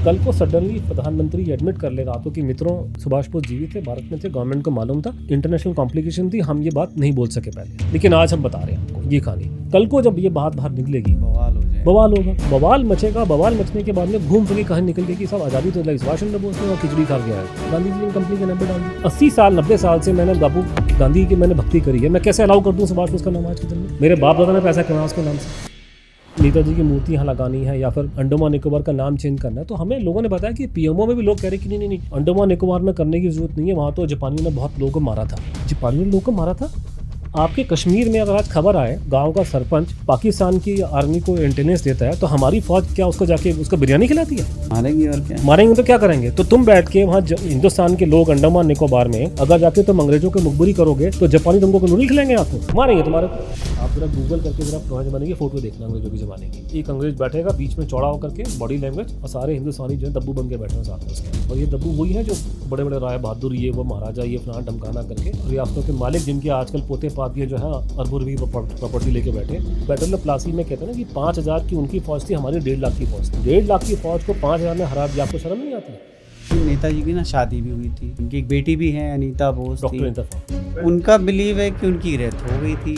कल को सडनली प्रधानमंत्री एडमिट कर ले रातों की मित्रों सुभाष बोस जीवित थे, भारत में थे, गवर्नमेंट को मालूम था, इंटरनेशनल कॉम्प्लिकेशन थी, हम ये बात नहीं बोल सके पहले, लेकिन आज हम बता रहे हैं आपको ये कहानी। कल को जब ये बात बाहर निकलेगी बवाल होगा, बवाल मचेगा। बवाल मचने के बाद में घूम फिर के कहानी निकल गई कि सब आज़ादी तो लगी सुभाष चंद्र बोस ने और खिचड़ी खा गया है। गांधी जी ने कंपनी के नाम पे डाल दी। 80 साल 90 साल से मैंने बाबू गांधी की मैंने भक्ति करी है, मैं कैसे अलाउ कर दूं सुभाष बोस का नाम आज के दिन में? मेरे बाप दादा ने पैसा कमाया उसके नाम से। नेताजी की मूर्ति यहाँ लगानी है या फिर अंडमान निकोबार का नाम चेंज करना है, तो हमें लोगों ने बताया कि पीएमओ में भी लोग कह रहे कि नहीं अंडमान निकोबार में करने की जरूरत नहीं है, वहाँ तो जापानियों ने बहुत लोगों को मारा था। जापानियों ने लोगों को मारा था। आपके कश्मीर में अगर आज खबर आए गांव का सरपंच पाकिस्तान की आर्मी को मेंटेनेंस देता है, तो हमारी फौज क्या उसको जाके उसको बिरयानी खिलाती है? मारेंगे और क्या मारेंगे तो क्या करेंगे? तो तुम बैठ के वहाँ हिंदुस्तान के लोग अंडमान निकोबार में अगर जाके तुम अंग्रेजों की मुखबरी करोगे तो जापानी तुमको नूडल खिलाएंगे, आपको मारेंगे तुम्हारे को। आप जरा गूगल करके जरा पुराने जमाने की फोटो देखना अंग्रेजों के जमाने की। एक अंग्रेज बैठेगा बीच में चौड़ा होकर के, बॉडी लैंग्वेज, और सारे हिंदुस्तानी जो है दब्बू बन के बैठे हैं साथ में उसके। और ये दब्बू वही है जो बड़े बड़े राय बहादुर ये वो महाराजा ये फलाना ढमकाना करके रियासतों के मालिक जिनके आजकल पोते पातिए जो है अरबों रुपये प्रॉपर्टी लेके बैठे। बैटल ऑफ प्लासी में कहते हैं ना कि 5000 की उनकी फौज थी, हमारी 1.5 लाख की फौज थी। 1.5 लाख की फौज को 5000 में हरा दिया, आपको शर्म नहीं आती? नेताजी की ना शादी भी हुई थी, उनकी एक बेटी भी है अनीता बोस, डॉक्टर अनीता। उनका बिलीव है कि उनकी डेथ हो गई थी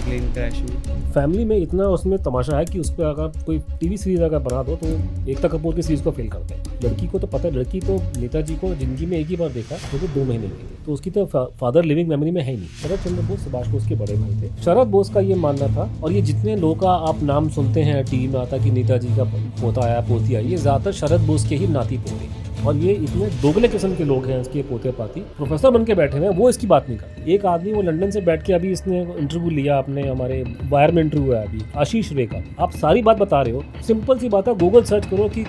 प्लेन क्रैश में। फैमिली में इतना उसमें तमाशा है कि उस पर अगर कोई टीवी सीरीज अगर बना दो तो एकता कपूर की सीरीज को फेल करते हैं। लड़की को तो पता है, लड़की तो नेताजी को जिंदगी में एक ही बार देखा, वो तो 2 महीने की थी, तो उसकी तो फादर लिविंग मेमोरी में है ही नहीं। शरद चंद्र बोस सुभाष बोस के बड़े भाई थे। शरद बोस का ये मानना था, और ये जितने लोगों का आप नाम सुनते हैं टीवी में आता कि नेताजी का पोता आया पोती आई, ये ज्यादातर शरद बोस के ही नाती पोते, और ये इतने दोगले किस्म के लोग हैं इसके पोते पाती। प्रोफेसर बन के बैठे हैं, वो इसकी बात नहीं करते। एक आदमी वो लंदन से बैठ के अभी इसने इंटरव्यू लिया, अपने हमारे वायर में इंटरव्यू है अभी आशीष रे का। आप सारी बात बता रहे हो, सिंपल सी बात है, गूगल सर्च करो कि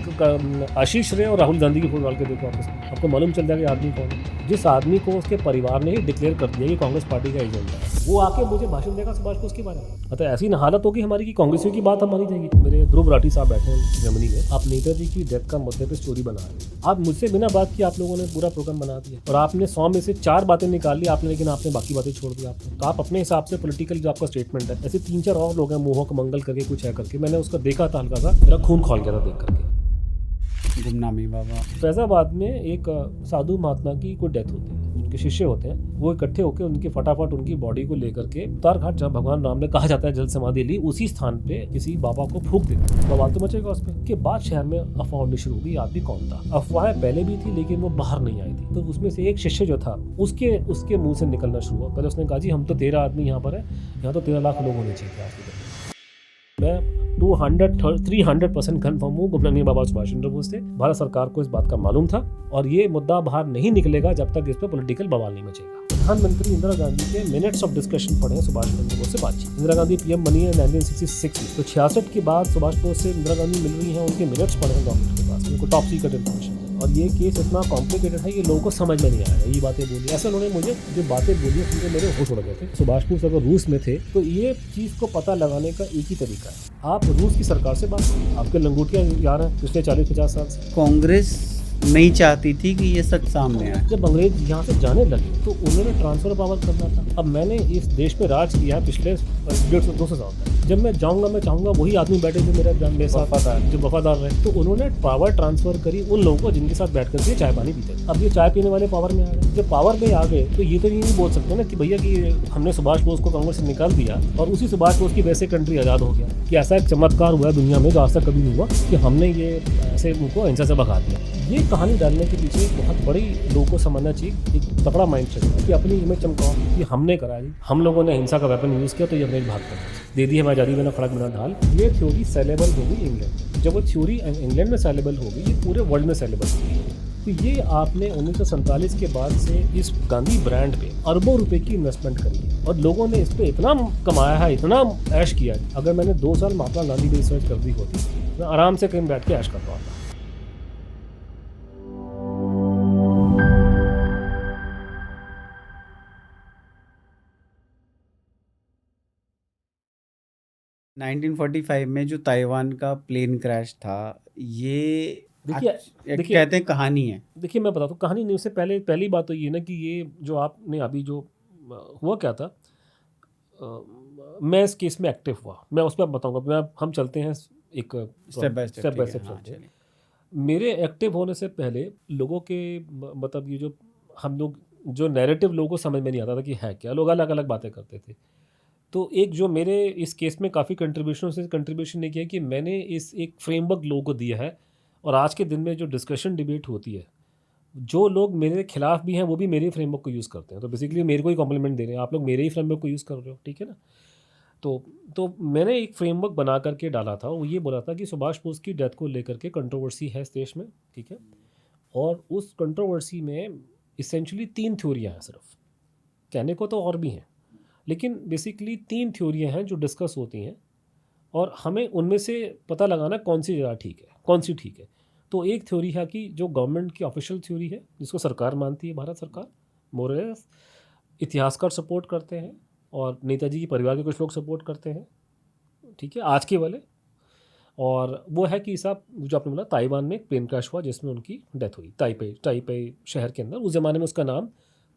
आशीष रे और राहुल गांधी की फोटो डाल के देखो आपस में, आपको मालूम चल जाएगा आदमी कौन है। जिस आदमी को उसके परिवार ने ही डिक्लेयर कर दिया कि कांग्रेस पार्टी का एजेंट है, वो आके मुझे भाषण देगा सुभाष बोस के बारे में। मतलब ऐसी न हालत होगी हमारी कि कांग्रेसियों की बात हमारी जाएगी। मेरे ध्रुव राठी साहब बैठे हैं जर्मनी में, आप नेताजी की डेथ का मुद्दे पे स्टोरी बना रहे हैं। आप मुझसे बिना बात की आप लोगों ने पूरा प्रोग्राम बना दिया, और आपने 100 में से 4 बातें निकाल ली आपने, लेकिन आपने बाकी बातें छोड़ दी आपने। तो आप अपने हिसाब से पॉलिटिकल जो आपका स्टेटमेंट है, ऐसे 3-4 और लोग हैं मोहक मंगल करके कुछ है करके, मैंने उसका देखा था, हल्का सा मेरा खून खौल गया था देख करके। गुमनामी बाबा फैजाबाद में एक साधु महात्मा की कोई डेथ होती है, उनके शिष्य होते हैं, वो इकट्ठे होकर उनकी फटाफट उनकी बॉडी को लेकर के उतार घाट, जहाँ भगवान राम ने कहा जाता है जल समाधि ली, उसी स्थान पे किसी बाबा को फूंक देते हैं। बवाल तो मचेगा उस पर। के बाद शहर में अफवाह उड़नी शुरू हुई, आदमी कौन था। अफवाहें पहले भी थी लेकिन वो बाहर नहीं आई थी। तो उसमें से एक शिष्य जो था उसके मुंह से निकलना शुरू हुआ। पहले उसने कहा जी हम तो 13 आदमी यहाँ पर है, यहाँ तो 13 लाख लोग होने चाहिए आज के दिन। मैं 300% कन्फर्म हूँ, गुमनामी बाबा सुभाष चंद्र बोस थे। भारत सरकार को इस बात का मालूम था, और ये मुद्दा बाहर नहीं निकलेगा जब तक इस पर पॉलिटिकल बवाल नहीं मचेगा। प्रधानमंत्री इंदिरा गांधी के मिनट्स ऑफ डिस्कशन पढ़े सुभाष चंद्र बोस से बातचीत। इंदिरा गांधी पीएम बनी है 1966 में, तो 66 के बाद सुभाष बोस से इंदिरा गांधी मिल रही है, उनके मिनट्स पढ़े हैं गवर्नमेंट के पास, उनको टॉप सीक्रेट इन्फॉर्मेशन। और ये केस इतना कॉम्प्लिकेटेड है, ये लोगों को समझ में नहीं आएगा। ये बातें बोली ऐसे उन्होंने मुझे जो बातें बोली उनके मेरे होश उड़ गए थे। सुभाष बोस अगर रूस में थे तो ये चीज़ को पता लगाने का एक ही तरीका है, आप रूस की सरकार से बात करें। आपके लंगोटिया यार हैं पिछले 40-50 साल से। कांग्रेस नहीं चाहती थी कि ये सच सामने आए। जब अंग्रेज यहाँ से जाने लगे तो उन्होंने ट्रांसफर पावर करना था। अब मैंने इस देश पे राज किया है पिछले 150-200 साल तक। जब मैं जाऊँगा मैं चाहूँगा वही आदमी बैठे जो मेरे साथ जो वफादार रहे, तो उन्होंने पावर ट्रांसफर करी उन लोगों को जिनके साथ बैठ करके चाय पानी पीते। अब ये चाय पीने वाले पावर में आ गए। जब पावर में आ गए तो ये तो नहीं बोल सकते ना कि भैया कि हमने सुभाष बोस को कांग्रेस से निकाल दिया और उसी सुभाष बोस की वजह से कंट्री आज़ाद हो गया। कि ऐसा एक चमत्कार हुआ है दुनिया में जो आज तक कभी नहीं हुआ कि हमने ये ऐसे उनको अहिंसा से भगा दिया। ये कहानी डालने के पीछे बहुत बड़ी लोगों को समझना चाहिए, एक तगड़ा माइंड सेट है कि अपनी इमेज चमकाओ कि हमने करा जी, हम लोगों ने हिंसा का वेपन यूज़ किया तो ये इमेज भाग दे दी है, मैं आज़ादी में ना खड़क में ना ढाल। ये थ्योरी सेलेबल होगी इंग्लैंड। जब वो थ्योरी इंग्लैंड में सेलेबल होगी, ये पूरे वर्ल्ड में सेलेबल होगी। तो ये आपने 1947 के बाद से इस गांधी ब्रांड पे अरबों रुपए की इन्वेस्टमेंट करी है, और लोगों ने इस पे इतना कमाया है, इतना ऐश किया है। अगर मैंने 2 साल महात्मा गांधी की रिसर्च कर दी होती, मैं आराम से कहीं बैठ के ऐश करता होता। 1945 में जो ताइवान का प्लेन क्रैश था, ये देखिए कहते हैं कहानी है। देखिए मैं बताता हूँ कहानी नहीं, उससे पहली बात तो ये ना कि ये जो आपने अभी जो हुआ क्या था, मैं इस केस में एक्टिव हुआ, मैं उस पर बताऊँगा। हम चलते हैं एक स्टेप बाय स्टेप चलते हैं। मेरे एक्टिव होने से पहले लोगों के मतलब ये जो हम लोग जो नैरेटिव लोगों को समझ में नहीं आता था कि है क्या, लोग अलग अलग बातें करते थे। तो एक जो मेरे इस केस में काफ़ी कंट्रीब्यूशन ये किया कि मैंने इस एक फ्रेमवर्क लोगों को दिया है। और आज के दिन में जो डिस्कशन डिबेट होती है, जो लोग मेरे खिलाफ भी हैं वो भी मेरे फ्रेमवर्क को यूज़ करते हैं, तो बेसिकली मेरे को ही कॉम्प्लीमेंट दे रहे हैं, आप लोग मेरे ही फ्रेमवर्क को यूज़ कर रहे हो, ठीक है ना। तो तो मैंने एक फ्रेमवर्क बना करके डाला था, वो ये बोला था कि सुभाष बोस की डेथ को लेकर के कंट्रोवर्सी है इस देश में, ठीक है। और उस कंट्रोवर्सी में इसेंशली तीन थ्योरियाँ हैं सिर्फ, कहने को तो और भी हैं, लेकिन बेसिकली तीन थ्योरियाँ हैं जो डिस्कस होती हैं। और हमें उनमें से पता लगाना कौन सी ज़्यादा ठीक है, कौन सी ठीक है। तो एक थ्योरी है कि जो गवर्नमेंट की ऑफिशियल थ्योरी है, जिसको सरकार मानती है, भारत सरकार मोरलेस, इतिहासकार सपोर्ट करते हैं और नेताजी के परिवार के कुछ लोग सपोर्ट करते हैं, ठीक है, आज के वाले। और वो है कि साहब जो आपने बोला ताइवान में एक प्लेन क्रैश हुआ जिसमें उनकी डेथ हुई, ताइपे शहर के अंदर। उस ज़माने में उसका नाम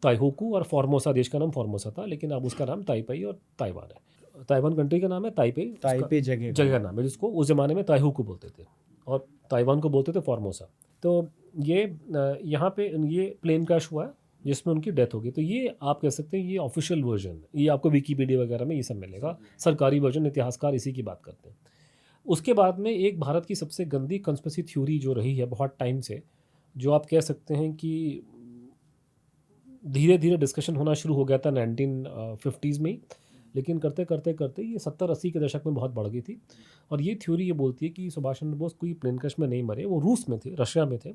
ताइहोकू और फॉर्मोसा, देश का नाम फॉर्मोसा था, लेकिन अब उसका नाम ताइपाई और ताइवान है। ताइवान कंट्री का नाम है ताइपे, ताइपे जगह जगह का नाम है, जिसको उस ज़माने में ताइहोकू बोलते थे और ताइवान को बोलते थे फॉर्मोसा। तो ये यहाँ पे ये प्लेन क्रैश हुआ है जिसमें उनकी डेथ होगी। तो ये आप कह सकते हैं ये ऑफिशियल वर्जन है, ये आपको विकीपीडिया वगैरह में ये सब मिलेगा, सरकारी वर्जन, इतिहासकार इसी की बात करते हैं। उसके बाद में एक भारत की सबसे गंदी कंस्पिरेसी थ्योरी जो रही है बहुत टाइम से, जो आप कह सकते हैं कि धीरे धीरे डिस्कशन होना शुरू हो गया था 1950s में ही, लेकिन करते करते करते ये 70-80 के दशक में बहुत बढ़ गई थी। और ये थ्योरी ये बोलती है कि सुभाष चंद्र बोस कोई प्लेन क्रैश में नहीं मरे, वो रूस में थे, रशिया में थे।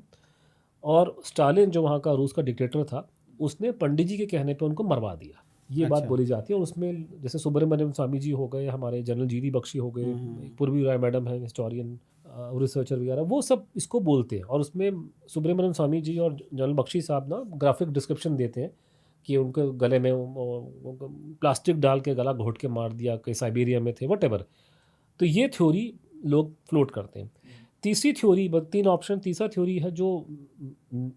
और स्टालिन जो वहाँ का रूस का डिक्टेटर था, उसने पंडित जी के कहने पे उनको मरवा दिया, ये बात अच्छा। बोली जाती है। और उसमें जैसे सुब्रमण्यम स्वामी जी हो गए, हमारे जनरल जीडी बख्शी हो गए, एक पूर्वी राय मैडम है हिस्टोरियन रिसर्चर वगैरह, वो सब इसको बोलते हैं। और उसमें सुब्रमण्यम स्वामी जी और जनरल बख्शी साहब ना ग्राफिक डिस्क्रिप्शन देते हैं कि उनके गले में प्लास्टिक डाल के गला घोट के मार दिया, कि साइबेरिया में थे, वट। तो ये थ्योरी लोग फ्लोट करते हैं। तीसरी थ्योरी, तीन ऑप्शन, तीसरा थ्योरी है जो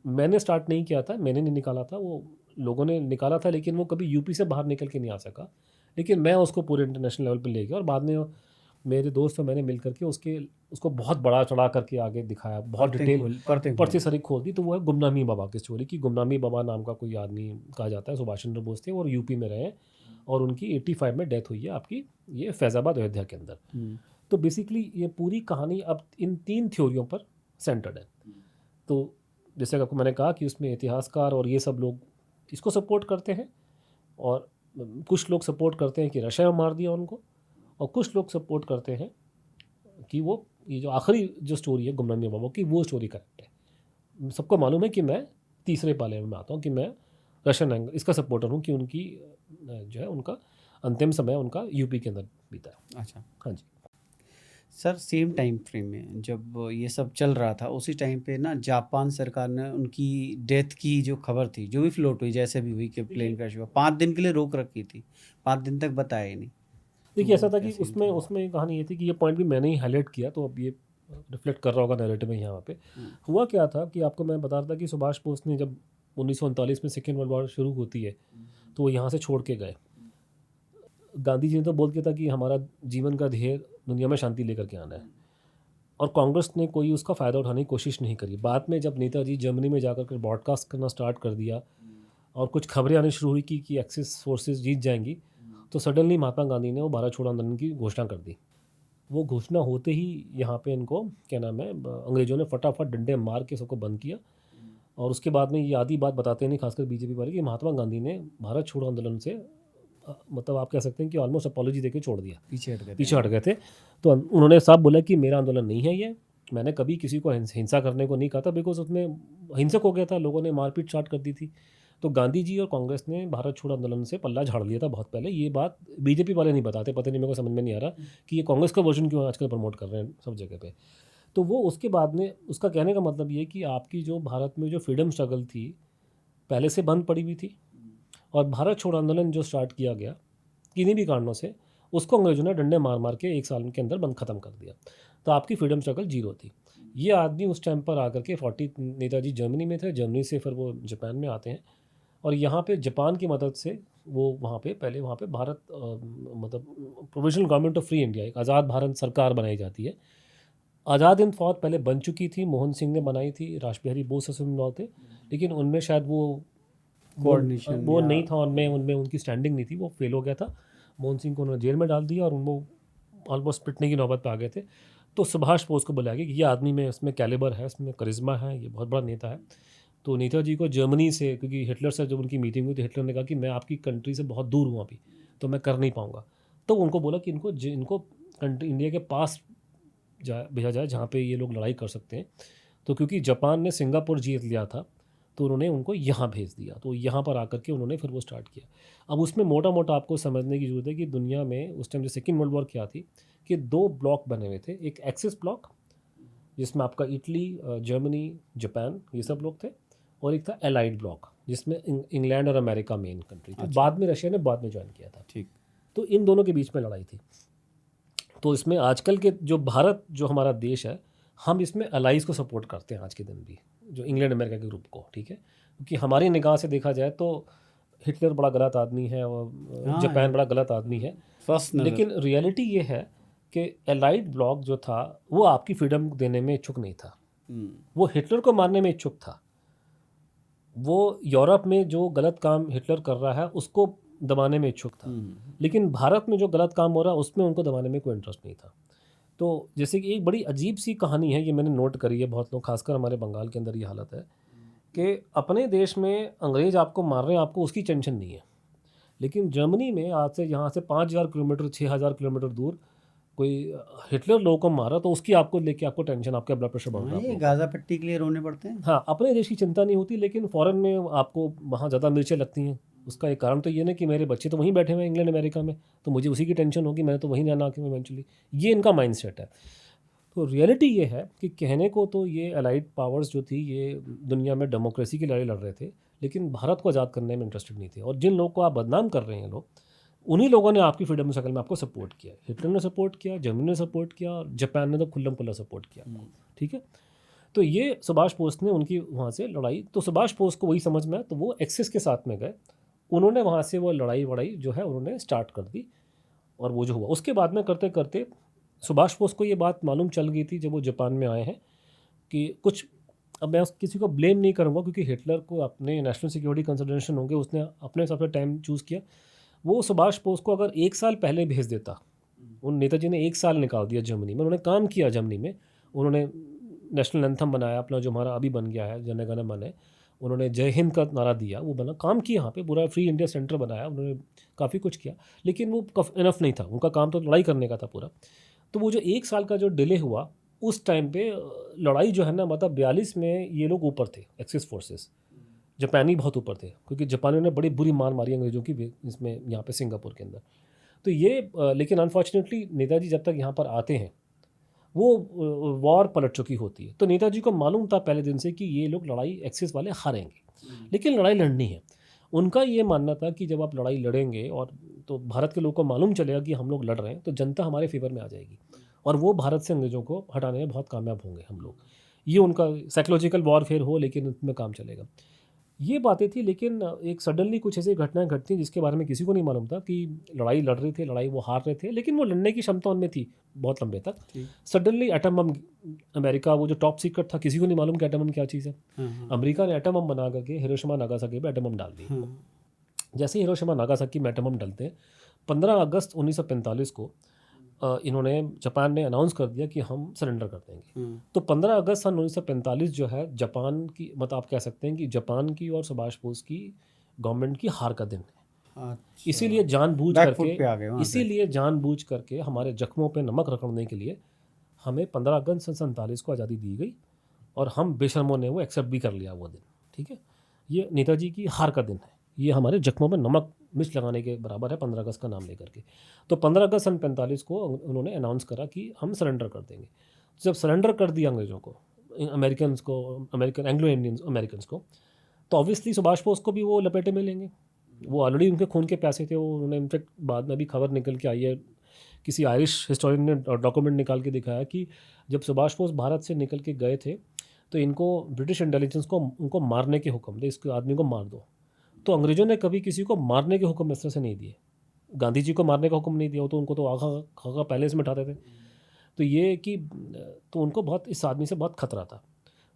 मैंने स्टार्ट नहीं किया था, मैंने नहीं निकाला था, वो लोगों ने निकाला था, लेकिन वो कभी यूपी से बाहर निकल के नहीं आ सका। लेकिन मैं उसको पूरे इंटरनेशनल लेवल पे ले गया और बाद में मेरे दोस्त और मैंने मिल करके उसको बहुत बड़ा चढ़ा करके आगे दिखाया, बहुत डिटेल पर्ची सारी खोल दी। तो वो है गुमनामी बाबा की स्टोरी, की गुमनामी बाबा नाम का कोई आदमी कहा जाता है, सुभाष चंद्र बोस थे और यूपी में रहे और उनकी 85 में डेथ हुई है आपकी, ये फैज़ाबाद अयोध्या के अंदर। तो बेसिकली ये पूरी कहानी अब इन तीन थ्योरियों पर सेंटर्ड है। तो जैसे आपको मैंने कहा कि उसमें इतिहासकार और ये सब लोग इसको सपोर्ट करते हैं, और कुछ लोग सपोर्ट करते हैं कि रशिया में मार दिया उनको, और कुछ लोग सपोर्ट करते हैं कि वो ये जो आखिरी जो स्टोरी है गुमनामी बाबा की, वो स्टोरी करेक्ट है। सबको मालूम है कि मैं तीसरे पाले में आता हूँ, कि मैं रशियन एंगल इसका सपोर्टर हूँ, कि उनकी जो है उनका अंतिम समय उनका यूपी के अंदर बीता है। अच्छा हाँ जी। सर, सेम टाइम फ्रेम में जब ये सब चल रहा था, उसी टाइम पे ना जापान सरकार ने उनकी डेथ की जो खबर थी, जो भी फ्लोट हुई, जैसे भी हुई कि प्लेन क्रैश हुआ, 5 दिन के लिए रोक रखी थी, 5 दिन तक बताया ही नहीं। देखिए ऐसा तो था क्या कि सीन उसमें था? उसमें कहानी ये थी कि ये पॉइंट भी मैंने ही हाईलाइट किया, तो अब ये रिफ्लेक्ट कर रहा होगा नैरेटिव में यहाँ पे। हुआ क्या था कि आपको मैं बता रहा था कि सुभाष बोस ने जब 1939 में सेकेंड वर्ल्ड वॉर शुरू होती है, तो वो यहाँ से छोड़ के गए। गांधी जी ने तो बोल के था कि हमारा जीवन का ध्येय दुनिया में शांति लेकर के आना है, और कांग्रेस ने कोई उसका फ़ायदा उठाने की कोशिश नहीं करी। बाद में जब नेताजी जर्मनी में जाकर के ब्रॉडकास्ट करना स्टार्ट कर दिया और कुछ खबरें आनी शुरू हुई कि एक्सिस फोर्सेस जीत जाएंगी, तो सडनली महात्मा गांधी ने वो भारत छोड़ो आंदोलन की घोषणा कर दी। वो घोषणा होते ही यहाँ पे इनको क्या नाम है, अंग्रेज़ों ने फटाफट डंडे मार के सबको बंद किया। और उसके बाद में ये आधी बात बताते नहीं, खासकर बीजेपी वाले, कि महात्मा गांधी ने भारत छोड़ो आंदोलन से मतलब आप कह सकते हैं कि ऑलमोस्ट अपॉलॉजी देके छोड़ दिया, पीछे हट गए थे। तो उन्होंने साफ बोला कि मेरा आंदोलन नहीं है ये, मैंने कभी किसी को हिंसा करने को नहीं कहा था, बिकॉज उसमें हिंसक हो गया था, लोगों ने मारपीट स्टार्ट कर दी थी। तो गांधी जी और कांग्रेस ने भारत छोड़ो आंदोलन से पल्ला झाड़ लिया था बहुत पहले। ये बात बीजेपी वाले नहीं बताते, पता नहीं, मेरे को समझ में नहीं आ रहा कि ये कांग्रेस का वर्जन क्यों आजकल प्रमोट कर रहे हैं सब जगह पे। तो वो उसके बाद में उसका कहने का मतलब ये कि आपकी जो भारत में जो फ्रीडम स्ट्रगल थी पहले से बंद पड़ी हुई थी, और भारत छोड़ो आंदोलन जो स्टार्ट किया गया किन्हीं भी कारणों से, उसको अंग्रेजों ने डंडे मार मार के 1 साल के अंदर बंद ख़त्म कर दिया। तो आपकी फ्रीडम स्ट्रगल जीरो थी। ये आदमी उस टाइम पर आकर के 40, नेताजी जर्मनी में थे, जर्मनी से फिर वो जापान में आते हैं, और यहाँ पे जापान की मदद से वो वहाँ पे पहले वहाँ पे भारत मतलब provisional government of free India, एक आज़ाद भारत सरकार बनाई जाती है। आज़ाद हिंद फौज पहले बन चुकी थी, मोहन सिंह ने बनाई थी, रास बिहारी बोस उसमें थे, लेकिन उनमें शायद कोऑर्डिनेशन वो या नहीं था, उनमें उनकी स्टैंडिंग नहीं थी, वो फेल हो गया था। मोहन सिंह को उन्होंने जेल में डाल दिया और उनको ऑलमोस्ट पिटने की नौबत पे आ गए थे। तो सुभाष बोस को बुलाया गया कि ये आदमी में इसमें कैलिबर है, इसमें करिश्मा है, ये बहुत बड़ा नेता है। तो नेताजी को जर्मनी से, क्योंकि हिटलर से जब उनकी मीटिंग हुई तो हिटलर ने कहा कि मैं आपकी कंट्री से बहुत दूर हूँ अभी, तो मैं कर नहीं पाऊँगा। तो उनको बोला कि इनको कंट्री इंडिया के पास भेजा जाए जहाँ पे ये लोग लड़ाई कर सकते हैं। तो क्योंकि जापान ने सिंगापुर जीत लिया था तो उन्होंने उनको यहाँ भेज दिया, तो यहाँ पर आकर के उन्होंने फिर वो स्टार्ट किया। अब उसमें मोटा मोटा आपको समझने की ज़रूरत है कि दुनिया में उस टाइम जो सेकेंड वर्ल्ड वॉर क्या थी कि 2 ब्लॉक बने हुए थे। एक एक्सिस ब्लॉक जिसमें आपका इटली, जर्मनी, जापान ये सब लोग थे, और एक था एलाइड ब्लॉक जिसमें इंग्लैंड और अमेरिका मेन कंट्री थे। बाद में रशिया ने बाद में ज्वाइन किया था। ठीक। तो इन दोनों के बीच में लड़ाई थी। तो इसमें आजकल के जो भारत जो हमारा देश है, हम इसमें अलाइज को सपोर्ट करते हैं आज के दिन भी, जो इंग्लैंड अमेरिका के ग्रुप को, ठीक है, क्योंकि हमारी निगाह से देखा जाए तो हिटलर बड़ा गलत आदमी है और हाँ जापान यार, बड़ा गलत आदमी है। फर्स्ट नज़र। लेकिन रियलिटी ये है कि एलाइड ब्लॉक जो था वो आपकी फ्रीडम देने में इच्छुक नहीं था, वो हिटलर को मारने में इच्छुक था। वो यूरोप में जो गलत काम हिटलर कर रहा है उसको दबाने में इच्छुक था, लेकिन भारत में जो गलत काम हो रहा है उसमें उनको दबाने में कोई इंटरेस्ट नहीं था। तो जैसे कि एक बड़ी अजीब सी कहानी है, ये मैंने नोट करी है, बहुत लोग खासकर हमारे बंगाल के अंदर ये हालत है कि अपने देश में अंग्रेज़ आपको मार रहे हैं, आपको उसकी टेंशन नहीं है, लेकिन जर्मनी में आज से यहाँ से 5,000 किलोमीटर 6,000 किलोमीटर दूर कोई हिटलर लोगों को मारा तो उसकी आपको लेके आपको टेंशन, आपका ब्लड प्रेशर बढ़ रहा है आप ये लोगों का। गाज़ा पट्टी के लिए रोने पड़ते हैं। हाँ, अपने देश की चिंता नहीं होती, लेकिन फ़ॉरेन में आपको वहाँ ज़्यादा मिर्चें लगती हैं। उसका एक कारण तो ये ना कि मेरे बच्चे तो वहीं बैठे हुए हैं इंग्लैंड अमेरिका में, तो मुझे उसी की टेंशन होगी, मैंने तो वहीं जाना कि इवेंचुअली, ये इनका माइंडसेट है। तो रियलिटी ये है कि कहने को तो ये अलाइड पावर्स जो थी ये दुनिया में डेमोक्रेसी की लड़ाई लड़ रहे थे, लेकिन भारत को आज़ाद करने में इंटरेस्टेड नहीं थे। और जिन लोगों को आप बदनाम कर रहे हैं लोग, उन्हीं लोगों ने आपकी फ्रीडम शक्ल में आपको सपोर्ट किया। हिटलर ने सपोर्ट किया, जर्मनी ने सपोर्ट किया, और जापान ने तो खुल्लम खुल्ला सपोर्ट किया आपको, ठीक है। तो ये सुभाष बोस ने उनकी वहाँ से लड़ाई, तो सुभाष बोस को वही समझ में आया, तो वो एक्सिस के साथ में गए, उन्होंने वहाँ से वो लड़ाई जो है उन्होंने स्टार्ट कर दी। और वो जो हुआ उसके बाद में करते करते सुभाष बोस को ये बात मालूम चल गई थी जब वो जापान में आए हैं कि कुछ, अब मैं किसी को ब्लेम नहीं करूँगा क्योंकि हिटलर को अपने नेशनल सिक्योरिटी कंसिडरेशन होंगे, उसने अपने हिसाब से टाइम चूज़ किया। वो सुभाष बोस को अगर 1 साल पहले भेज देता, उन नेताजी ने 1 साल निकाल दिया जर्मनी में, उन्होंने काम किया जर्मनी में, उन्होंने नेशनल एंथम बनाया अपना जो हमारा अभी बन गया है जन गण मन है, उन्होंने जय हिंद का नारा दिया, वो बना, काम किया यहाँ पे, पूरा फ्री इंडिया सेंटर बनाया, उन्होंने काफ़ी कुछ किया, लेकिन वो इनफ नहीं था, उनका काम तो लड़ाई करने का था पूरा। तो वो जो 1 साल का जो डिले हुआ उस टाइम पे लड़ाई जो है ना, मतलब 42 में ये लोग ऊपर थे, एक्सिस फोर्सेस, जापानी बहुत ऊपर थे, क्योंकि जापानियों ने बड़ी बुरी मार मारी अंग्रेज़ों की इसमें यहाँ पे सिंगापुर के अंदर। तो ये लेकिन अनफॉर्चुनेटली नेताजी जब तक यहाँ पर आते हैं वो वॉर पलट चुकी होती है। तो नेताजी को मालूम था पहले दिन से कि ये लोग लड़ाई एक्सिस वाले हारेंगे, लेकिन लड़ाई लड़नी है। उनका ये मानना था कि जब आप लड़ाई लड़ेंगे और तो भारत के लोगों को मालूम चलेगा कि हम लोग लड़ रहे हैं तो जनता हमारे फेवर में आ जाएगी और वो भारत से अंग्रेज़ों को हटाने में बहुत कामयाब होंगे हम लोग। ये उनका साइकोलॉजिकल वॉरफेयर हो लेकिन उसमें काम चलेगा। ये बातें थी, लेकिन एक सडनली कुछ ऐसी घटनाएं घटती जिसके बारे में किसी को नहीं मालूम था कि लड़ाई लड़ रहे थे, लड़ाई वो हार रहे थे, लेकिन वो लड़ने की क्षमता उनमें थी बहुत लंबे तक। सडनली एटम बम, अमेरिका वो जो टॉप सीक्रेट था, किसी को नहीं मालूम कि एटम बम क्या चीज़ है। अमेरिका ने एटम बम बना करके हिरोशिमा नागासाकी पे एटम बम डाल दी। जैसे हिरोशिमा नागासाकी में एटम बम डलते हैं 15 अगस्त 1945 को इन्होंने, जापान ने अनाउंस कर दिया कि हम सरेंडर कर देंगे। तो 15 अगस्त सन 1945 जो है जापान की, मतलब आप कह सकते हैं कि जापान की और सुभाष बोस की गवर्नमेंट की हार का दिन है। अच्छा। इसीलिए जानबूझ करके हमारे जख्मों पे नमक रगड़ने के लिए हमें 15 अगस्त सन 47 को आज़ादी दी गई और हम बेशर्मों ने वो एक्सेप्ट भी कर लिया वो दिन, ठीक है। ये नेताजी की हार का दिन है, ये हमारे जख्मों में नमक मिर्च लगाने के बराबर है 15 अगस्त का नाम लेकर के। तो 15 अगस्त सन 45 को उन्होंने अनाउंस करा कि हम सरेंडर कर देंगे। जब सरेंडर कर दिया अंग्रेज़ों को, अमेरिकन एंग्लो इंडियंस अमेरिकन्स को, तो ऑब्वियसली सुभाष बोस को भी वो लपेटे में लेंगे। वो ऑलरेडी उनके खून के प्यासे थे। उन्होंने इनफेक्ट बाद में भी खबर निकल के आई है, किसी आयरिश हिस्टोरियन ने डॉक्यूमेंट निकाल के दिखाया कि जब सुभाष बोस भारत से निकल के गए थे तो इनको ब्रिटिश इंटेलिजेंस को उनको मारने के हुक्म थे, इसके आदमी को मार दो। तो अंग्रेज़ों ने कभी किसी को मारने के हुक्म इस तरह से नहीं दिए। गांधी जी को मारने का हुक्म नहीं दिया, तो उनको तो आगा खागा पहले से मिटाते थे। तो ये कि तो उनको बहुत इस आदमी से बहुत खतरा था।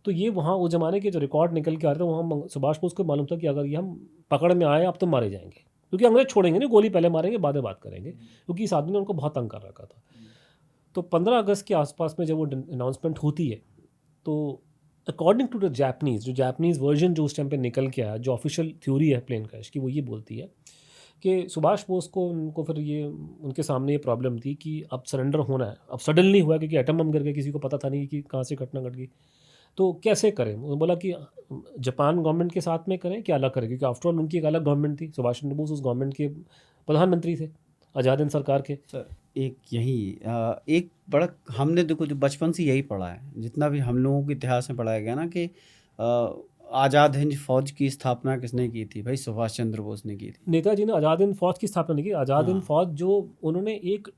तो ये वहाँ उस ज़माने के जो रिकॉर्ड निकल के आ रहे थे, वहाँ सुभाष बोस को मालूम था कि अगर ये हम पकड़ में आए अब तो मारे जाएंगे, क्योंकि अंग्रेज छोड़ेंगे नहीं, गोली पहले मारेंगे बाद में बात करेंगे, क्योंकि इस आदमी ने उनको बहुत तंग कर रखा था। तो 15 अगस्त के आसपास में जब वो अनाउंसमेंट होती है, तो according to the Japanese version जो उस टाइम पे निकल के आया, जो ऑफिशियल थ्योरी है प्लेन क्रैश की, वो ये बोलती है कि सुभाष बोस को उनको फिर ये उनके सामने ये प्रॉब्लम थी कि अब सरेंडर होना है, अब सडनली हुआ क्योंकि एटम बम गिर गया, किसी को पता था नहीं कि कहाँ से घटना घट गई, तो कैसे करें। उन्होंने बोला कि जापान गवर्नमेंट के साथ में करें कि अलग करें, क्योंकि आफ्टरऑल उनकी एक अलग गवर्नमेंट थी, सुभाष चंद्र बोस उस गवर्नमेंट के प्रधानमंत्री थे, आज़ाद हिंद सरकार के। सर एक यही एक बड़ा हमने देखो जो बचपन से यही पढ़ा है, जितना भी हम लोगों के इतिहास में पढ़ाया गया ना कि आज़ाद हिंद फौज की स्थापना किसने की थी? भाई सुभाष चंद्र बोस ने की थी। नेताजी ने आज़ाद हिंद फौज की स्थापना नहीं की। आज़ाद हिंद हाँ। फौज जो उन्होंने एक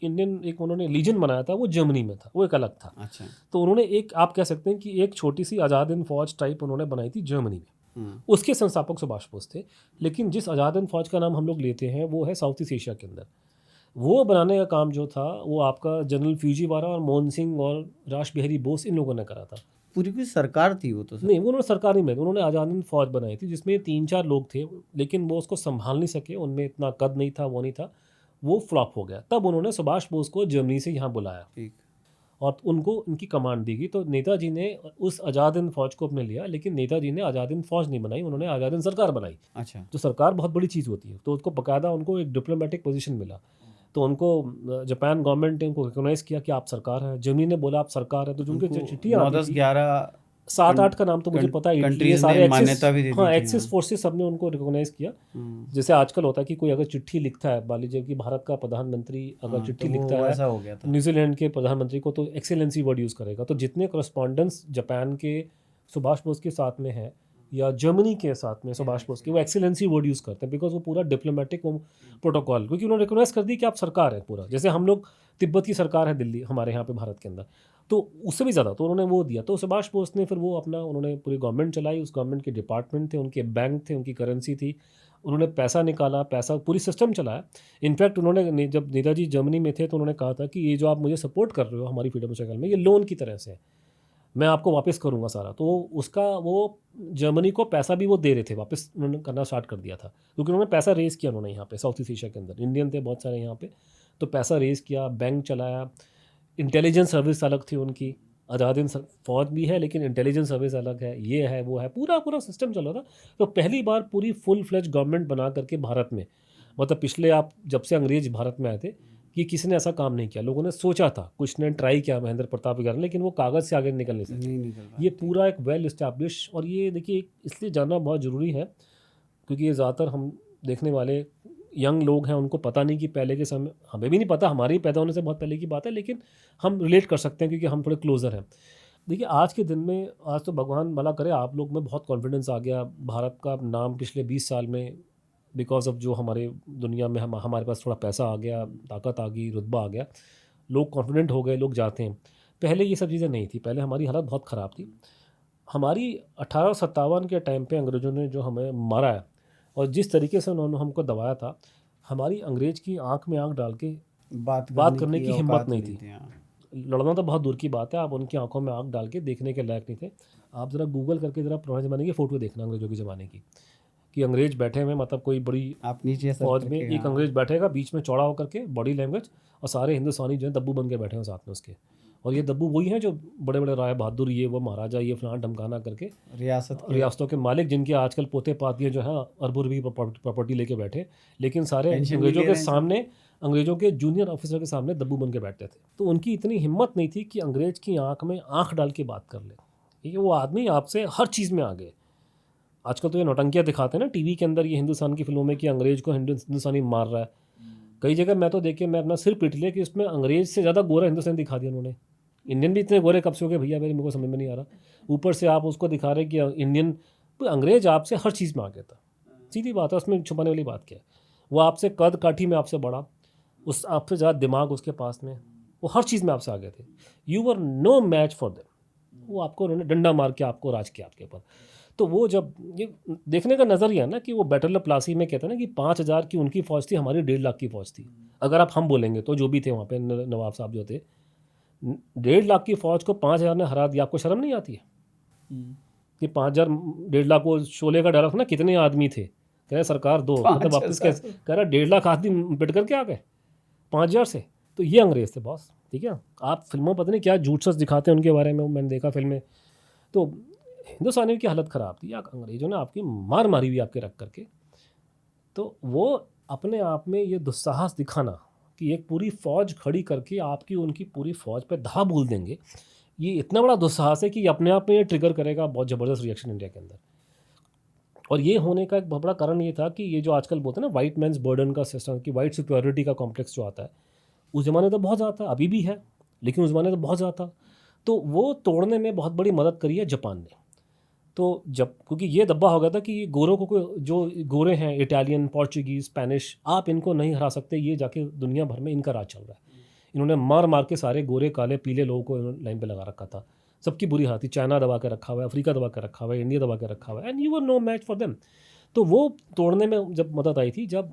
उन्होंने लीजन बनाया था, वो जर्मनी में था, वो एक अलग था। अच्छा। तो उन्होंने एक, आप कह सकते हैं कि एक छोटी सी आज़ाद हिंद फौज टाइप उन्होंने बनाई थी जर्मनी में। उसके संस्थापक सुभाष बोस थे। लेकिन जिस आज़ाद हिंद फौज का नाम हम लोग लेते हैं वो है साउथ ईस्ट एशिया के अंदर। वो बनाने का काम जो था वो आपका जनरल फ्यूजीवारा और मोहन सिंह और रास बिहारी बोस, इन लोगों ने करा था। पूरी सरकार थी वो तो सर। नहीं, वो उन्होंने सरकारी में, उन्होंने आज़ाद हिंद फौज बनाई थी जिसमें 3-4 लोग थे, लेकिन वो उसको संभाल नहीं सके, उनमें इतना कद नहीं था, वो नहीं था, वो फ्लॉप हो गया। तब उन्होंने सुभाष बोस को जर्मनी से यहाँ बुलाया ठीक। और उनको उनकी कमांड दी गई। तो नेताजी ने उस आज़ाद हिंद फौज को अपने लिया, लेकिन नेताजी ने आज़ाद हिंद फौज नहीं बनाई, उन्होंने आज़ाद हिंद सरकार बनाई। अच्छा। तो सरकार बहुत बड़ी चीज़ होती है, तो उसको बाकायदा उनको एक डिप्लोमेटिक पोजीशन मिला। तो उनको जापान गवर्नमेंट ने उनको रिकॉग्नाइज़ किया कि आप सरकार है, जर्मनी ने बोला आप सरकार है। तो जो उनके चिट्ठियाँ 9-10-11 7-8 का नाम तो मुझे पता है, इटली, ये कंट्रीज सारे ने एक्सिस, मान्यता भी दे दी हाँ थी। एक्सिस फोर्सेस सबने उनको रिकॉग्नाइज किया। जैसे आजकल होता है कि कोई अगर चिट्ठी लिखता है, मान लीजिए कि भारत का प्रधानमंत्री अगर चिट्ठी तो लिखता वो है ऐसा हो गया था। न्यूजीलैंड के प्रधानमंत्री को, तो एक्सेलेंसी वर्ड यूज़ करेगा। तो जितने करस्पॉन्डेंस जापान के सुभाष बोस के साथ में है या जर्मनी के साथ में सुभाष बोस के, वो एक्सेलेंसी वर्ड यूज़ करते हैं, बिकॉज वो पूरा डिप्लोमेटिक प्रोटोकॉल, क्योंकि उन्होंने रिकॉग्नाइज कर दी कि आप सरकार है पूरा। जैसे हम लोग तिब्बत की सरकार है दिल्ली, हमारे यहाँ पे भारत के अंदर, तो उससे भी ज़्यादा, तो उन्होंने वो दिया। तो सुभाष बोस ने फिर वो अपना, उन्होंने पूरी गवर्नमेंट चलाई, उस गवर्नमेंट के डिपार्टमेंट थे, उनके बैंक थे, उनकी करेंसी थी, उन्होंने पैसा निकाला, पैसा पूरी सिस्टम चलाया। इनफैक्ट उन्होंने जब नेताजी जर्मनी में थे तो उन्होंने कहा था कि ये जो आप मुझे सपोर्ट कर रहे हो हमारी फ्रीडम स्ट्रगल में, ये लोन की तरह से है, मैं आपको वापस करूँगा सारा। तो उसका वो जर्मनी को पैसा भी वो दे रहे थे, वापस उन्होंने करना स्टार्ट कर दिया था, क्योंकि उन्होंने पैसा रेज़ किया उन्होंने यहाँ पे साउथ ईस्ट एशिया के अंदर, इंडियन थे बहुत सारे यहाँ पे, तो पैसा रेज़ किया, बैंक चलाया, इंटेलिजेंस सर्विस अलग थी उनकी, आज़ाद हिंद फौज भी है लेकिन इंटेलिजेंस सर्विस अलग है, ये है वो है, पूरा सिस्टम चल रहा था। तो पहली बार पूरी फुल फ्लेज गवर्नमेंट बना करके भारत में, मतलब पिछले आप जब से अंग्रेज भारत में आए थे, कि किसी ने ऐसा काम नहीं किया। लोगों ने सोचा था, कुछ ने ट्राई किया, महेंद्र प्रताप वगैरह, लेकिन वो कागज़ से आगे निकल नहीं सके। नहीं निकल पाया। ये पूरा एक वेल इस्टेब्लिश, और ये देखिए इसलिए जानना बहुत ज़रूरी है क्योंकि ये ज़्यादातर हम देखने वाले यंग लोग हैं, उनको पता नहीं कि पहले के समय, हमें भी नहीं पता, हमारे ही पैदा होने से बहुत पहले की बात है, लेकिन हम रिलेट कर सकते हैं क्योंकि हम थोड़े क्लोज़र हैं। देखिए आज के दिन में, आज तो भगवान भला करे आप लोग में बहुत कॉन्फिडेंस आ गया, भारत का नाम पिछले 20 साल में बिकॉज ऑफ जो हमारे दुनिया में हमारे पास थोड़ा पैसा आ गया, ताकत आ गई, रुतबा आ गया, लोग कॉन्फिडेंट हो गए, लोग जाते हैं। पहले ये सब चीज़ें नहीं थी, पहले हमारी हालत बहुत ख़राब थी। हमारी 1857 के टाइम पे अंग्रेज़ों ने जो हमें मारा है और जिस तरीके से उन्होंने हमको दबाया था, हमारी अंग्रेज़ की आंख में आंख डाल के बात करने की हिम्मत नहीं थी। लड़ना तो बहुत दूर की बात है, आप उनकी आंखों में आंख डाल के देखने के लायक नहीं थे। आप ज़रा गूगल करके ज़रा पुराने ज़माने की फ़ोटो देखना अंग्रेज़ों के ज़माने की, कि अंग्रेज बैठे हुए, मतलब कोई बड़ी आप नीचे फौज में एक अंग्रेज बैठेगा बीच में चौड़ा होकर के, बॉडी लैंग्वेज, और सारे हिंदुस्तानी जो है दब्बू बन के बैठे हैं साथ में उसके। और ये दब्बू वही हैं जो बड़े बड़े राय बहादुर, ये वो महाराजा, ये फलाना ढमकाना करके रियासतों के मालिक, जिनके आजकल पोते पातियाँ जो है अरबों रुपये प्रॉपर्टी लेके बैठे, लेकिन सारे अंग्रेजों के सामने, अंग्रेजों के जूनियर ऑफिसर के सामने दब्बू बन के बैठते थे। तो उनकी इतनी हिम्मत नहीं थी कि अंग्रेज की आंख में आंख डाल के बात कर ले। ठीक है, वो आदमी आपसे हर चीज़ में आ गए। आजकल तो ये नौटंकियाँ दिखाते हैं ना टीवी के अंदर, ये हिंदुस्तान की फिल्मों में, कि अंग्रेज को हिंदुस्तानी मार रहा है। कई जगह मैं तो देखे, मैं अपना सिर पीट लिया कि उसमें अंग्रेज से ज़्यादा गोरा हिंदुस्तानी दिखा दिया उन्होंने। इंडियन भी इतने गोरे कब से हो गए भैया, मेरे को समझ में नहीं आ रहा। ऊपर से आप उसको दिखा रहे कि इंडियन, तो अंग्रेज आपसे हर चीज़ में आ गया था। सीधी बात है, उसमें छुपाने वाली बात क्या है। वो आपसे कद काठी में आपसे बड़ा, उस आपसे ज़्यादा दिमाग उसके पास में, वो हर चीज़ में आपसे आ गए थे। You were no match for them. वो आपको, उन्होंने डंडा मार के आपको राज किया आपके ऊपर। तो वो जब ये देखने का नज़रिया ना, कि वो बैटल ऑफ प्लासी में कहते हैं ना कि 5000 की उनकी फ़ौज थी, हमारी 1.5 लाख की फ़ौज थी। अगर आप हम बोलेंगे तो जो भी थे वहाँ पे नवाब साहब जो थे, 1.5 लाख की फौज को 5,000 ने हरा दिया, आपको शर्म नहीं आती है कि 5,000 1.5 लाख, वो शोले का डायलॉग ना, कितने आदमी थे, कह रहे सरकार दो, मतलब वापस कैसे, कह रहा 1.5 लाख आदमी पिट करके आ गए 5,000 से। तो ये अंग्रेज थे बॉस, ठीक है। आप फिल्मों पता नहीं क्या झूठ सच दिखाते हैं उनके बारे में, मैंने देखा फिल्में। तो हिंदुस्तानियों की हालत ख़राब थी, या अंग्रेज़ों ने आपकी मार मारी हुई आपके रख करके। तो वो अपने आप में ये दुस्साहस दिखाना कि एक पूरी फ़ौज खड़ी करके आपकी उनकी पूरी फ़ौज पे धा बोल देंगे, ये इतना बड़ा दुस्साहस है कि अपने आप में ये ट्रिगर करेगा बहुत ज़बरदस्त रिएक्शन इंडिया के अंदर। और ये होने का एक बहुत बड़ा कारण ये था कि ये जो आजकल बोलते हैं ना वाइट मैन्स बर्डन का सिस्टम, कि वाइट सुपीरियरिटी का कॉम्प्लेक्स जो आता है, उस ज़माने तो बहुत ज़्यादा था, अभी भी है, लेकिन उस ज़माने तो बहुत ज़्यादा था। तो वो तोड़ने में बहुत बड़ी मदद करी है जापान ने। तो जब, क्योंकि ये दब्बा हो गया था कि गोरों को कोई, जो गोरे हैं इटालियन, पोर्चुगीज़, स्पेनिश, आप इनको नहीं हरा सकते, ये जाके दुनिया भर में इनका राज चल रहा है। इन्होंने मार मार के सारे गोरे काले पीले लोगों को इन्होंने लाइन पे लगा रखा था, सबकी बुरी हालत थी। चाइना दबा के रखा हुआ है, अफ्रीका दबा के रखा हुआ है, इंडिया दबा के रखा हुआ है, and you were no match for them. तो वो तोड़ने में जब मदद आई थी, जब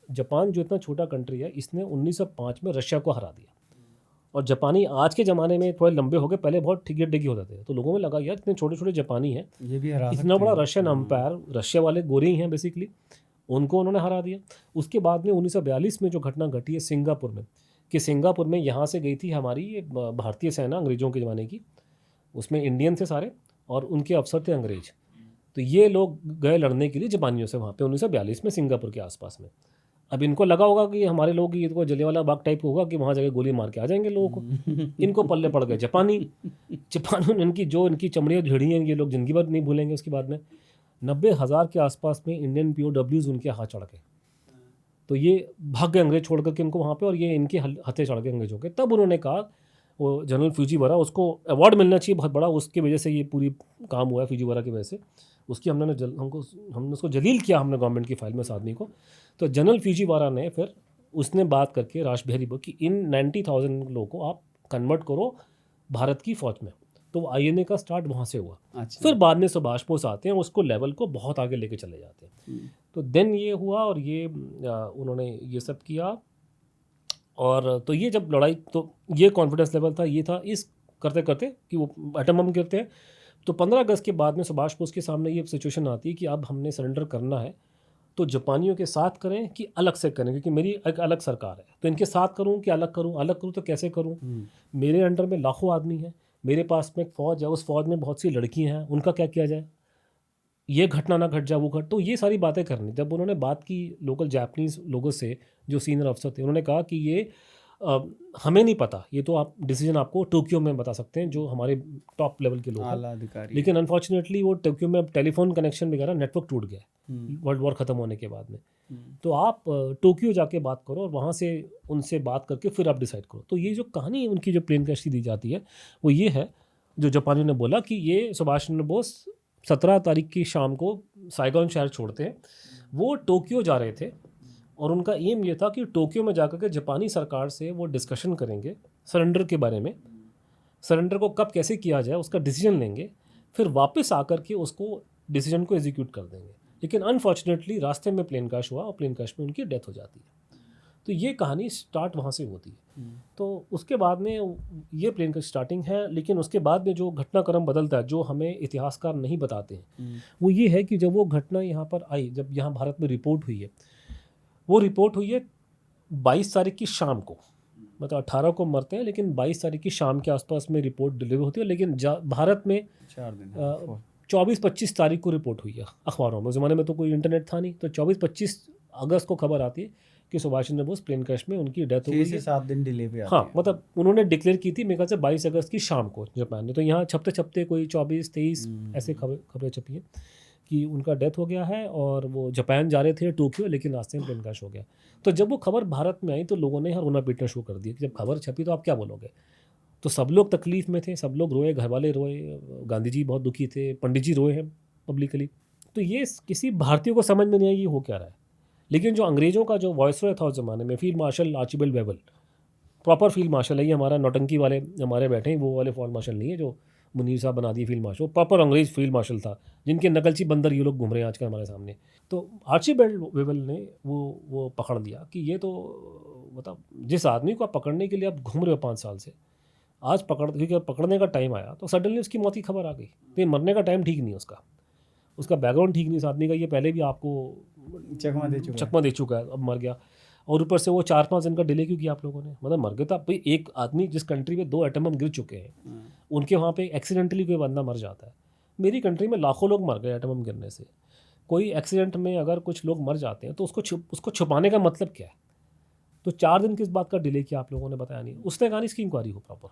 जापान जो इतना छोटा कंट्री है, इसने 1905 में रशिया को हरा दिया। और जापानी आज के ज़माने में थोड़े लंबे हो गए, पहले बहुत ठिगे डिगे होते थे, तो लोगों में लगा यार इतने छोटे छोटे जापानी हैं, ये भी हरा इतना सकते बड़ा हैं। रशियन अम्पायर, रशिया वाले गोरे ही हैं बेसिकली, उनको उन्होंने हरा दिया। उसके बाद में 1942 में जो घटना घटी है सिंगापुर में, कि सिंगापुर में यहाँ से गई थी हमारी ये भारतीय सेना अंग्रेज़ों के ज़माने की, उसमें इंडियन थे सारे और उनके अफसर थे अंग्रेज। तो ये लोग गए लड़ने के लिए जापानियों से वहाँ पे 1942 में सिंगापुर के आसपास में। अब इनको लगा होगा कि हमारे लोग ये तो जलियांवाला बाग टाइप होगा कि वहाँ जाके गोली मार के आ जाएंगे लोगों को। इनको पल्ले पड़ गए जापानी। जापानियों ने इनकी चमड़ियाँ झड़ी हैं, ये लोग ज़िंदगी भर नहीं भूलेंगे। उसके बाद में 90,000 के आसपास में इंडियन POWs उनके हाथ चढ़ गए। तो ये भाग गए अंग्रेज छोड़ करके इनको वहाँ पे, और ये इनके हथे चढ़ गए अंग्रेजों के। तब उन्होंने कहा, वो जनरल फ्यूजीवारा, उसको अवार्ड मिलना चाहिए बहुत बड़ा, उसकी वजह से ये पूरी काम हुआ है, फ्यूजीवारा की वजह से। उसकी हमने उसको जलील किया, हमने गवर्नमेंट की फाइल में इस आदमी को। तो जनरल फ्यूजीवारा ने फिर उसने बात करके रासबिहारी बोस कि इन 90,000 लोगों को आप कन्वर्ट करो भारत की फ़ौज में। तो INA का स्टार्ट वहाँ से हुआ। अच्छा। फिर बाद में सुभाष बोस आते हैं, उसको लेवल को बहुत आगे लेके चले जाते हैं। तो देन ये हुआ, और ये उन्होंने ये सब किया। और तो ये जब लड़ाई, तो ये कॉन्फिडेंस लेवल था, ये था इस करते करते कि वो एटम बम गिरते हैं। तो 15 अगस्त के बाद में सुभाष बोस के सामने ये सिचुएशन आती है कि अब हमने सरेंडर करना है, तो जापानियों के साथ करें कि अलग से करें, क्योंकि मेरी एक अलग सरकार है। तो इनके साथ करूं कि अलग करूं, अलग करूं तो कैसे करूं, मेरे अंडर में लाखों आदमी हैं, मेरे पास में एक फ़ौज है, उस फ़ौज में बहुत सी लड़कियां हैं, उनका क्या किया जाए, ये घटना ना घट जाए, वो घट। तो ये सारी बातें करनी। जब उन्होंने बात की लोकल जापानीज़ लोगों से, जो सीनियर अफसर थे, उन्होंने कहा कि ये हमें नहीं पता, ये तो आप डिसीजन आपको टोक्यो में बता सकते हैं, जो हमारे टॉप लेवल के लोग हैं, आला अधिकारी। लेकिन अनफॉर्चुनेटली वो टोक्यो में टेलीफोन कनेक्शन वगैरह नेटवर्क टूट गया वर्ल्ड वॉर ख़त्म होने के बाद में। तो आप टोक्यो जाके बात करो और वहाँ से उनसे बात करके फिर आप डिसाइड करो। तो ये जो कहानी उनकी जो प्लेन क्रैश की दी जाती है, वो ये है, जो जापानियों ने बोला कि ये सुभाष चंद्र बोस 17 तारीख की शाम को साइगॉन शहर छोड़ते हैं। वो टोक्यो जा रहे थे, और उनका एम ये था कि टोक्यो में जाकर के जापानी सरकार से वो डिस्कशन करेंगे सरेंडर के बारे में, सरेंडर को कब कैसे किया जाए उसका डिसीजन लेंगे, फिर वापस आकर के उसको डिसीजन को एग्जीक्यूट कर देंगे। लेकिन अनफॉर्चुनेटली रास्ते में प्लेन क्रैश हुआ, और प्लेन क्रैश में उनकी डेथ हो जाती है। तो ये कहानी स्टार्ट वहाँ से होती है। तो उसके बाद में ये प्लेन क्रैश स्टार्टिंग है, लेकिन उसके बाद में जो घटनाक्रम बदलता है, जो हमें इतिहासकार नहीं बताते हैं, वो ये है कि जब वो घटना यहाँ पर आई, जब यहाँ भारत में रिपोर्ट हुई है, वो रिपोर्ट हुई है 22 तारीख की शाम को, मतलब 18 को मरते हैं, लेकिन 22 तारीख की शाम के आसपास में रिपोर्ट डिलीवर होती है। लेकिन भारत में 4 दिन 24-25 तारीख को रिपोर्ट हुई है अखबारों में। उस ज़माने में तो कोई इंटरनेट था नहीं, तो 24-25 अगस्त को खबर आती है कि सुभाष चंद्र बोस प्लेन क्रैश में उनकी डेथ हो गई 6 से 7 दिन डिले पे आती हाँ, है। मतलब उन्होंने डिक्लेयर की थी मेरे ख्याल से 22 अगस्त की शाम को जापान ने। तो यहाँ छपते छपते कोई 24-23 ऐसे खबरें छपी हैं कि उनका डेथ हो गया है, और वो जापान जा रहे थे टोक्यो, लेकिन रास्ते में प्लेन क्रैश हो गया। तो जब वो खबर भारत में आई, तो लोगों ने रोना पीटना शुरू कर दिया कि जब खबर छपी तो आप क्या बोलोगे। तो सब लोग तकलीफ में थे, सब लोग रोए, घर वाले रोए, गांधी जी बहुत दुखी थे, पंडित जी रोए हैं पब्लिकली। तो ये किसी भारतीय को समझ में नहीं आई ये हो क्या रहा है। लेकिन जो अंग्रेज़ों का जो वॉइसरॉय था उस ज़माने में, field marshal Archibald Wavell, proper field marshal है, ये हमारा नौटंकी वाले हमारे बैठे हैं, वो वाले फील्ड मार्शल नहीं है जो मुनीर साहब बना दिए फील्ड मार्शल, वो प्रॉपर अंग्रेज फील्ड मार्शल था, जिनके नकलची बंदर ये लोग घूम रहे हैं आजकल हमारे सामने। तो आर्चिबल्ड बेवल ने वो पकड़ दिया कि ये तो मतलब जिस आदमी को आप पकड़ने के लिए आप घूम रहे हो 5 साल से, आज क्योंकि पकड़ने का टाइम आया तो सडनली उसकी मौत की खबर आ गई। तो ये मरने का टाइम ठीक नहीं है उसका बैकग्राउंड ठीक नहीं इस आदमी का, ये पहले भी आपको चकमा दे चुका है, अब मर गया। और ऊपर से वो 4-5 दिन का डिले क्यों किया आप लोगों ने? मतलब मर गया था भाई, एक आदमी जिस कंट्री में 2 एटम बम गिर चुके हैं, उनके वहाँ पे एक्सीडेंटली कोई बंदा मर जाता है। मेरी कंट्री में लाखों लोग मर गए एटम बम गिरने से। कोई एक्सीडेंट में अगर कुछ लोग मर जाते हैं तो उसको छुपाने का मतलब क्या है? तो 4 दिन किस बात का डिले किया आप लोगों ने, बताया नहीं। उसने कहा नहीं इसकी इंक्वायरी हो प्रॉपर,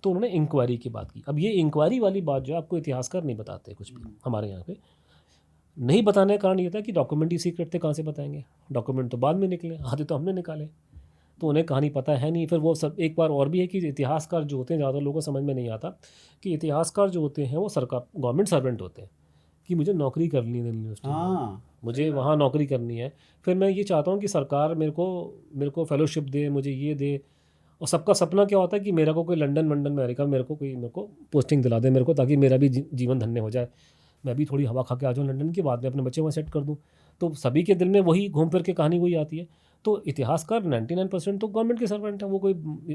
तो उन्होंने इंक्वायरी की बात की। अब ये इंक्वायरी वाली बात जो है आपको इतिहासकार नहीं बताते कुछ भी हमारे यहाँ पे। नहीं बताने का कारण ये था कि डॉक्यूमेंट ही सीक्रेट थे, कहाँ से बताएंगे? डॉक्यूमेंट तो बाद में निकले, आधे तो हमने निकाले, तो उन्हें कहानी पता है नहीं। फिर वो सब एक बार और भी है कि इतिहासकार जो होते हैं, ज़्यादा लोगों को समझ में नहीं आता कि इतिहासकार जो होते हैं वो सरकार गवर्नमेंट सर्वेंट होते हैं, कि मुझे नौकरी करनी है यूनिवर्सिटी में, मुझे वहाँ नौकरी करनी है, फिर मैं ये चाहता हूँ कि सरकार मेरे को फेलोशिप दे, मुझे ये दे। और सबका सपना क्या होता है कि मेरे को कोई लंदन अमेरिका मेरे को पोस्टिंग दिला दे मेरे को, ताकि मेरा भी जीवन धन्य हो जाए, मैं भी थोड़ी हवा खा के आ जाऊँ लंदन की, बाद में अपने बच्चे वहाँ सेट कर दूँ। तो सभी के दिल में वही घूम फिर के कहानी वही आती है। तो इतिहासकार 99% तो गवर्नमेंट के सर्वेंट है, वो कोई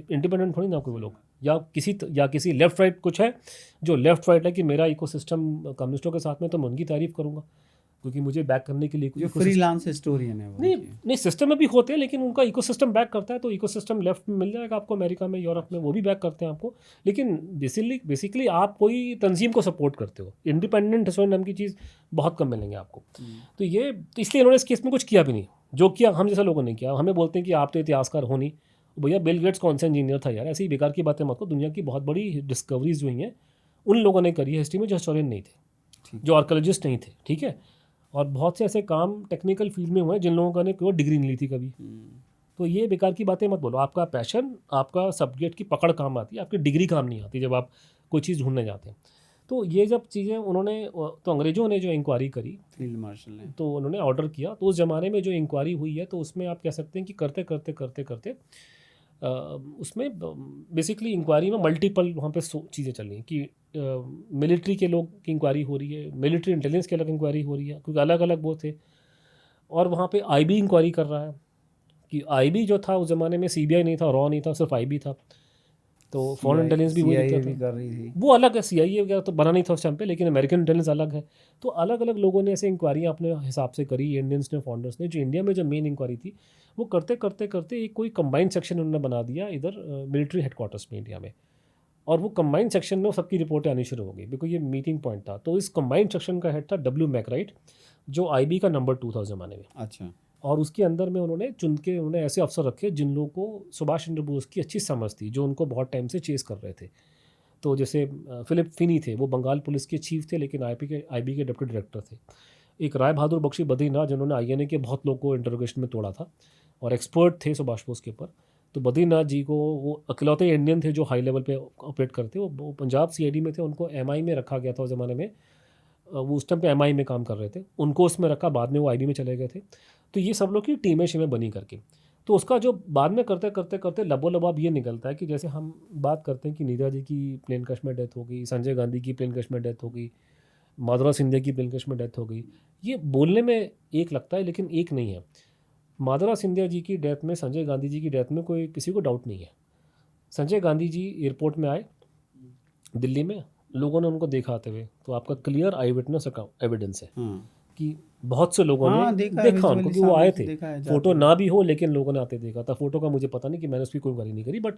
इंडिपेंडेंट थोड़ी ना कोई वो लोग, या किसी लेफ्ट राइट कुछ है जो लेफ्ट राइट है कि मेरा इकोसिस्टम कम्युनिस्टों के साथ में, तो मैं उनकी तारीफ करूँगा, क्योंकि मुझे बैक करने के लिए जो फ्रीलांस हिस्टोरियन है वो। नहीं सिस्टम में भी होते हैं, लेकिन उनका इकोसिस्टम बैक करता है। तो इकोसिस्टम लेफ्ट में मिल जाएगा आपको, अमेरिका में, यूरोप में, वो भी बैक करते हैं आपको। लेकिन बेसिकली आप कोई तंजीम को सपोर्ट करते हो, इंडिपेंडेंट हिस्टोरियन नाम की चीज़ बहुत कम मिलेंगे आपको। तो इसलिए इन्होंने इस केस में कुछ किया भी नहीं, जो किया हम जैसा लोगों ने किया। हमें बोलते हैं कि आप तो इतिहासकार हो नहीं, भैया बिल गेट्स कौन सा इंजीनियर था यार? ऐसी बेकार की बातें मत करो। दुनिया की बहुत बड़ी डिस्कवरीज जो हुई हैं उन लोगों ने करी है हिस्ट्री में, जो हिस्टोरियन नहीं थे, जो आर्कोलॉजिस्ट नहीं थे, ठीक है। और बहुत से ऐसे काम टेक्निकल फील्ड में हुए हैं जिन लोगों ने कोई डिग्री नहीं ली थी कभी। तो ये बेकार की बातें मत बोलो। आपका पैशन, आपका सब्जेक्ट की पकड़ काम आती है, आपकी डिग्री काम नहीं आती जब आप कोई चीज़ ढूंढने जाते हैं। तो ये जब चीज़ें उन्होंने, तो अंग्रेज़ों ने जो इंक्वायरी करी, फील्ड मार्शल ने, तो उन्होंने ऑर्डर किया, तो उस ज़माने में जो इंक्वायरी हुई है तो उसमें आप कह सकते हैं कि करते करते करते करते उसमें बेसिकली इंक्वायरी में मल्टीपल वहाँ पे चीज़ें चल रही हैं कि मिलिट्री के लोग की इंक्वायरी हो रही है, मिलिट्री इंटेलिजेंस की अलग इंक्वायरी हो रही है, क्योंकि अलग अलग वो थे। और वहाँ पे आईबी इंक्वायरी कर रहा है कि आईबी जो था उस ज़माने में सीबीआई नहीं था, रॉ नहीं था, सिर्फ आईबी था। तो फॉरेन इंटेलिजेंस भी वही कर रही थी, वो अलग है। सीआईए वगैरह तो बना नहीं था उस टाइम पे, लेकिन अमेरिकन इंटेलिजेंस अलग है। तो अलग अलग लोगों ने ऐसे इंक्वायरियाँ अपने हिसाब से करी, इंडियंस ने, फाउंडर्स ने। जो इंडिया में जो मेन इंक्वायरी थी वो करते करते करते एक कोई कंबाइंड सेक्शन उन्होंने बना दिया इधर मिलिट्री हेडक्वार्टर्स में इंडिया में। और वो कंबाइंड सेक्शन में सबकी रिपोर्टें आनी शुरू हो गई, बिकॉज ये मीटिंग पॉइंट था। तो इस कंबाइंड सेक्शन का हेड था डब्ल्यू मैकराइट, जो आईबी का नंबर 2 था उस ज़माने में। अच्छा। और उसके अंदर में उन्होंने ऐसे अफसर रखे जिन लोगों को सुभाष चंद्र बोस की अच्छी समझ थी, जो उनको बहुत टाइम से चेस कर रहे थे। तो जैसे फिलिप फिनी थे, वो बंगाल पुलिस के चीफ थे, लेकिन आईबी के डिप्टी डायरेक्टर थे। एक राय बहादुर बख्शी बद्रीनाथ, जिन्होंने आईएनए के बहुत लोगों को इंटरोगेशन में तोड़ा था और एक्सपर्ट थे सुभाष बोस के ऊपर। तो बद्रीनाथ जी को, वो अकेलौते इंडियन थे जो हाई लेवल पे ऑपरेट करते। वो पंजाब सीआईडी में थे, उनको एमआई में रखा गया था उस ज़माने में। वो उस टाइम पे एमआई में काम कर रहे थे, उनको उसमें रखा, बाद में वो आईबी में चले गए थे। तो ये सब लोग की टीमें शीमें बनी करके। तो उसका जो बाद में करते करते करते लबोलबाब ये निकलता है कि जैसे हम बात करते हैं कि नीरज जी की प्लेन क्रश में डेथ हो गई, संजय गांधी की प्लेन क्रश में डेथ हो गई, माधुरा सिंधिया की प्लेन क्रश में डेथ हो गई। ये बोलने में एक लगता है लेकिन एक नहीं है। माधुरा सिंधिया जी की डेथ में, संजय गांधी जी की डेथ में कोई किसी को डाउट नहीं है। संजय गांधी जी एयरपोर्ट में आए दिल्ली में, लोगों ने उनको देखा आते हुए, तो आपका क्लियर आई विटनेस एविडेंस है कि बहुत से लोगों ने देखा उनको कि वो आए थे। फोटो ना भी हो लेकिन लोगों ने आते देखा था। फोटो का मुझे पता नहीं कि मैंने उसकी कोई इंक्वायरी नहीं करी, but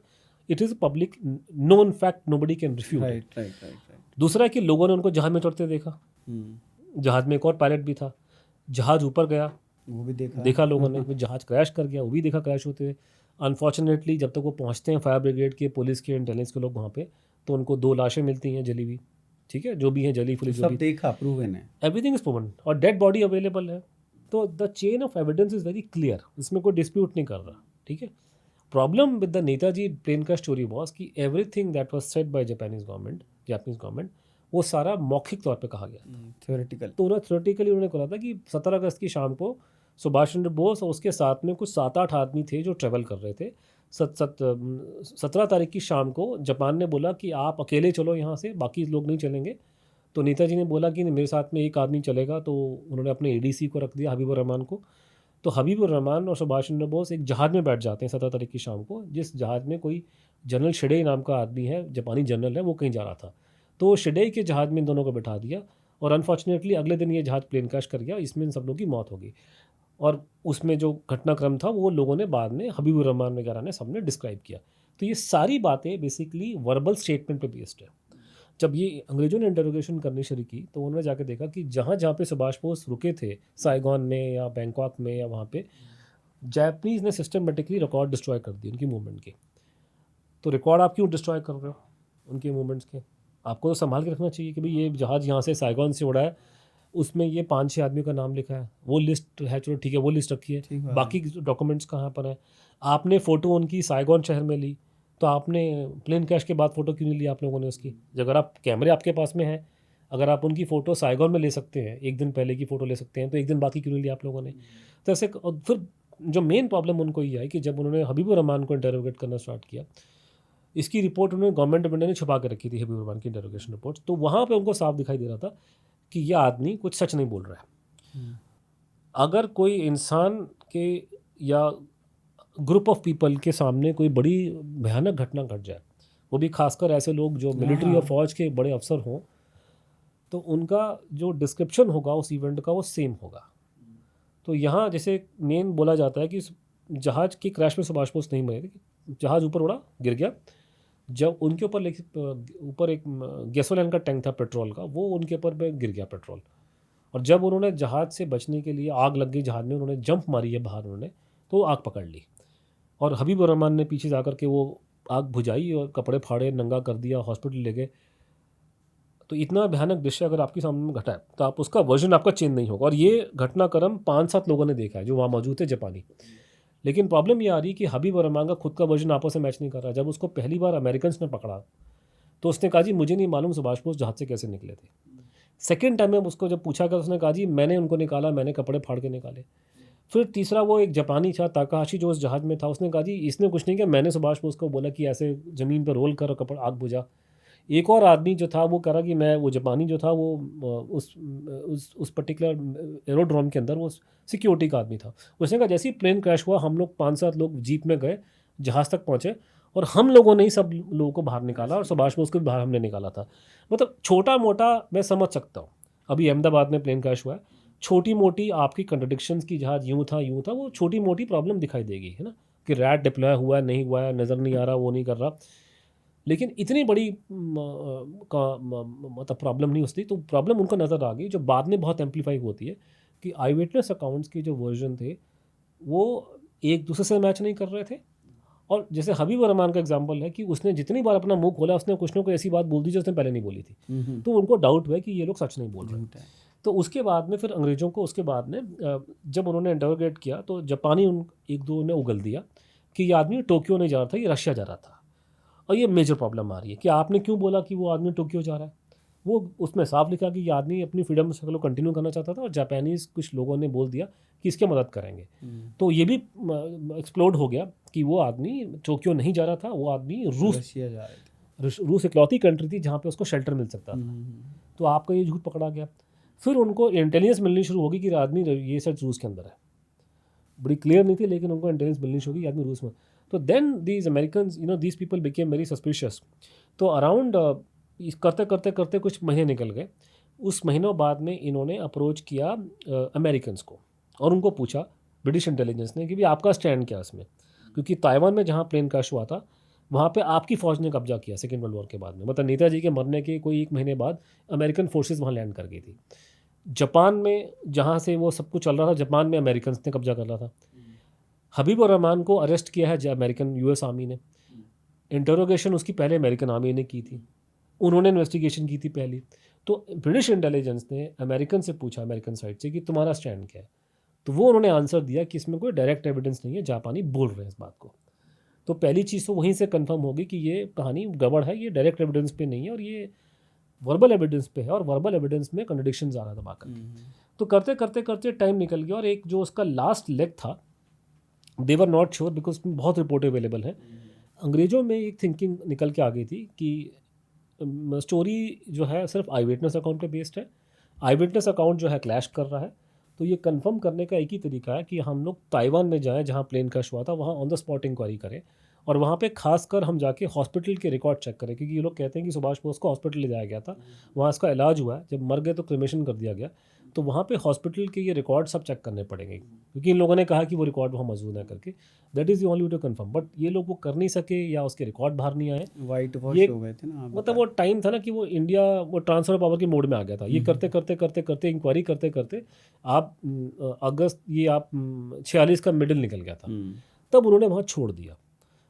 it is public known fact, nobody can refute. दूसरा है कि लोगों ने उनको जहाज में चढ़ते देखा, जहाज में एक और पायलट भी था, जहाज ऊपर गया वो भी देखा लोगों ने, जहाज क्रैश कर गया वो भी देखा क्रैश होते हुए। अनफॉर्चुनेटली जब तक वो पहुंचते हैं फायर ब्रिगेड के, पुलिस के, इंटेलिजेंस के लोग वहाँ पे, तो उनको 2 लाशें मिलती हैं जली हुई, ठीक है, जो भी है जली फुली, जो भी देखा, प्रूवन है, एवरीथिंग इज प्रूवन, और डेड बॉडी अवेलेबल है। तो the chain of evidence is very clear, इसमें कोई डिस्प्यूट नहीं कर रहा, ठीक है। Problem with the Netaji plane का स्टोरी वॉज कि everything that was said by Japanese government वो सारा मौखिक तौर पे कहा गया था, थ्योरेटिकल। तो थ्योरेटिकली उन्होंने कहा था कि 17 अगस्त की शाम को सुभाष चंद्र बोस और उसके साथ में कुछ 7-8 आदमी थे जो ट्रेवल कर रहे थे। 17 तारीख की शाम को जापान ने बोला कि आप अकेले चलो यहाँ से, बाकी लोग नहीं चलेंगे। तो नेताजी ने बोला कि मेरे साथ में एक आदमी चलेगा, तो उन्होंने अपने एडीसी को रख दिया, हबीबुर रहमान को। तो हबीबुर रहमान और सुभाष चंद्र बोस एक जहाज़ में बैठ जाते हैं 17 तारीख की शाम को, जिस जहाज़ में कोई जनरल शिडेई नाम का आदमी है, जापानी जनरल है, वो कहीं जा रहा था, तो शिडेई के जहाज़ में इन दोनों को बिठा दिया और अनफॉर्चुनेटली अगले दिन ये जहाज़ प्लेन क्रैश कर गया, इसमें इन सब लोगों की मौत हो गई। और उसमें जो घटनाक्रम था वो लोगों ने बाद में हबीबुर रहमान वगैरह ने सबने डिस्क्राइब किया। तो ये सारी बातें बेसिकली वर्बल स्टेटमेंट पे बेस्ड है। जब ये अंग्रेज़ों ने इंटरोगेशन करनी शुरू की तो उन्होंने जाके देखा कि जहाँ-जहाँ पे सुभाष बोस रुके थे, साइगॉन में या बैंकॉक में या वहाँ पे, जापानीज़ ने सिस्टमैटिकली रिकॉर्ड डिस्ट्रॉय कर दिए उनकी मूवमेंट के। तो रिकॉर्ड आप क्यों डिस्ट्रॉय कर रहे हो उनके मूवमेंट्स के? आपको तो संभाल के रखना चाहिए कि भाई ये जहाज़ यहाँ से साइगॉन से उड़ा है, उसमें ये 5-6 आदमियों का नाम लिखा है, वो लिस्ट है, चलो ठीक है वो लिस्ट रखी है, ठीक बात बाकी डॉक्यूमेंट्स कहाँ पर हैं? आपने फ़ोटो उनकी साइगॉन शहर में ली, तो आपने प्लेन क्रैश के बाद फ़ोटो क्यों नहीं ली आप लोगों ने उसकी? अगर आप कैमरे आपके पास में हैं, अगर आप उनकी फ़ोटो साइगॉन में ले सकते हैं, 1 दिन पहले की फ़ोटो ले सकते हैं, तो 1 दिन बाद की क्यों नहीं ली आप लोगों ने? तो ऐसे और फिर जो मेन प्रॉब्लम उनको ये आई कि जब उन्होंने हबीबुर रहमान को इंटरोगेट करना स्टार्ट किया, इसकी रिपोर्ट उन्होंने गवर्नमेंट ऑफ इंडिया ने छुपा के रखी थी, हबीबुर रहमान की इंटरोगेशन रिपोर्ट, तो वहाँ पे उनको साफ दिखाई दे रहा था कि यह आदमी कुछ सच नहीं बोल रहा है। अगर कोई इंसान के या ग्रुप ऑफ पीपल के सामने कोई बड़ी भयानक घटना घट जाए, वो भी खासकर ऐसे लोग जो मिलिट्री और हाँ। फौज के बड़े अफसर हों, तो उनका जो डिस्क्रिप्शन होगा उस इवेंट का वो सेम होगा। तो यहाँ जैसे मेन बोला जाता है कि इस जहाज़ के क्रैश में सुभाष बोस नहीं मरे थे, जहाज़ ऊपर उड़ा, गिर गया। जब उनके ऊपर ऊपर एक गैसोलीन का टैंक था पेट्रोल का, वो उनके ऊपर पे गिर गया पेट्रोल। और जब उन्होंने जहाज़ से बचने के लिए, आग लग गई जहाज़ में, उन्होंने जंप मारी है बाहर उन्होंने, तो आग पकड़ ली। और हबीबुर रहमान ने पीछे जाकर के वो आग बुझाई और कपड़े फाड़े, नंगा कर दिया, हॉस्पिटल ले गए। तो इतना भयानक दृश्य अगर आपके सामने में घटा है, तो आप उसका वर्जन आपका चेंज नहीं होगा। और ये घटनाक्रम 5-7 लोगों ने देखा है जो वहाँ मौजूद थे, जापानी। लेकिन प्रॉब्लम ये आ रही है कि हबीबुर रहमान का खुद का वर्जन आपस में मैच नहीं कर रहा। जब उसको पहली बार अमेरिकन्स ने पकड़ा, तो उसने कहा जी मुझे नहीं मालूम सुभाष बोस जहाज़ से कैसे निकले थे। सेकंड टाइम में उसको जब पूछा गया, उसने कहा जी मैंने उनको निकाला, मैंने कपड़े फाड़ के निकाले। फिर तीसरा वो एक जापानी था ताकाहाशी जो उस जहाज़ में था, उसने कहा जी इसने कुछ नहीं किया, मैंने सुभाष बोस को बोला कि ऐसे ज़मीन पर रोल कर और कपड़ा आग बुझा। एक और आदमी जो था वो कह रहा कि मैं, वो जापानी जो था वो उस पर्टिकुलर एरोड्रोम के अंदर वो सिक्योरिटी का आदमी था। उसने कहा जैसे ही प्लेन क्रैश हुआ हम लोग 5-7 लोग जीप में गए, जहाज़ तक पहुँचे और हम लोगों ने ही सब लोगों को बाहर निकाला और सुभाष बोस को भी बाहर हमने निकाला था। मतलब छोटा-मोटा मैं समझ सकता हूँ। अभी अहमदाबाद में प्लेन क्रैश हुआ है, छोटी-मोटी आपकी कॉन्ट्रडिक्शंस की जहाज़ यूँ था, वो छोटी-मोटी प्रॉब्लम दिखाई देगी, है ना? कि रैट डिप्लॉय हुआ है, नहीं हुआ है, नज़र नहीं आ रहा, वो नहीं कर रहा। लेकिन इतनी बड़ी मतलब प्रॉब्लम नहीं होती, तो प्रॉब्लम उनको नज़र आ गई जो बाद में बहुत एम्पलीफाई होती है कि आई विटनेस अकाउंट्स के जो वर्जन थे वो एक दूसरे से मैच नहीं कर रहे थे। और जैसे हबीबुर रहमान का एग्जांपल है कि उसने जितनी बार अपना मुंह खोला उसने कुछ ना कोई ऐसी बात बोल दी जो उसने पहले नहीं बोली थी, तो उनको डाउट हुआ कि ये लोग सच नहीं बोल रहे। झूठ है। तो उसके बाद में फिर अंग्रेज़ों को उसके बाद में जब उन्होंने इंटरोगेट किया तो जापानी उन एक दो ने उगल दिया कि ये आदमी टोक्यो नहीं जा रहा था, ये रशिया जा रहा था। और ये मेजर प्रॉब्लम आ रही है कि आपने क्यों बोला कि वो आदमी टोक्यो जा रहा है? वो उसमें साफ लिखा कि ये आदमी अपनी फ्रीडम स्ट्रगल को कंटिन्यू करना चाहता था और जापानीज़ कुछ लोगों ने बोल दिया कि इसकी मदद करेंगे। तो ये भी एक्सप्लोड हो गया कि वो आदमी टोक्यो नहीं जा रहा था, वो आदमी रूस, रशिया जा रहे थे। रूस इकलौती कंट्री थी जहाँ पे उसको शेल्टर मिल सकता था। तो आपका ये झूठ पकड़ा गया। फिर उनको इंटेलिजेंस मिलनी शुरू होगी कि आदमी ये सच रूस के अंदर है। बड़ी क्लियर नहीं थी लेकिन उनको इंटेलिजेंस मिलनी शुरू हुई, आदमी रूस में। तो then these Americans, these people became very suspicious. तो अराउंड करते करते करते कुछ महीने निकल गए। उस महीनों बाद में इन्होंने अप्रोच किया अमेरिकन्स को और उनको पूछा ब्रिटिश इंटेलिजेंस ने कि भाई आपका स्टैंड क्या है इसमें, क्योंकि ताइवान में जहाँ प्लेन क्रैश हुआ था वहाँ पे आपकी फ़ौज ने कब्जा किया सेकेंड वर्ल्ड वॉर के बाद में। मतलब नेताजी के मरने के कोई 1 महीने बाद अमेरिकन फोर्सेस वहाँ लैंड कर गई थी। जापान में जहाँ से वो सब कुछ चल रहा था, जापान में अमेरिकन्स ने कब्जा कर रहा था। हबीबुर रहमान को अरेस्ट किया है अमेरिकन यूएस आर्मी ने। इंटरोगेशन उसकी पहले अमेरिकन आर्मी ने की थी, उन्होंने इन्वेस्टिगेशन की थी पहली। तो ब्रिटिश इंटेलिजेंस ने अमेरिकन से पूछा, अमेरिकन साइड से, कि तुम्हारा स्टैंड क्या है। तो वो उन्होंने आंसर दिया कि इसमें कोई डायरेक्ट एविडेंस नहीं है, जापानी बोल रहे हैं इस बात को। तो पहली चीज़ तो वहीं से कंफर्म होगी कि ये कहानी गड़बड़ है, ये डायरेक्ट एविडेंस पे नहीं है और ये वर्बल एविडेंस पे है, और वर्बल एविडेंस में कंट्रडिक्शंस आ रहा था बाकी। तो करते करते करते टाइम निकल गया और एक जो उसका लास्ट लेग था, दे वर नॉट श्योर बिकॉज बहुत रिपोर्ट अवेलेबल है। अंग्रेज़ों में एक थिंकिंग निकल के आ गई थी कि स्टोरी जो है सिर्फ आई विटनेस अकाउंट पे बेस्ड है, आई विटनेस अकाउंट जो है क्लैश कर रहा है। तो ये कंफर्म करने का एक ही तरीका है कि हम लोग ताइवान में जाएं जहाँ प्लेन क्रैश हुआ था, वहाँ ऑन द स्पॉट इंक्वायरी करें और वहाँ पे खासकर हम जाके हॉस्पिटल के रिकॉर्ड चेक करें, क्योंकि ये लोग कहते हैं कि सुभाष बोस को हॉस्पिटल ले जाया गया था, वहाँ इसका इलाज हुआ है, जब मर गए तो क्रिमेशन कर दिया गया। तो वहाँ पे हॉस्पिटल के ये रिकॉर्ड सब चेक करने पड़ेंगे, क्योंकि इन लोगों ने कहा कि वो रिकॉर्ड वहाँ मौजूद है करके। That is the only way to confirm. But ये लोग वो कर नहीं सके या उसके रिकॉर्ड बाहर नहीं आए। वाइट वॉश ये हो गए थे ना आप मतलब वो टाइम था ना कि वो इंडिया वो ट्रांसफर पावर के मोड में आ गया था। ये करते करते करते करते इंक्वायरी करते करते आप अगस्त ये आप 46 का मिडिल निकल गया था, तब उन्होंने वहाँ छोड़ दिया।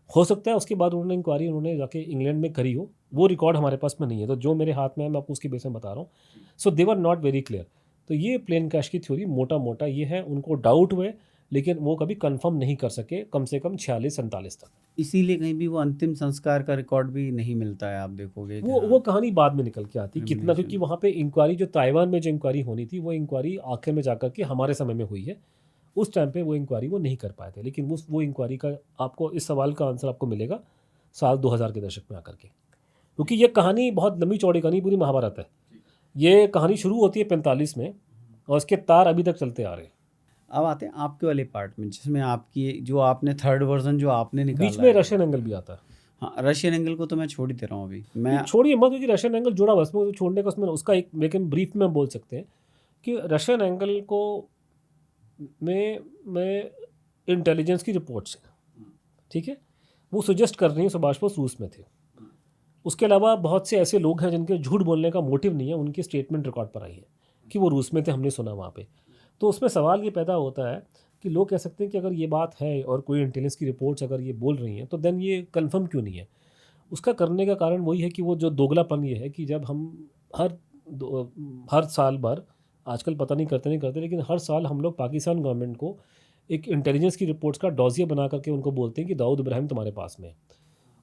हो सकता है उसके बाद उन्होंने इंक्वायरी उन्होंने जाके इंग्लैंड में करी हो, वो रिकॉर्ड हमारे पास में नहीं है। तो जो मेरे हाथ में है मैं आपको उसके बेस में बता रहा हूँ। सो दे वर नॉट वेरी क्लियर। तो ये प्लेन क्रैश की थ्योरी मोटा मोटा ये है, उनको डाउट हुए लेकिन वो कभी कंफर्म नहीं कर सके कम से कम 46-47 तक। इसीलिए कहीं भी वो अंतिम संस्कार का रिकॉर्ड भी नहीं मिलता है, आप देखोगे वो कहानी बाद में निकल के आती कितना, क्योंकि वहाँ पे इंक्वायरी जो ताइवान में जो इंक्वायरी होनी थी वो इंक्वायरी आखिर में जाकर के हमारे समय में हुई है। उस टाइम पे वो इंक्वायरी वो नहीं कर पाए थे, लेकिन वो इंक्वायरी का आपको इस सवाल का आंसर आपको मिलेगा साल 2000 के दशक में आकर के, क्योंकि ये कहानी बहुत लंबी चौड़ी कहानी पूरी महाभारत है। ये कहानी शुरू होती है 45 में और इसके तार अभी तक चलते आ रहे हैं। अब आते हैं आपके वाले पार्ट में, जिसमें आपकी जो आपने थर्ड वर्जन जो आपने निकाला बीच में रशियन एंगल भी आता है। हाँ, रशियन एंगल को तो मैं छोड़ ही दे रहा हूँ अभी। मैं छोड़िए मत, क्योंकि रशियन एंगल जुड़ा हुआ है उसमें, छोड़ने का उसमें उसका एक लेकिन ब्रीफ में हम बोल सकते हैं कि रशियन एंगल को में इंटेलिजेंस की रिपोर्ट्स हैं, ठीक है, वो सजेस्ट कर रही हैं सुभाष बोस रूस में थे। उसके अलावा बहुत से ऐसे लोग हैं जिनके झूठ बोलने का मोटिव नहीं है, उनकी स्टेटमेंट रिकॉर्ड पर आई है कि वो रूस में थे, हमने सुना वहाँ पे। तो उसमें सवाल ये पैदा होता है कि लोग कह सकते हैं कि अगर ये बात है और कोई इंटेलिजेंस की रिपोर्ट्स अगर ये बोल रही हैं तो देन ये कंफर्म क्यों नहीं है। उसका करने का कारण वही है कि वो जो दोगलापन ये है कि जब हम हर साल भर, आजकल पता नहीं करते लेकिन हर साल हम लोग पाकिस्तान गवर्नमेंट को एक इंटेलिजेंस की रिपोर्ट्स का डॉजिया बना करके उनको बोलते हैं कि दाऊद इब्राहिम तुम्हारे पास में है।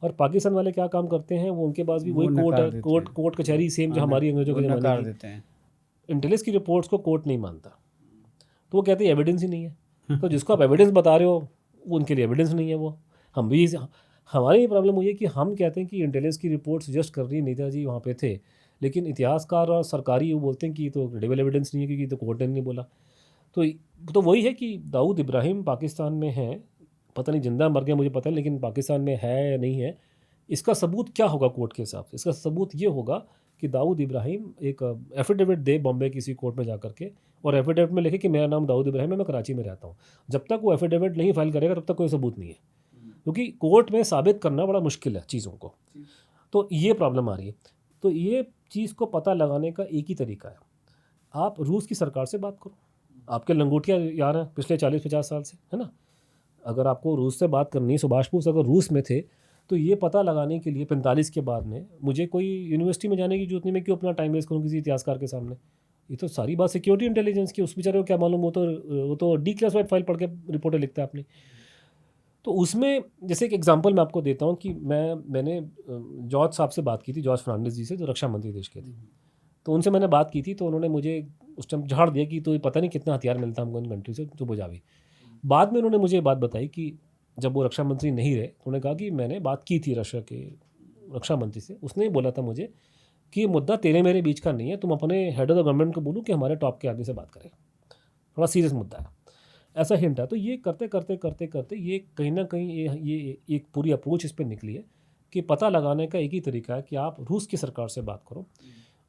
और पाकिस्तान वाले क्या काम करते हैं, वो उनके पास भी वही कोर्ट है, कोर्ट कचहरी सेम जो हमारी अंग्रेजों के ज़माने देते हैं। इंटेलिजेंस की रिपोर्ट्स को कोर्ट नहीं मानता, तो वो कहते हैं एविडेंस ही नहीं है। तो जिसको आप एविडेंस बता रहे हो वो उनके लिए एविडेंस नहीं है। वो हम भी हमारी प्रॉब्लम हुई है कि हम कहते हैं कि इंटेलिजेंस की रिपोर्ट सजेस्ट कर रही है नेताजी वहाँ पे थे, लेकिन इतिहासकार और सरकारी वो बोलते हैं कि तो क्रेडिबल एविडेंस नहीं है क्योंकि तो कोर्ट ने नहीं बोला। तो वही है कि दाऊद इब्राहिम पाकिस्तान में है, पता नहीं जिंदा मर गया मुझे पता नहीं, लेकिन पाकिस्तान में है या नहीं है, इसका सबूत क्या होगा कोर्ट के हिसाब से। इसका सबूत ये होगा कि दाऊद इब्राहिम एक एफिडेविट दे बॉम्बे किसी कोर्ट में जा करके, और एफिडेविट में लिखे कि मेरा नाम दाऊद इब्राहिम है, मैं कराची में रहता हूँ। जब तक वो एफिडेविट नहीं फाइल करेगा तब तक कोई सबूत नहीं है, क्योंकि कोर्ट में साबित करना बड़ा मुश्किल है चीज़ों को। तो ये प्रॉब्लम आ रही है। तो ये चीज़ को पता लगाने का एक ही तरीका है, आप रूस की सरकार से बात करो। आपके लंगोटिया यार हैं पिछले 40-50 साल से, है ना। अगर आपको रूस से बात करनी है, सुभाष बोस अगर रूस में थे तो ये पता लगाने के लिए 45 के बाद में मुझे कोई यूनिवर्सिटी में जाने की जरूरत नहीं, मैं क्यों अपना टाइम वेस्ट करूँ किसी इतिहासकार के सामने। ये तो सारी बात सिक्योरिटी इंटेलिजेंस की, उस बेचारे को क्या मालूम, वो तो डीक्लासिफाइड फाइल पढ़ के रिपोर्टें लिखता है अपनी। तो उसमें जैसे एक एग्जांपल मैं आपको देता हूँ कि मैंने जॉर्ज साहब से बात की थी, जॉर्ज फर्नांडिस जी से, जो रक्षा मंत्री देश के थे। तो उनसे मैंने बात की थी, तो उन्होंने मुझे उस टाइम झाड़ दिया कि तो पता नहीं कितना हथियार मिलता हमको इन कंट्री से, तो बुझावी। बाद में उन्होंने मुझे ये बात बताई कि जब वो रक्षा मंत्री नहीं रहे, उन्होंने कहा कि मैंने बात की थी रशिया के रक्षा मंत्री से, उसने बोला था मुझे कि ये मुद्दा तेरे मेरे बीच का नहीं है, तुम अपने हेड ऑफ द गवर्नमेंट को बोलो कि हमारे टॉप के आदमी से बात करें, थोड़ा सीरियस मुद्दा है, ऐसा हिंट है। तो ये करते करते करते करते ये कहीं ना कहीं ये एक पूरी अप्रोच इस पर निकली है कि पता लगाने का एक ही तरीका है कि आप रूस की सरकार से बात करो,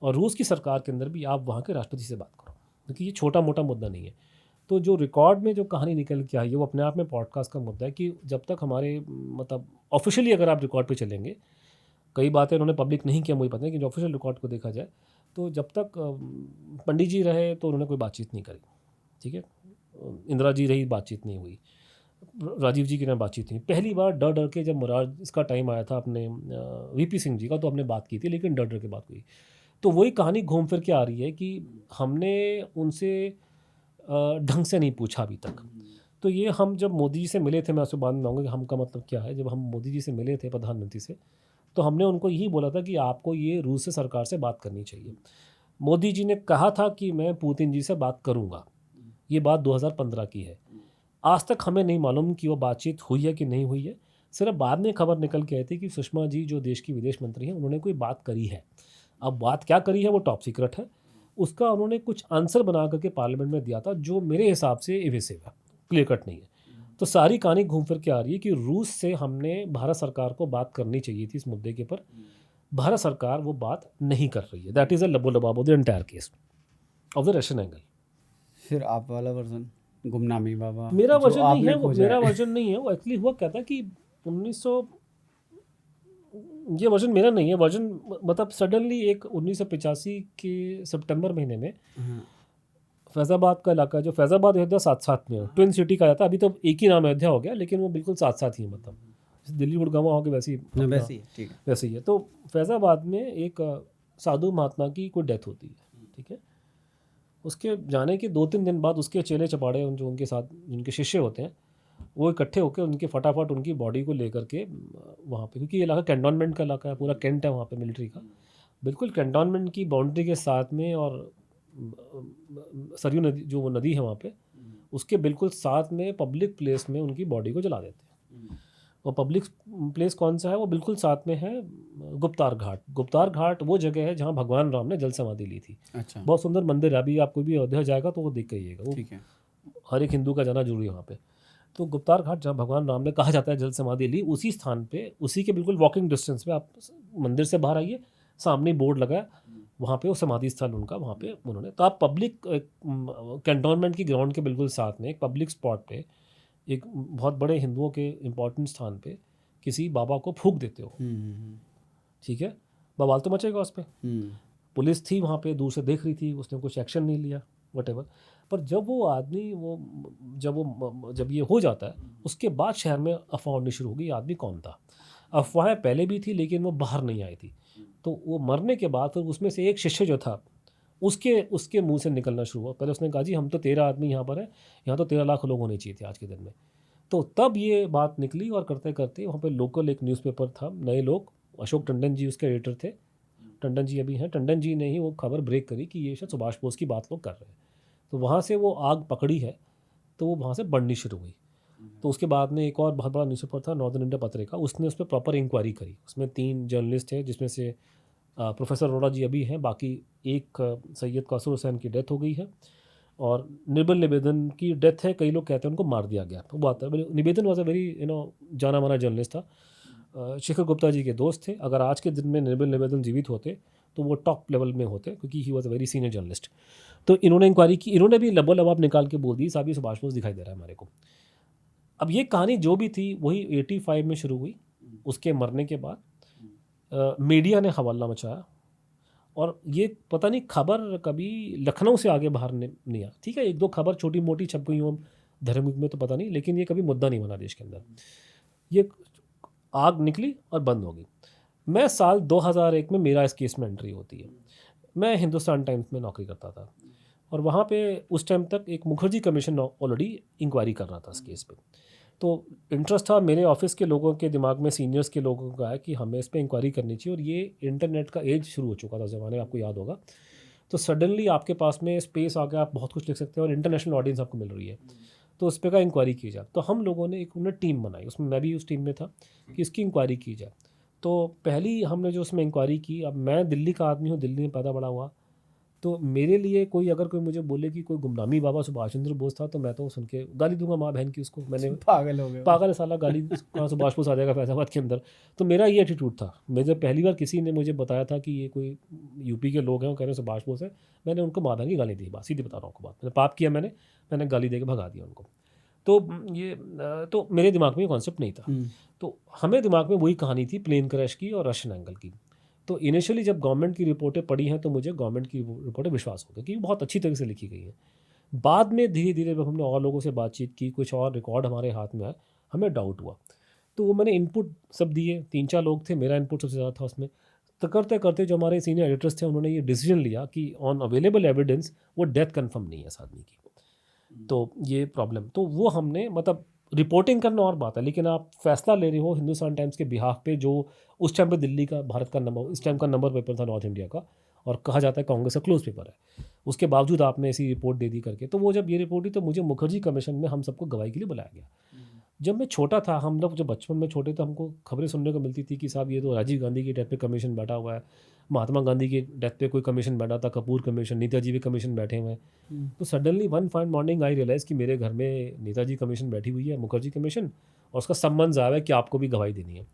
और रूस की सरकार के अंदर भी आप वहाँ के राष्ट्रपति से बात करो, क्योंकि ये छोटा मोटा मुद्दा नहीं है। तो जो रिकॉर्ड में जो कहानी निकल के आई है वो अपने आप में पॉडकास्ट का मुद्दा है कि जब तक हमारे मतलब ऑफिशियली अगर आप रिकॉर्ड पे चलेंगे, कई बातें उन्होंने पब्लिक नहीं किया मुझे पता है, कि जो ऑफिशियल रिकॉर्ड को देखा जाए तो जब तक पंडित जी रहे तो उन्होंने कोई बातचीत नहीं करी, ठीक है, इंदिरा जी रही बातचीत नहीं हुई, राजीव जी की ना बातचीत नहीं। पहली बार डर डर के जब मुराद इसका टाइम आया था अपने वीपी सिंह जी का, तो हमने बात की थी, लेकिन डर डर के बात हुई। तो वही कहानी घूम फिर के आ रही है कि हमने उनसे ढंग से नहीं पूछा अभी तक। तो ये हम जब मोदी जी से मिले थे, मैं उससे बाद में आऊँगा कि हम का मतलब क्या है, जब हम मोदी जी से मिले थे प्रधानमंत्री से, तो हमने उनको यही बोला था कि आपको ये रूस से सरकार से बात करनी चाहिए। मोदी जी ने कहा था कि मैं पुतिन जी से बात करूँगा, ये बात 2015 की है। आज तक हमें नहीं मालूम कि वो बातचीत हुई है कि नहीं हुई है, सिर्फ बाद में खबर निकल के आई थी कि सुषमा जी जो देश की विदेश मंत्री हैं उन्होंने कोई बात करी है। अब बात क्या करी है वो टॉप सीक्रेट है, उसका उन्होंने कुछ आंसर बना करके पार्लियामेंट में दिया था जो मेरे हिसाब से इवेसिव है, क्लियर कट नहीं है। तो सारी कहानी घूम फिर के आ रही है कि रूस से हमने भारत सरकार को बात करनी चाहिए थी इस मुद्दे के ऊपर। भारत सरकार वो बात नहीं कर रही है। दैट इज़ अ लबो लबाब of the entire case of the Russian angle. फिर आप वाला वर्जन गुमनामी बाबा मेरा जो वर्जन नहीं आपने है, वो खोजा मेरा है। वर्जन नहीं है। वो एक्चुअली हुआ क्या था कि 1900, ये वर्जन मेरा नहीं है। वर्जन मतलब सडनली एक 1985 के सितंबर महीने में हाँ, फैज़ाबाद का इलाका, जो फैज़ाबाद अयोध्या साथ साथ में है, ट्विन सिटी कहा जाता है। अभी तो एक ही नाम अयोध्या हो गया, लेकिन वो बिल्कुल साथ साथ ही है। मतलब जैसे दिल्ली गुड़गांव हो गया वैसे ही ना अपना वैसे ही है, ठीक है। वैसे ही है। तो फैज़ाबाद में एक साधु महात्मा की कोई डेथ होती है, ठीक है। उसके जाने के 2-3 दिन बाद उसके चेले चपाड़े जो उनके साथ जिनके शिष्य होते हैं, वो इकट्ठे होकर उनके फटाफट उनकी बॉडी को लेकर के वहाँ पे, क्योंकि ये इलाका कैंटोनमेंट का इलाका है, पूरा कैंट है वहाँ पे मिलिट्री का, बिल्कुल कैंटोनमेंट की बाउंड्री के साथ में। और सरयू नदी, जो वो नदी है वहाँ पे, उसके बिल्कुल साथ में पब्लिक प्लेस में उनकी बॉडी को जला देते हैं। और पब्लिक प्लेस कौन सा है? वो बिल्कुल साथ में है गुप्तार घाट। गुप्तार घाट वो जगह है जहाँ भगवान राम ने जल समाधि ली थी। अच्छा, बहुत सुंदर मंदिर है। अभी आप कोई भी अयोध्या जाएगा तो वो देख के आइएगा। वो ठीक है। हर एक हिंदू का जाना जरूरी है वहाँ पे। तो गुप्तार घाट जहाँ भगवान राम ने कहा जाता है जल समाधि ली, उसी स्थान पे, उसी के बिल्कुल वॉकिंग डिस्टेंस पे आप मंदिर से बाहर आइए, सामने बोर्ड लगा है, वहाँ पे वो समाधि स्थल उनका, वहाँ पे उन्होंने, तो आप पब्लिक कैंटोनमेंट की ग्राउंड के बिल्कुल साथ में एक पब्लिक स्पॉट पे, एक बहुत बड़े हिंदुओं के इंपॉर्टेंट स्थान पे किसी बाबा को फूंक देते हो, ठीक है, बवाल तो मचेगा उस पर। पुलिस थी वहाँ पे, दूर से देख रही थी, उसने कुछ एक्शन नहीं लिया, वटेवर। पर जब वो आदमी जब ये हो जाता है, उसके बाद शहर में अफवाह उड़नी शुरू हो गई, आदमी कौन था। अफवाहें पहले भी थी लेकिन वो बाहर नहीं आई थी। तो वो मरने के बाद फिर उसमें से एक शिष्य जो था, उसके उसके मुंह से निकलना शुरू हुआ। पहले उसने कहा जी हम तो 13 आदमी यहाँ पर है, यहाँ तो 13 लाख लोग होने चाहिए थे आज के दिन में। तो तब ये बात निकली, और करते करते वहाँ पे लोकल एक न्यूज़पेपर था, नए लोग, अशोक टंडन जी उसके एडिटर थे, टंडन जी अभी हैं, टंडन जी ने ही वो खबर ब्रेक करी कि ये शायद सुभाष बोस की बात लोग कर रहे हैं। तो वहाँ से वो आग पकड़ी है, तो वो वहाँ से बढ़नी शुरू हुई। तो उसके बाद में एक और बहुत बड़ा न्यूज़पेपर था, नॉर्दर्न इंडिया पत्रिका, उसने उस पर प्रॉपर इंक्वायरी करी। उसमें 3 जर्नलिस्ट थे, जिसमें से प्रोफेसर अरोड़ा जी अभी हैं, बाकी एक सैयद कासुर हुसैन की डेथ हो गई है, और निर्मल निवेदन की डेथ है। कई लोग कहते हैं उनको मार दिया गया। तो बात है, निवेदन वॉज अ वेरी जाना माना जर्नलिस्ट था, शेखर गुप्ता जी के दोस्त थे। अगर आज के दिन में निर्मल निवेदन जीवित होते तो वो टॉप लेवल में होते, क्योंकि he was a very senior journalist. तो इन्होंने इंक्वायरी की, इन्होंने भी लबो लबाब निकाल के बोल दी, साहब ये सुभाष बोस दिखाई दे रहा है हमारे को। अब ये कहानी जो भी थी वही 85 में शुरू हुई। उसके मरने के बाद मीडिया ने हवाला मचाया, और ये पता नहीं खबर कभी लखनऊ से आगे बाहर नहीं आया। ठीक है, 1-2 खबर छोटी मोटी छप गई हो धर्म में तो पता नहीं, लेकिन ये कभी मुद्दा नहीं बना देश के अंदर। ये आग निकली और बंद हो गई। मैं साल 2001 में मेरा इस केस में एंट्री होती है। मैं हिंदुस्तान टाइम्स में नौकरी करता था, और वहाँ पे उस टाइम तक एक मुखर्जी कमीशन ऑलरेडी इंक्वायरी कर रहा था इस केस पे। तो इंटरेस्ट था मेरे ऑफिस के लोगों के दिमाग में, सीनियर्स के लोगों का है कि हमें इस पर इंक्वायरी करनी चाहिए। और ये इंटरनेट का एज शुरू हो चुका था ज़माने, आपको याद होगा। तो सडनली आपके पास में स्पेस आ गया, आप बहुत कुछ लिख सकते हैं, और इंटरनेशनल ऑडियंस आपको मिल रही है। तो उस पर का इंक्वायरी की जाए। तो हम लोगों ने एक टीम बनाई, उसमें मैं भी उस टीम में था, कि इसकी इंक्वायरी की जाए। तो पहली हमने जो उसमें इंक्वायरी की, अब मैं दिल्ली का आदमी हूँ, दिल्ली में पैदा बड़ा हुआ, तो मेरे लिए कोई अगर कोई मुझे बोले कि कोई गुमनामी बाबा सुभाष चंद्र बोस था, तो मैं तो सुन के गाली दूंगा माँ बहन की उसको। मैंने पागल हो गए। पागल है साला, गाली कहाँ सुभाष बोस आ जाएगा फैजाबाद के अंदर। तो मेरा ये एटीट्यूड था। मैं जब पहली बार किसी ने मुझे बताया था कि ये कोई यूपी के लोग हैं, वो कह रहे हैं सुभाष बोस है, मैंने उनको माँ बहन की गाली दी। बात सीधी बता रहा हूँ आपको, बात मैंने पाप किया, मैंने गाली दे के भगा दिया उनको। तो तो मेरे दिमाग में ये कॉन्सेप्ट नहीं था। तो हमें दिमाग में वही कहानी थी, प्लेन क्रैश की और रशियन एंगल की। तो इनिशियली जब गवर्नमेंट की रिपोर्टें पढ़ी हैं, तो मुझे गवर्नमेंट की रिपोर्टें विश्वास हो गया कि बहुत अच्छी तरह से लिखी गई हैं। बाद में धीरे धीरे जब हमने और लोगों से बातचीत की, कुछ और रिकॉर्ड हमारे हाथ में आए, हमें डाउट हुआ। तो वो मैंने इनपुट सब दिए, 3-4 लोग थे, मेरा इनपुट सबसे ज़्यादा था उसमें। तो करते करते जो हमारे सीनियर एडिटर्स थे, उन्होंने ये डिसीजन लिया कि ऑन अवेलेबल एविडेंस वो डेथ कन्फर्म नहीं है इस आदमी की। तो ये प्रॉब्लम, तो वो हमने, मतलब रिपोर्टिंग करना और बात है, लेकिन आप फैसला ले रहे हो हिंदुस्तान टाइम्स के बिहाफ पे, जो उस टाइम पे दिल्ली का, भारत का नंबर, इस टाइम का नंबर पेपर था नॉर्थ इंडिया का, और कहा जाता है कांग्रेस का क्लोज पेपर है। उसके बावजूद आपने ऐसी रिपोर्ट दे दी करके। तो वो जब ये रिपोर्ट दी, तो मुझे मुखर्जी कमीशन में हम सबको गवाही के लिए बुलाया गया। जब मैं छोटा था, हम लोग जब बचपन में छोटे थे, हमको खबरें सुनने को मिलती थी कि साहब ये तो राजीव गांधी की डेथ पे कमीशन बैठा हुआ है, महात्मा गांधी की डेथ पे कोई कमीशन बैठा था, कपूर कमीशन, नेताजी भी कमीशन बैठे हुए हैं। तो suddenly one fine morning I realise कि मेरे घर में नेताजी कमीशन बैठी हुई है, मुखर्जी कमीशन, और उसका सम्मन आया है कि आपको भी गवाही देनी है।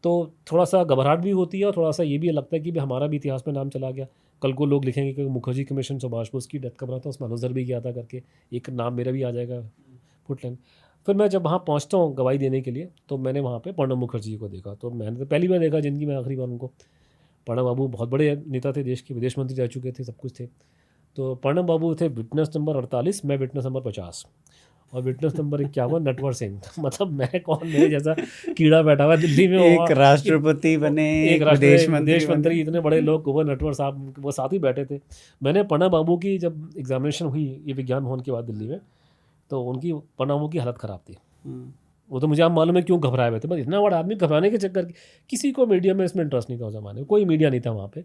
तो थोड़ा सा घबराहट भी होती है और थोड़ा सा ये भी लगता है कि भाई हमारा भी इतिहास में नाम चला गया, कल को लोग लिखेंगे कि मुखर्जी कमीशन सुभाष बोस की डेथ का बना था, उसमें अनुसर भी किया था करके एक नाम मेरा भी आ जाएगा फुटलाइन। फिर मैं जब वहाँ पहुँचता हूँ गवाही देने के लिए, तो मैंने वहाँ पे प्रणब मुखर्जी को देखा। तो मैंने तो पहली बार देखा ज़िंदगी में, आखिरी बार उनको। प्रणब बाबू बहुत बड़े नेता थे, देश के विदेश मंत्री रह चुके थे, सब कुछ थे। तो प्रणब बाबू थे विटनेस नंबर 48, मैं विटनेस नंबर 50 और विटनेस नंबर 51 नटवर सिंह। मतलब मैं कौन, मेरे जैसा कीड़ा बैठा हुआ है दिल्ली में। एक राष्ट्रपति बने, एक विदेश विदेश मंत्री मंत्री, इतने बड़े लोग, कुंवर नटवर साहब वो साथ ही बैठे थे। मैंने प्रणब बाबू की जब एग्जामिनेशन हुई ये विज्ञान भवन के बाद दिल्ली में, तो उनकी प्रणब बाबू की हालत ख़राब थी। वो तो मुझे आप मालूम है क्यों घबराए हुए थे, बस इतना बड़ा आदमी घबराने के चक्कर किसी को मीडिया में इसमें इंटरेस्ट नहीं था उस ज़माने में, कोई मीडिया नहीं था वहाँ पे।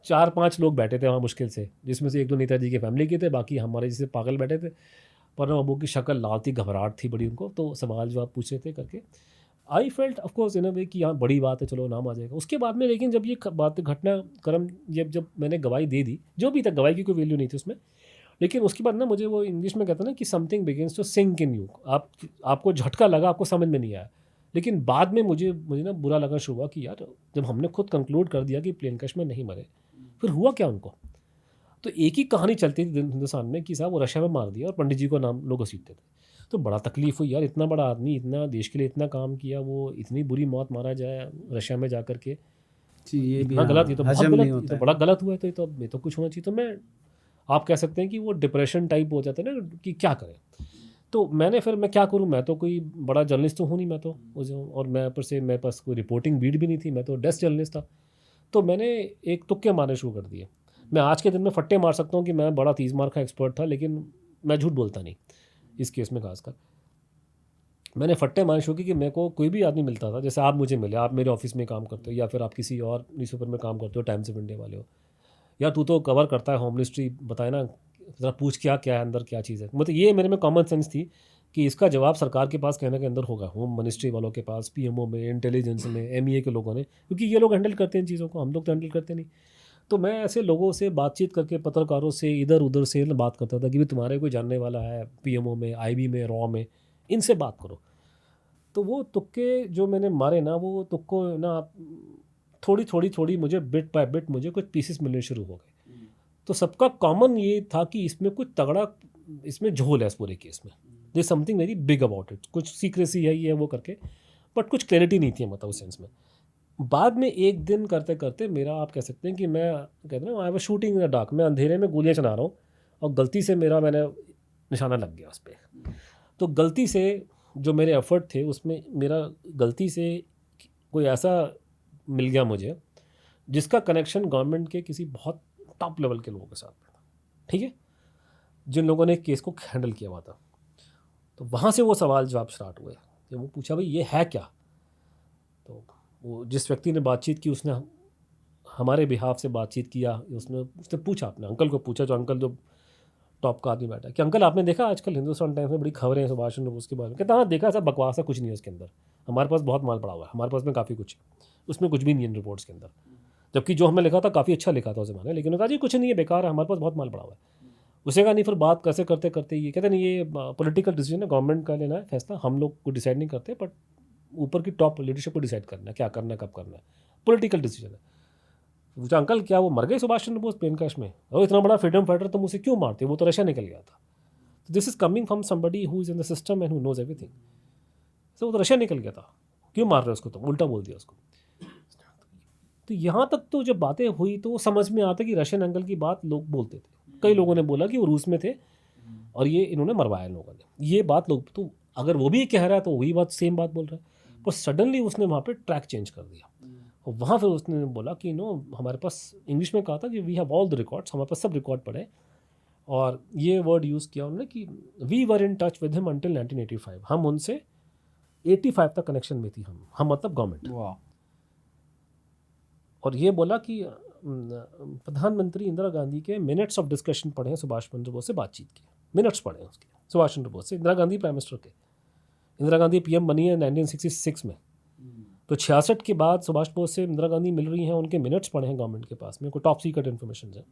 4-5 लोग बैठे थे वहाँ मुश्किल से, जिसमें से 1-2 नेताजी की फैमिली के थे, बाकी हमारे जैसे पागल बैठे थे। प्रणब बाबू की शक्ल लाल थी, घबराहट थी बड़ी उनको, तो सवाल जवाब पूछ रहे थे करके। आई फेल्ट ऑफकोर्स इन अ वे कि हाँ बड़ी बात है, चलो नाम आ जाएगा। उसके बाद में लेकिन जब ये बात घटना क्रम जब मैंने गवाही दे दी, जो भी था गवाही की कोई वैल्यू नहीं थी उसमें, लेकिन उसके बाद ना मुझे वो इंग्लिश में कहते हैं ना कि something begins to sink in you. आपको झटका लगा, आपको समझ में नहीं आया, लेकिन बाद में मुझे ना बुरा लगा शुरू हुआ कि यार जब हमने खुद कंक्लूड कर दिया कि प्लेन क्रैश में नहीं मरे, फिर हुआ क्या उनको। तो एक ही कहानी चलती थी हिंदुस्तान में कि साहब वो रशिया में मार दिया और पंडित जी को नाम लोग घसीटते थे। तो बड़ा तकलीफ हुई यार, इतना बड़ा आदमी, इतना देश के लिए इतना काम किया, वो इतनी बुरी मौत मारा जाए रशिया में जा करके, जी, ये भी इतना गलत, ये तो बहुत हजम गलत, नहीं ये होता तो है। बड़ा गलत हुआ है। तो ये तो कुछ होना चाहिए। तो मैं, आप कह सकते हैं कि वो डिप्रेशन टाइप हो जाता है ना कि क्या करें। तो मैंने फिर मैं क्या करूं, मैं तो कोई बड़ा जर्नलिस्ट तो हूँ नहीं मैं तो, और मैं ऊपर से मेरे पास कोई रिपोर्टिंग बीट भी नहीं थी, मैं तो डेस्क जर्नलिस्ट था। तो मैंने एक तुक्के मारने शुरू कर दिए। मैं आज के दिन में फट्टे मार सकता हूँ कि मैं बड़ा 30 मार का एक्सपर्ट था, लेकिन मैं झूठ बोलता नहीं इस केस में खासकर। मैंने फट्टे मारने शुरू की कि मेरे को कोई भी आदमी मिलता था, जैसे आप मुझे मिले, आप मेरे ऑफिस में काम करते हो या फिर आप किसी और न्यूज़पेपर में काम करते हो, टाइम्स ऑफ इंडिया वाले हो, यार तू तो कवर करता है होम मिनिस्ट्री, बताए ना ज़रा पूछ क्या क्या है अंदर, क्या चीज़ है। मतलब ये मेरे में कॉमन सेंस थी कि इसका जवाब सरकार के पास कहने के अंदर होगा, होम मिनिस्ट्री वालों के पास, पीएमओ में, इंटेलिजेंस में, एमईए के लोगों ने, क्योंकि ये लोग हैंडल करते हैं इन चीज़ों को, हम लोग तो हैंडल करते नहीं। तो मैं ऐसे लोगों से बातचीत करके, पत्रकारों से इधर उधर से बात करता था कि भाई तुम्हारे कोई जानने वाला है पीएमओ में, आईबी में, रॉ में, इनसे बात करो। तो वो तुक्के जो मैंने मारे ना, वो तुक्को ना थोड़ी मुझे बिट बाय बिट मुझे कुछ पीसेस मिलने शुरू हो गए। तो सबका कॉमन ये था कि इसमें कुछ तगड़ा, इसमें झोल है इस पूरे केस में, there something very big about it, कुछ सीक्रेसी है ये वो करके, बट कुछ क्लैरिटी नहीं थी मतलब उस सेंस में। बाद में एक दिन करते करते मेरा, आप कह सकते हैं कि मैं कहते हैं ना, I was shooting in the dark, मैं अंधेरे में गोलियां चला रहा हूँ और गलती से मैंने निशाना लग गया उस पर। तो गलती से जो मेरे एफर्ट थे उसमें मेरा गलती से कोई ऐसा मिल गया मुझे जिसका कनेक्शन गवर्नमेंट के किसी बहुत टॉप लेवल के लोगों के साथ था, ठीक है, जिन लोगों ने केस को हैंडल किया हुआ था। तो वहाँ से वो सवाल जवाब स्टार्ट हुए। तो वो पूछा भाई ये है क्या। तो वो जिस व्यक्ति ने बातचीत की उसने हमारे बिहाफ से बातचीत किया, उसने पूछा, अपने अंकल को पूछा, जो अंकल जो टॉप का आदमी बैठा, कि अंकल आपने देखा आजकल हिंदुस्तान टाइम्स में बड़ी खबरें हैं सुभाष चंद्र बोस के बारे में। कहता हाँ देखा, सब बकवास है, कुछ नहीं है उसके अंदर, हमारे पास बहुत माल पड़ा हुआ है, हमारे पास में काफ़ी कुछ है, उसमें कुछ भी नहीं है इन रिपोर्ट्स के अंदर, जबकि जो हमें लिखा था काफ़ी अच्छा लिखा था उस ज़माने, लेकिन उन्होंने कहा जी कुछ नहीं है, बेकार है, हमारे पास बहुत माल पड़ा हुआ है। उसे कहा नहीं, फिर बात कैसे करते करते ये कहते नहीं, ये पॉलिटिकल डिसीजन है, गवर्नमेंट का लेना है फैसला, हम लोग को डिसाइड नहीं करते, बट ऊपर की टॉप लीडरशिप को डिसाइड करना है क्या करना है, कब करना है, पॉलिटिकल डिसीजन है। पूछा अंकल क्या वो मर गए सुभाष चंद्र बोस प्लेन क्रैश में, और इतना बड़ा फ्रीडम फाइटर तुम उसे क्यों मारते, वो तो रशिया निकल गया था। This is coming from somebody who is in the system and who knows everything. तो वो तो रशिया निकल गया था, क्यों मार रहे हो उसको, तुम उल्टा बोल दिया उसको। तो यहाँ तक तो जब बातें हुई तो वो समझ में आता कि रशियन अंकल की बात लोग बोलते थे, कई लोगों ने बोला कि वो रूस में थे और ये इन्होंने मरवाया लोगों ने, ये बात लोग, तो अगर वो भी कह रहा है तो वही बात, सेम बात बोल रहा है। पर सडनली उसने वहाँ पे ट्रैक चेंज कर दिया और वहाँ फिर उसने बोला कि नो, हमारे पास, इंग्लिश में कहा था कि we have all the records, हमारे पास सब रिकॉर्ड पड़े, और ये वर्ड यूज़ किया उन्होंने कि we were in touch with him until 1985, हम उनसे 85 तक कनेक्शन में थी, हम मतलब गवर्नमेंट। वाह। और ये बोला कि प्रधानमंत्री इंदिरा गांधी के मिनट्स ऑफ डिस्कशन पढ़े हैं सुभाष चंद्र बोस से बातचीत की, मिनट्स पढ़े हैं उसके सुभाष चंद्र बोस से, इंदिरा गांधी प्राइम मिनिस्टर के, इंदिरा गांधी पीएम बनी है 1966 में, तो 66 के बाद सुभाष बोस से इंदिरा गांधी मिल रही हैं, उनके मिनट्स पड़े हैं गवर्नमेंट के पास में, कोई टॉप सीक्रेट इन्फॉर्मेशन है।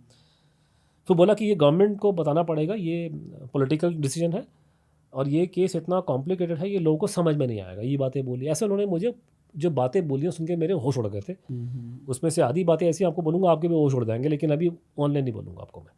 तो बोला कि ये गवर्नमेंट को बताना पड़ेगा, ये पॉलिटिकल डिसीजन है और ये केस इतना कॉम्प्लिकेटेड है, ये लोगों को समझ में नहीं आएगा, ये बातें बोली। ऐसे उन्होंने मुझे जो बातें बोली सुन के मेरे होश उड़ गए थे। उसमें से आधी बातें ऐसी आपको बोलूँगा आपके भी होश उड़ जाएंगे, लेकिन अभी ऑनलाइन नहीं बोलूँगा आपको मैं,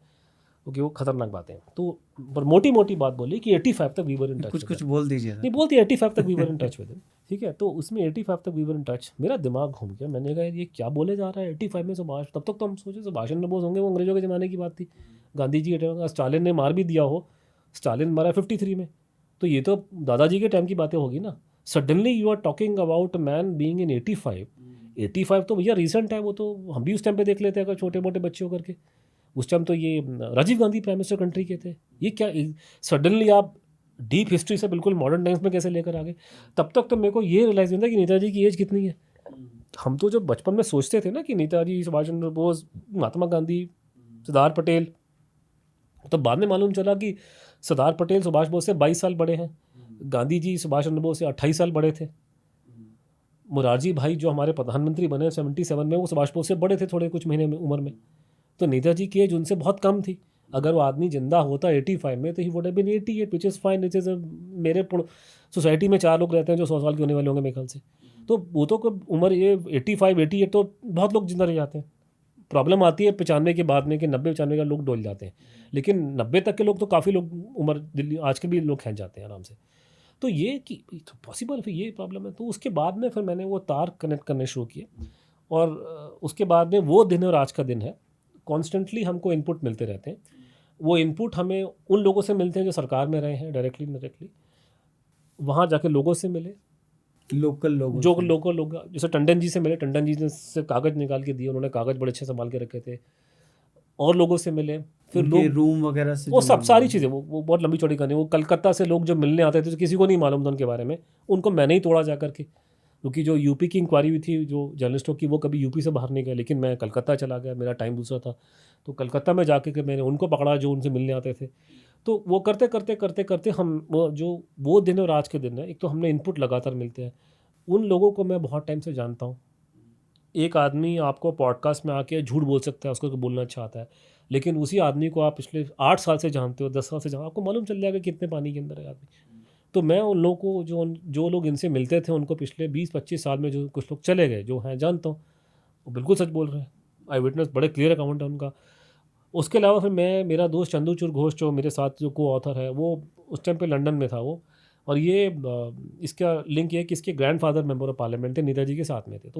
क्योंकि वो खतरनाक बातें हैं। तो पर मोटी मोटी बात बोली कि 85 तक वी वर इन टच। कुछ बोल दीजिए। नहीं बोलती 85 तक we were in touch with him, ठीक है। तो उसमें 85 तक वी वर इन टच, मेरा दिमाग घूम गया। मैंने कहा ये क्या बोले जा रहा है 85 में सुभाष। तब तक तो हम सोचे सुभाष चंद्र बोस होंगे, वो अंग्रेजों के ज़माने की बात थी, गांधी जी के टाइम का। स्टालिन ने मार भी दिया हो, स्टालिन मारा 53 में, तो ये तो दादाजी के टाइम की बातें होगी ना। Suddenly you are talking about man being in 85 तो भैया रिसेंट है, वो तो हम भी उस टाइम पे देख लेते हैं अगर छोटे मोटे बच्चे होकर के। उस टाइम तो ये Rajiv Gandhi prime minister country के थे। ये क्या सडनली आप डीप हिस्ट्री से बिल्कुल मॉडर्न टाइम्स में कैसे लेकर आ गए। तब तक तो मेरे को ये रियलाइज नहीं था कि नेताजी की एज कितनी है। हम तो जब बचपन में सोचते थे ना कि नेताजी, सुभाष चंद्र बोस, महात्मा गांधी, सरदार पटेल, तो बाद में मालूम चला कि सरदार पटेल सुभाष बोस से 22 साल बड़े हैं, गांधी जी सुभाष चंद्र बोस से 28 साल बड़े थे, मुरारजी भाई जो हमारे प्रधानमंत्री बने 77 में, वो सुभाष बोस से बड़े थे थोड़े कुछ महीने में उम्र में। तो नेताजी की एज उनसे बहुत कम थी। अगर वो आदमी जिंदा होता 85 में तो ही would have been 88, which is fine. It is मेरे सोसाइटी में 4 लोग रहते हैं जो 100 साल के होने वाले होंगे मेरे ख्याल से। तो वो तो उम्र ये 85 88 तो बहुत लोग जिंदा रह जाते हैं। प्रॉब्लम आती है 95 के बाद में कि 90 95 का लोग डोल जाते हैं, लेकिन 90 तक के लोग तो काफ़ी लोग उम्र दिल्ली आज के भी लोग खींच जाते हैं आराम से। तो ये कि तो पॉसिबल फिर ये प्रॉब्लम है। तो उसके बाद में फिर मैंने वो तार कनेक्ट करने शुरू किए, और उसके बाद में वो दिन और आज का दिन है, कॉन्स्टेंटली हमको इनपुट मिलते रहते हैं। वो इनपुट हमें उन लोगों से मिलते हैं जो सरकार में रहे हैं, डायरेक्टली इनडायरेक्टली। वहाँ जाके लोगों से मिले, लोकल लोग, जो लोकल लोग, जैसे टंडन जी से मिले, टंडन जी ने से कागज़ निकाल के दिए, उन्होंने कागज़ बड़े अच्छे संभाल के रखे थे। और लोगों से मिले, फिर लोग रूम वगैरह से, वो सब सारी चीज़ें, वो बहुत लंबी चौड़ी कहानी। वो कलकत्ता से लोग जो मिलने आते थे तो किसी को नहीं मालूम था उनके बारे में, उनको मैंने ही तोड़ा जा करके, क्योंकि जो यूपी की इंक्वायरी हुई थी जो जर्नलिस्टों की, वो कभी यूपी से बाहर नहीं गए, लेकिन मैं कलकत्ता चला गया, मेरा टाइम दूसरा था। तो कलकत्ता में जाके के मैंने उनको पकड़ा जो उनसे मिलने आते थे। तो वो करते करते करते करते हम वो दिन और आज के दिन है, एक तो हमने इनपुट लगातार मिलते हैं। उन लोगों को मैं बहुत टाइम से जानता हूँ। एक आदमी आपको पॉडकास्ट में आके झूठ बोल सकता है, उसको बोलना अच्छा आता है, लेकिन उसी आदमी को आप पिछले 8 साल से जानते हो, 10 साल से जानते हो, आपको मालूम चल जाएगा कितने पानी के अंदर है आदमी। तो मैं उन लोगों को जो लोग इनसे मिलते थे, उनको पिछले 20-25 साल में जो कुछ लोग चले गए जो हैं जानता हूँ, वो बिल्कुल सच बोल रहे हैं। आई विटनेस, बड़े क्लियर अकाउंट है उनका। उसके अलावा फिर मेरा दोस्त चंद्रचूड़ घोष जो मेरे साथ जो को ऑथर है, वो उस टाइम पे लंदन में था वो, और ये इसका लिंक ये है कि इसके ग्रैंडफादर मेंबर ऑफ पार्लियामेंट थे, नेताजी के साथ में थे। तो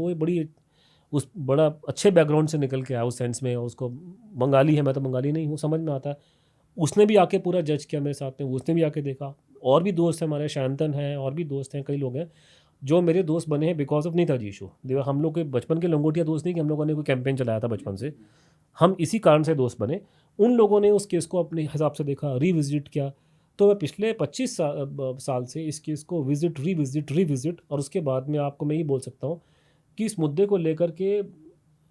वो बड़ा अच्छे बैकग्राउंड से निकल के आया उस सेंस में। उसको बंगाली है, मैं तो बंगाली नहीं हूँ, समझ में आता है। उसने भी आके पूरा जज किया मेरे साथ में, उसने भी आके देखा। और भी दोस्त हैं हमारे, शांतन हैं, और भी दोस्त हैं, कई लोग हैं जो मेरे दोस्त बने हैं बिकॉज ऑफ नेताजी इशू। हम लोग के बचपन के लंगोटिया दोस्त नहीं कि हम लोगों ने कोई कैंपेन चलाया था बचपन से, हम इसी कारण से दोस्त बने। उन लोगों ने उस केस को अपने हिसाब से देखा, रिविजिट किया। तो मैं पिछले 25 साल से इस केस को रिविजिट, और उसके बाद में आपको मैं ये बोल सकता हूँ कि इस मुद्दे को लेकर के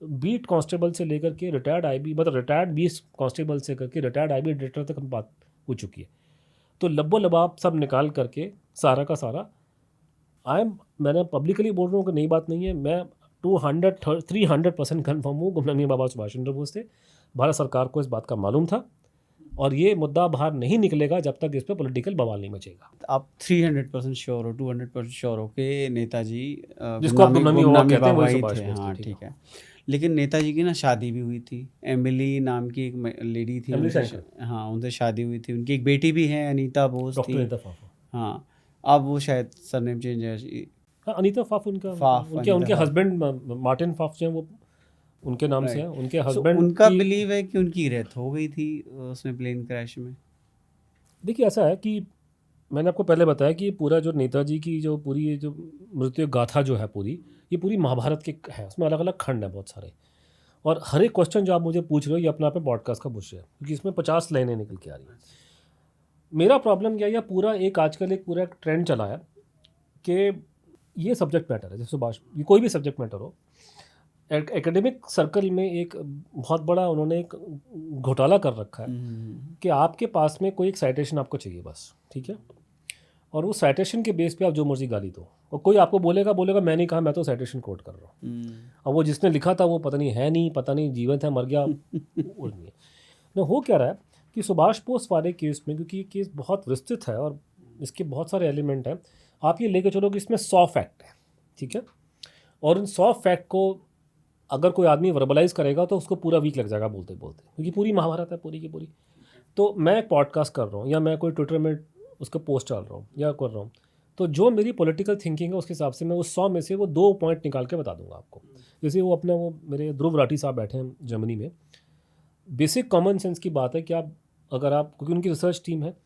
बीट कांस्टेबल से लेकर के रिटायर्ड आईबी, मतलब रिटायर्ड 20 कांस्टेबल से करके रिटायर्ड आईबी डायरेक्टर तक हम बात हो चुकी है। तो लब्बो लबाब सब निकाल करके सारा का सारा मैंने पब्लिकली बोल रहा हूँ कि नई बात नहीं है, मैं 300% कन्फर्म हूँ गुमनामी बाबा सुभाष चंद्र बोस थे। भारत सरकार को इस बात का मालूम था, और ये मुद्दा बाहर नहीं निकलेगा जब तक इस पर पॉलिटिकल बवाल नहीं मचेगा। आप 300% श्योर हो, 200% श्योर हो कि नेताजी जिसको आप गुमनामी बाबा कहते हैं वही ही सुभाष थे। बोस थे, हाँ ठीक ठीक है। लेकिन नेताजी की ना शादी भी हुई थी, एमिली नाम की एक लेडी थी, हाँ उनसे शादी हुई थी। उनकी एक बेटी भी है, अनीता बोस थी। हाँ, अब वो शायद सरनेम चेंज है। हाँ, अनीता फाफ उनके हस्बैंड मार्टिन फाफ जो हैं वो उनके नाम से है। उनके हस्बैंड उनका बिलीव है कि उनकी डेथ हो गई थी उसमें प्लेन क्रैश में। देखिए ऐसा है कि मैंने आपको पहले बताया कि पूरा जो नेताजी की जो पूरी जो मृत्यु गाथा जो है पूरी, ये पूरी महाभारत के है। उसमें अलग अलग खंड है बहुत सारे, और हर एक क्वेश्चन जो आप मुझे पूछ रहे हो ये अपने आप में पॉडकास्ट का विषय है, क्योंकि इसमें 50 लाइनें निकल के आ रही हैं। मेरा प्रॉब्लम क्या है, पूरा आजकल एक पूरा ट्रेंड चला है कि ये सब्जेक्ट मैटर है, जैसे सुभाष, ये कोई भी सब्जेक्ट मैटर हो, एकेडमिक सर्कल में एक बहुत बड़ा उन्होंने एक घोटाला कर रखा है कि आपके पास में कोई एक साइटेशन आपको चाहिए बस, ठीक है, और वो साइटेशन के बेस पे आप जो मर्जी गाली दो, और कोई आपको बोलेगा मैं नहीं कहा, मैं तो साइटेशन कोट कर रहा हूँ। और वो जिसने लिखा था वो पता नहीं है नहीं, पता नहीं जीवित है, मर गया, वो नहीं है ना। हो क्या रहा है कि सुभाष बोस वाले केस में, क्योंकि ये केस बहुत विस्तृत है और इसके बहुत सारे एलिमेंट हैं, आप ये लेके चलो कि इसमें 100 फैक्ट है, ठीक है, और इन 100 फैक्ट को अगर कोई आदमी वर्बलाइज करेगा तो उसको पूरा वीक लग जाएगा बोलते बोलते, क्योंकि पूरी महाभारत है पूरी की पूरी। तो मैं एक पॉडकास्ट कर रहा हूँ या मैं कोई ट्विटर में उसका पोस्ट डाल रहा हूँ या कर रहा हूँ, तो जो मेरी पॉलिटिकल थिंकिंग है उसके हिसाब से मैं उस 100 में से वो 2 पॉइंट निकाल के बता दूंगा आपको। जैसे वो अपने वो मेरे ध्रुव राठी साहब बैठे हैं जर्मनी में, बेसिक कॉमन सेंस की बात है कि आप अगर आप, क्योंकि उनकी रिसर्च टीम है,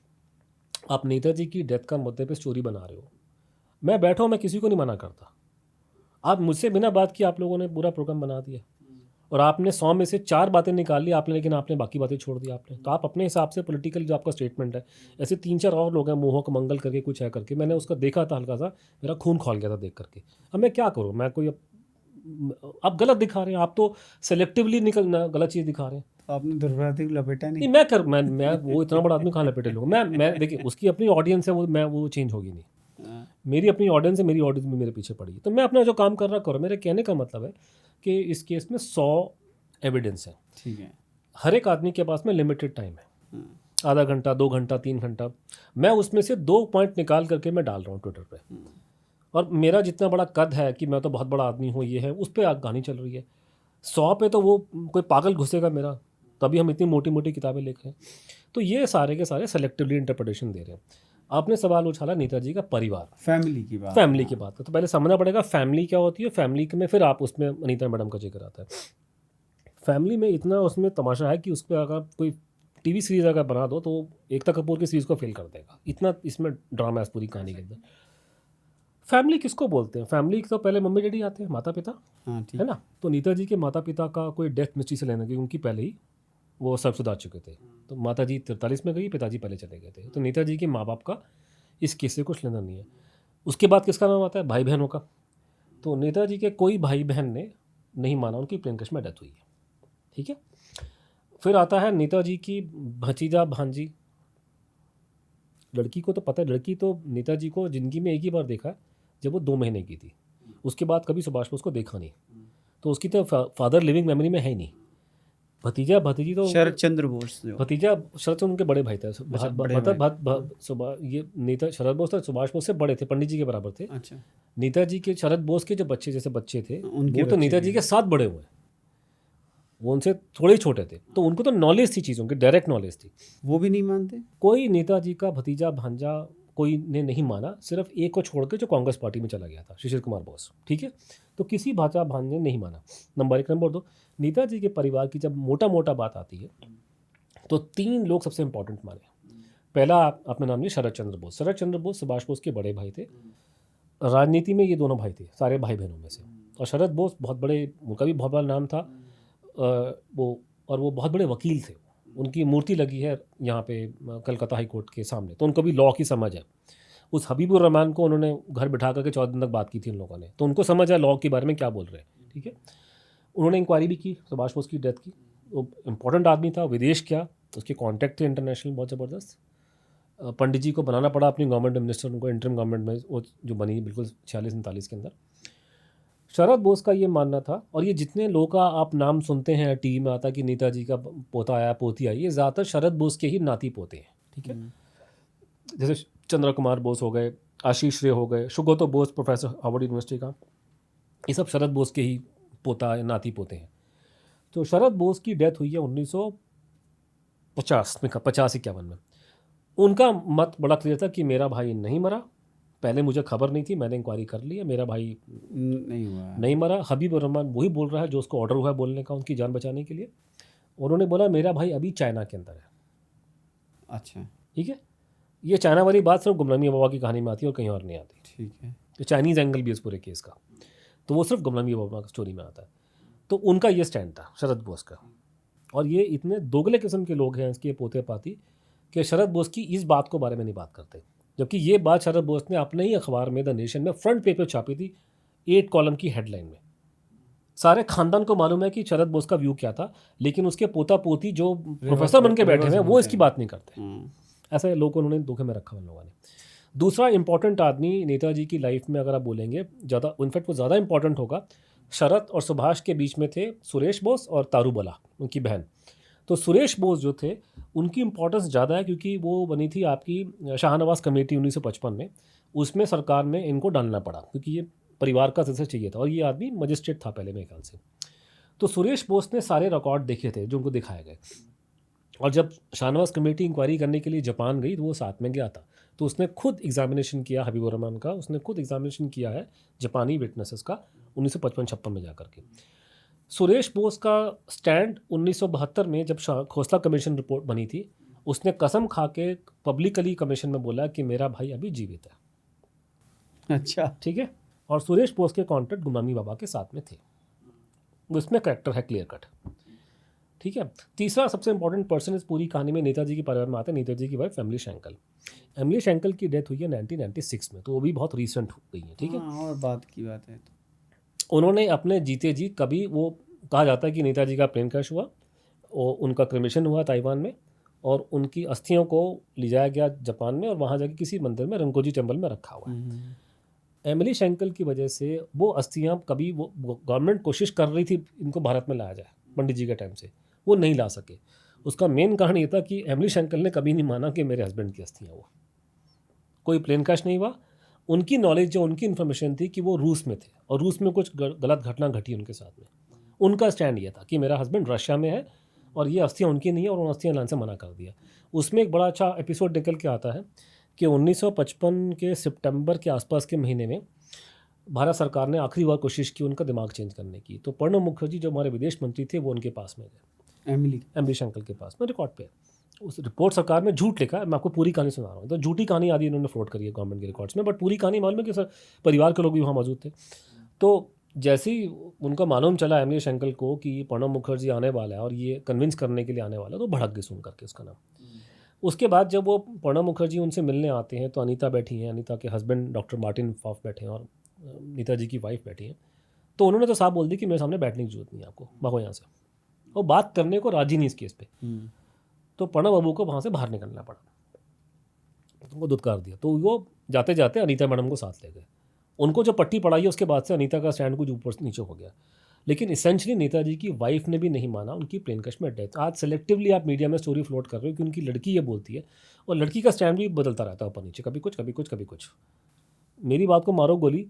आप नेताजी की डेथ का मुद्दे पे स्टोरी बना रहे हो, मैं बैठा हूँ, मैं किसी को नहीं मना करता, आप मुझसे बिना बात किए आप लोगों ने पूरा प्रोग्राम बना दिया और आपने 100 में से 4 बातें निकाल ली आपने, लेकिन आपने बाकी बातें छोड़ दी आपने। तो आप अपने हिसाब से पॉलिटिकल जो आपका स्टेटमेंट है, ऐसे 3-4 और लोग हैं, मोहक मंगल करके कुछ है करके, मैंने उसका देखा था, हल्का सा मेरा खून खौल गया था देख करके। अब मैं क्या करूँ, मैं कोई आप गलत दिखा रहे हैं, आप तो सेलेक्टिवली गलत चीज़ दिखा रहे हैं। तो आपने दुर्भाग्य को लपेटा नहीं? मैं वो इतना बड़ा आदमी कहाँ लपेटे लूँगा, मैं देखिए उसकी अपनी ऑडियंस है, वो चेंज होगी नहीं, मेरी अपनी ऑडियंस है, मेरी ऑडियंस में मेरे पीछे पड़ी है, तो मैं अपना जो काम कर रहा करो। मेरे कहने का मतलब है कि इस केस में 100 एविडेंस है, ठीक है, हर एक आदमी के पास में लिमिटेड टाइम है, आधा घंटा, 2 घंटा, 3 घंटा, मैं उसमें से 2 पॉइंट निकाल करके मैं डाल रहा हूँ ट्विटर पे, और मेरा जितना बड़ा कद है कि मैं तो बहुत बड़ा आदमी हूँ, ये है, उस पर कहानी चल रही है। 100 पे तो वो कोई पागल घुसेगा मेरा, तभी हम इतनी मोटी मोटी किताबें लिख रहे हैं। तो ये सारे के सारे सेलेक्टिवली इंटरप्रिटेशन दे रहे हैं। आपने सवाल उछाला नेताजी का परिवार, फैमिली की बात का, तो पहले समझना पड़ेगा फैमिली क्या होती है। फैमिली में फिर आप उसमें अनीता मैडम का जिक्र आता है। फैमिली में इतना उसमें तमाशा है कि उस पर अगर कोई टीवी सीरीज अगर बना दो तो एकता कपूर की सीरीज को फेल कर देगा, इतना इसमें ड्रामा है पूरी कहानी के अंदर। फैमिली किसको बोलते हैं? फैमिली तो पहले मम्मी डैडी आते हैं, माता पिता, है ना। तो नेताजी के माता पिता का कोई डेथ मिस्ट्री से लेना, क्योंकि उनकी पहले ही वो सब सुधार चुके थे। तो माता जी 43 में गई, पिताजी पहले चले गए थे, तो नेताजी के माँ बाप का इस केस से कुछ लेना नहीं है। उसके बाद किसका नाम आता है? भाई बहनों का। तो नेताजी के कोई भाई बहन ने नहीं माना उनकी प्लेन क्रैश में डेथ हुई है, ठीक है। फिर आता है नेताजी की भतीजा भांजी। लड़की को तो पता है, लड़की तो नेताजी को ज़िंदगी में एक ही बार देखा जब वो 2 महीने की थी, उसके बाद कभी सुभाष बोस को देखा नहीं, तो उसकी तो फादर लिविंग मेमोरी में है ही नहीं। भतीजा भतीजी तो शरद चंद्र बोस, भतीजा शरद चंद्र उनके बड़े भाई थे, ये नेता शरद बोस तो सुभाष बोस से बड़े थे, पंडित जी के बराबर थे। अच्छा, नेताजी के शरद बोस के जो बच्चे जैसे बच्चे थे उनके वो तो नेताजी के साथ बड़े हुए, वो उनसे थोड़े ही छोटे थे, तो उनको तो नॉलेज थी चीज़ों की, डायरेक्ट नॉलेज थी। वो भी नहीं मानते? कोई नेताजी का भतीजा भांजा कोई ने नहीं माना, सिर्फ एक को छोड़ के जो कांग्रेस पार्टी में चला गया था, शिशिर कुमार बोस, ठीक है। तो किसी भांजा भांजे ने नहीं माना, नंबर 1। नंबर 2, नेताजी के परिवार की जब मोटा मोटा बात आती है तो 3 लोग सबसे इंपॉर्टेंट माने। पहला आपने नाम लिया शरद चंद्र बोस। शरद चंद्र बोस सुभाष बोस के बड़े भाई थे, राजनीति में ये दोनों भाई थे सारे भाई बहनों में से। और शरद बोस बहुत बड़े, उनका भी बहुत बड़ा नाम था, वो बहुत बड़े वकील थे, उनकी मूर्ति लगी है यहाँ पे कलकत्ता हाई कोर्ट के सामने, तो उनको भी लॉ की समझ है। उस हबीबुर रहमान को उन्होंने घर बिठा करके 14 दिन तक बात की थी उन लोगों ने, तो उनको समझ है लॉ के बारे में क्या बोल रहे हैं, ठीक है। उन्होंने इंक्वायरी भी की सुभाष बोस की डेथ की। वो इम्पोर्टेंट आदमी था, विदेश क्या, उसके कॉन्टैक्ट थे इंटरनेशनल बहुत ज़बरदस्त। पंडित जी को बनाना पड़ा अपनी गवर्नमेंट मिनिस्टर, उनको इंटरिम गवर्नमेंट में, वो जो बनी बिल्कुल 46-39 के अंदर। शरद बोस का ये मानना था, और ये जितने लोगों का आप नाम सुनते हैं टीवी में आता कि नेताजी का पोता आया पोती आई, ये ज़्यादातर शरद बोस के ही नाती पोते हैं, ठीक है। जैसे चंद्र कुमार बोस हो गए, आशीष रे हो गए, सुगतो बोस प्रोफेसर हार्वर्ड यूनिवर्सिटी का, ये सब शरद बोस के ही पोता या नाती पोते हैं। तो शरद बोस की डेथ हुई है 1950 में, 50-51 में। उनका मत बड़ा क्लियर था कि मेरा भाई नहीं मरा, पहले मुझे खबर नहीं थी, मैंने इंक्वायरी कर ली है, मेरा भाई नहीं मरा। हबीबुर रहमान वही बोल रहा है जो उसको ऑर्डर हुआ है बोलने का उनकी जान बचाने के लिए। उन्होंने बोला मेरा भाई अभी चाइना के अंदर है। अच्छा, ठीक है। ये चाइना वाली बात सिर्फ गुमनामी बाबा की कहानी में आती है और कहीं और नहीं आती, ठीक है। तो चाइनीज़ एंगल भी इस पूरे केस का, तो वो सिर्फ गुमनामी बाबा की स्टोरी में आता है। तो उनका ये स्टैंड था शरद बोस का। और ये इतने दोगले किस्म के लोग हैं इसके पोते पाती कि शरद बोस की इस बात को बारे में नहीं बात करते, जबकि ये बात शरद बोस ने अपने ही अखबार में द नेशन में फ्रंट पेपर छापी थी 8 कॉलम की हेडलाइन में। सारे खानदान को मालूम है कि शरद बोस का व्यू क्या था, लेकिन उसके पोता पोती जो प्रोफेसर बन के बैठे हैं वो इसकी बात नहीं करते। ऐसे लोग उन्होंने धोखे में रखा उन लोगों ने। दूसरा इंपॉर्टेंट आदमी नेताजी की लाइफ में अगर आप बोलेंगे ज़्यादा, इनफैक्ट वो ज़्यादा इंपॉर्टेंट होगा, शरद और सुभाष के बीच में थे सुरेश बोस और तारूबला, उनकी बहन। तो सुरेश बोस जो थे उनकी इंपॉर्टेंस ज़्यादा है क्योंकि वो बनी थी आपकी शाहनवाज कमेटी 1955 में, उसमें सरकार में इनको डालना पड़ा क्योंकि ये परिवार का सदस्य चाहिए था और ये आदमी मजिस्ट्रेट था पहले मेरे ख्याल से। तो सुरेश बोस ने सारे रिकॉर्ड देखे थे जो उनको दिखाए गए, और जब शाहनवाज कमेटी इंक्वायरी करने के लिए जापान गई तो वो साथ में गया था, तो उसने खुद एग्जामिनेशन किया हबीबुर रहमान का, उसने खुद एग्जामिनेशन किया है जापानी विटनेसेस का 1955-56 में जा करके। सुरेश बोस का स्टैंड 1972 में जब खोसला कमीशन रिपोर्ट बनी थी, उसने कसम खा के पब्लिकली कमीशन में बोला कि मेरा भाई अभी जीवित है। अच्छा, ठीक है। और सुरेश बोस के कॉन्टैक्ट गुमानी बाबा के साथ में थे, उसमें करेक्टर है क्लियर कट। ठीक है। तीसरा सबसे इंपॉर्टेंट पर्सन इस पूरी कहानी में नेताजी के परिवार में आते हैं नेताजी की wife Emily Schenkl. Emily Schenkl की डेथ हुई है 1996 में, तो वो भी बहुत रीसेंट हो गई है। ठीक है। हाँ, और बात की बात है तो उन्होंने अपने जीते जी कभी, वो कहा जाता है कि नेताजी का प्लेन क्रैश हुआ और उनका क्रिमेशन हुआ ताइवान में, और उनकी अस्थियों को ले जाया गया जापान में और वहाँ जाके किसी मंदिर में रंकोजी टेम्पल में रखा हुआ है। एमिली शेंकल की वजह से वो अस्थियाँ कभी, वो गवर्नमेंट कोशिश कर रही थी इनको भारत में लाया जाए पंडित जी के टाइम से, वो नहीं ला सके। उसका मेन कारण ये था कि एमिली शेंकल ने कभी नहीं माना कि मेरे हस्बैंड की अस्थियाँ, वो कोई प्लेन क्रैश नहीं हुआ। उनकी नॉलेज जो, उनकी इन्फॉर्मेशन थी कि वो रूस में थे और रूस में कुछ गलत घटना घटी उनके साथ में। उनका स्टैंड ये था कि मेरा हस्बैंड रशिया में है और ये अस्थियाँ उनकी नहीं है, और उन अस्थियाँ लाने से मना कर दिया। उसमें एक बड़ा अच्छा एपिसोड निकल के आता है कि 1955 के सितंबर के आसपास के महीने में भारत सरकार ने आखिरी बार कोशिश की उनका दिमाग चेंज करने की, तो प्रणब मुखर्जी जो हमारे विदेश मंत्री थे वो उनके पास में गए, एमिली शेंकल के पास में, रिकॉर्ड पे उस रिपोर्ट सरकार में झूठ लिखा है। मैं आपको पूरी कहानी सुना रहा हूँ, तो झूठी कहानी आदि इन्होंने फ्लोट करी है गवर्नमेंट के रिकॉर्ड्स में, बट पूरी कहानी मालूम है कि सर परिवार के लोग भी वहाँ मौजूद थे। तो जैसे ही उनका मालूम चला एमिली शेंकल को कि प्रणब मुखर्जी आने वाला है और ये कन्विंस करने के लिए आने वाला है, तो भड़क गई सुन करके उसका नाम। उसके बाद जब वो प्रणब मुखर्जी उनसे मिलने आते हैं तो अनीता बैठी हैं, अनीता के हस्बैंड डॉक्टर मार्टिन फॉफ बैठे हैं और नेताजी की वाइफ बैठी हैं। तो उन्होंने तो साफ बोल दी कि मेरे सामने बैठने की जरूरत नहीं है, आपको भागो यहाँ से, और बात करने को राजी नहीं इस केस पे। तो प्रणब बाबू को वहाँ से बाहर निकलना पड़ा, तो वो दुत्कार दिया, तो वो जाते जाते अनीता मैडम को साथ ले गए। उनको जो पट्टी पड़ाई है उसके बाद से अनीता का स्टैंड कुछ ऊपर नीचे हो गया, लेकिन इसेंशली नेताजी की वाइफ ने भी नहीं माना उनकी प्लेन क्रैश में डेथ। आज सेलेक्टिवली आप मीडिया में स्टोरी फ्लोट कर रहे हो कि उनकी लड़की ये बोलती है, और लड़की का स्टैंड भी बदलता रहता है ऊपर नीचे, कभी कुछ कभी कुछ कभी कुछ। मेरी बात को मारो गोली,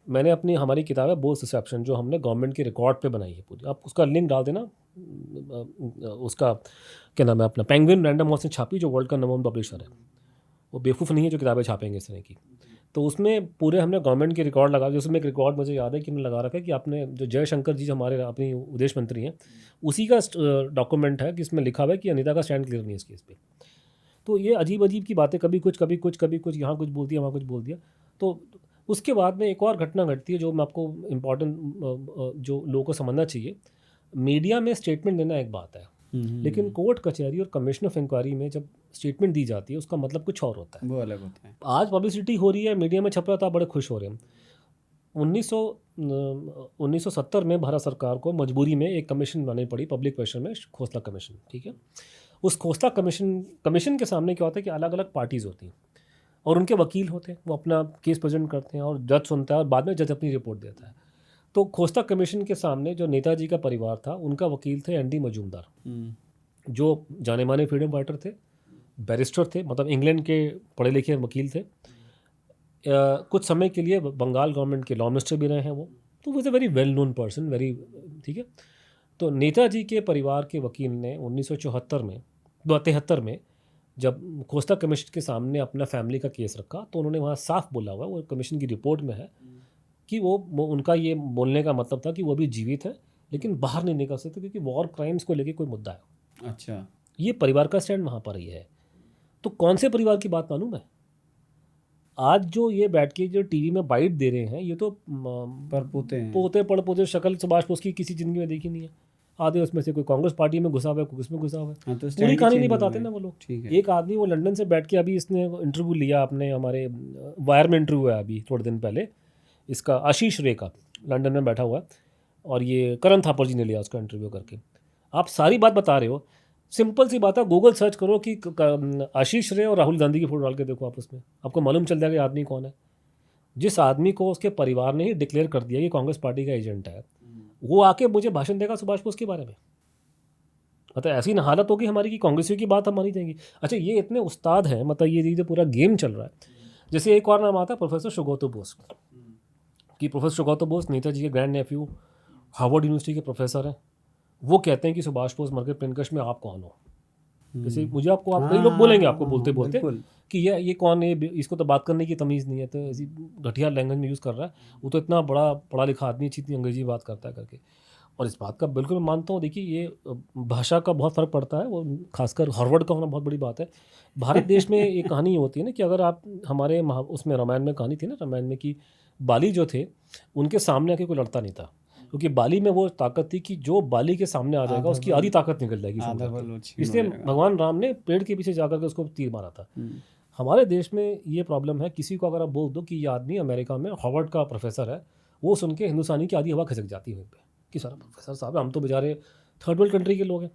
मैंने अपनी, हमारी किताब है बोस रिसेप्शन जो हमने गवर्नमेंट के रिकॉर्ड पे बनाई है पूरी, आप उसका लिंक डाल देना, उसका क्या नाम है अपना, पेंगुइन रैंडम हाउस ने छापी जो वर्ल्ड का नंबर 1 पब्लिशर है, वो बेवकूफ़ नहीं है जो किताबें छापेंगे इस तरह की। तो उसमें पूरे हमने गवर्नमेंट के रिकॉर्ड लगा, जिसमें एक रिकॉर्ड मुझे याद है कि हमने लगा रखा है कि आपने जो जयशंकर जी जो हमारे अपनी विदेश मंत्री हैं, उसी का डॉक्यूमेंट है कि इसमें लिखा हुआ है कि अनीता का स्टैंड क्लियर नहीं है इस केस पे। तो ये अजीब अजीब की बातें, कभी कुछ कभी कुछ कभी कुछ, यहाँ कुछ बोल दिया वहाँ कुछ बोल दिया। तो उसके बाद में एक और घटना घटती है जो मैं आपको इम्पॉर्टेंट, जो लोगों को समझना चाहिए। मीडिया में स्टेटमेंट देना एक बात है, लेकिन कोर्ट कचहरी और कमीशन ऑफ इंक्वायरी में जब स्टेटमेंट दी जाती है उसका मतलब कुछ और होता है, वो अलग होता है। आज पब्लिसिटी हो रही है, मीडिया में छप रहा था, बड़े खुश हो रहे हैं। 1970 में भारत सरकार को मजबूरी में एक कमीशन बनानी पड़ी पब्लिक प्रेशर में, खोसला कमीशन। ठीक है। उस खोसला कमीशन के सामने क्या होता है कि अलग अलग पार्टीज़ होती हैं और उनके वकील होते हैं, वो अपना केस प्रेजेंट करते हैं और जज सुनता है और बाद में जज अपनी रिपोर्ट देता है। तो खोसला कमीशन के सामने जो नेताजी का परिवार था, उनका वकील थे एनडी मजूमदार, जो जाने माने फ्रीडम फाइटर थे, बैरिस्टर थे, मतलब इंग्लैंड के पढ़े लिखे वकील थे। कुछ समय के लिए बंगाल गवर्नमेंट के लॉ मिनिस्टर भी रहे हैं वो, तो वो is a very well known person, very, ठीक है। तो नेताजी के परिवार के वकील ने 1973 में जब खोसला कमीशन के सामने अपना फैमिली का केस रखा, तो उन्होंने वहाँ साफ बोला हुआ, वो कमीशन की रिपोर्ट में है कि वो उनका ये बोलने का मतलब था कि वो अभी जीवित है लेकिन बाहर नहीं निकल सकते क्योंकि वॉर क्राइम्स को लेके कोई मुद्दा है। अच्छा, ये परिवार का स्टैंड वहाँ पर ही है। तो कौन से परिवार की बात मालूम है? आज जो ये बैठ के जो टीवी में बाइट दे रहे हैं, ये तो परपोते हैं, पोते पड़पोते, शक्ल सुभाष बोस की किसी जिंदगी में देखी नहीं है। आधे उसमें से कोई कांग्रेस पार्टी में घुसा हुआ है, कोई उसमें घुसा हुआ है। हाँ, तो पूरी कहानी नहीं बताते ना वो लोग। ठीक है। एक आदमी वो लंदन से बैठ के, अभी इसने इंटरव्यू लिया अपने, हमारे वायर में इंटरव्यू है अभी थोड़े दिन पहले, इसका आशीष रे का, लंदन में बैठा हुआ है, और ये करण थापर जी ने लिया उसका इंटरव्यू करके। आप सारी बात बता रहे हो, सिंपल सी बात है, गूगल सर्च करो कि आशीष रे और राहुल गांधी की फोटो डाल के देखो आप, उसमें आपको मालूम चल जाएगा ये आदमी कौन है। जिस आदमी को उसके परिवार ने ही डिक्लेयर कर दिया कि कांग्रेस पार्टी का एजेंट है, वो आके मुझे भाषण देगा सुभाष बोस के बारे में। मतलब ऐसी ना हालत होगी हमारी कि कांग्रेसियों की बात हम मानी जाएंगी। अच्छा, ये इतने उस्ताद हैं, मतलब ये जो पूरा गेम चल रहा है। जैसे एक और नाम आता है प्रोफेसर सुगौतो बोस, कि प्रोफेसर सुगौतो बोस नेताजी के ग्रैंड नेफ्यू, हार्वर्ड यूनिवर्सिटी के प्रोफेसर हैं। वो कहते हैं कि सुभाष बोस मर गए, प्रियंकश में आप कौन हो। जैसे मुझे आपको, आप कई लोग बोलेंगे आपको बोलते बोलते बिल्कुल। कि ये कौन है, इसको तो बात करने की तमीज़ नहीं है, तो ऐसी घटिया लैंग्वेज में यूज़ कर रहा है, वो तो इतना बड़ा पढ़ा लिखा आदमी, इतनी अंग्रेजी बात करता है करके। और इस बात का बिल्कुल मैं मानता हूँ। देखिए, ये भाषा का बहुत फ़र्क पड़ता है, वो खासकर हार्वर्ड का होना बहुत बड़ी बात है। भारत देश में एक कहानी होती है ना कि अगर आप हमारे उसमें रामायण में कहानी थी ना, रामायण में, कि बाली जो थे उनके सामने आके कोई लड़ता नहीं था, क्योंकि बाली में वो ताकत थी कि जो बाली के सामने आ जाएगा उसकी आधी ताकत निकल जाएगी शुरू करके। इसलिए भगवान राम ने पेड़ के पीछे जाकर के उसको तीर मारा था। हमारे देश में ये प्रॉब्लम है, किसी को अगर आप बोल दो कि ये आदमी अमेरिका में हार्वर्ड का प्रोफेसर है, वो सुन के हिंदुस्तानी की आधी हवा खिसक जाती है वहीं पे कि सारा प्रोफेसर साहब है, हम तो बेचारे थर्ड वर्ल्ड कंट्री के लोग हैं।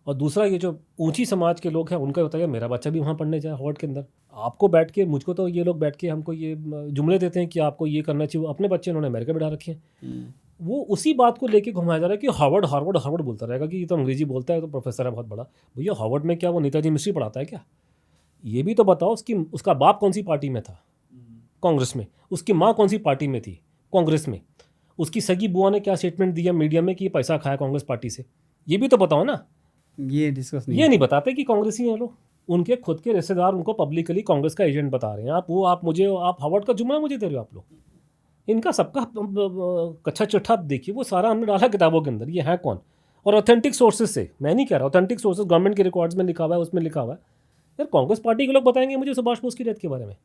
और दूसरा, ये जो ऊंची समाज के लोग हैं उनका होता है मेरा बच्चा भी वहाँ पढ़ने जाए हार्वर्ड के अंदर। आपको बैठ के, मुझको तो ये लोग बैठ के हमको ये जुमले देते हैं कि आपको ये करना चाहिए, अपने बच्चे उन्होंने अमेरिका बिठा रखे हैं। वो उसी बात को लेके घुमाया जा रहा है कि हार्वर्ड हार्वर्ड हार्वर्ड बोलता रहेगा कि ये तो अंग्रेजी बोलता है तो प्रोफेसर है बहुत बड़ा। भैया, हार्वर्ड में क्या वो नेताजी मिश्री पढ़ाता है क्या? ये भी तो बताओ। उसका बाप कौन सी पार्टी में था? कांग्रेस में। उसकी माँ कौन सी पार्टी में थी? कांग्रेस में। उसकी सगी बुआ ने क्या स्टेटमेंट दिया मीडिया में कि पैसा खाया कांग्रेस पार्टी से? ये भी तो बताओ ना। ये डिस्कस ये नहीं बताते कि कांग्रेसी हैं लोग। उनके खुद के रिश्तेदार उनको पब्लिकली कांग्रेस का एजेंट बता रहे हैं। आप हार्वर्ड का जुमला मुझे दे रहे हो आप लोग। इनका सबका कच्चा चिट्ठा आप देखिए, वो सारा हमने डाला किताबों के अंदर, ये है कौन। और ऑथेंटिक सोर्सेज से, मैं नहीं कह रहा, ऑथेंटिक सोर्सेज गवर्नमेंट के रिकॉर्ड्स में लिखा हुआ है, उसमें लिखा हुआ है। यार, कांग्रेस पार्टी के लोग बताएंगे मुझे सुभाष बोस की डेथ के बारे में।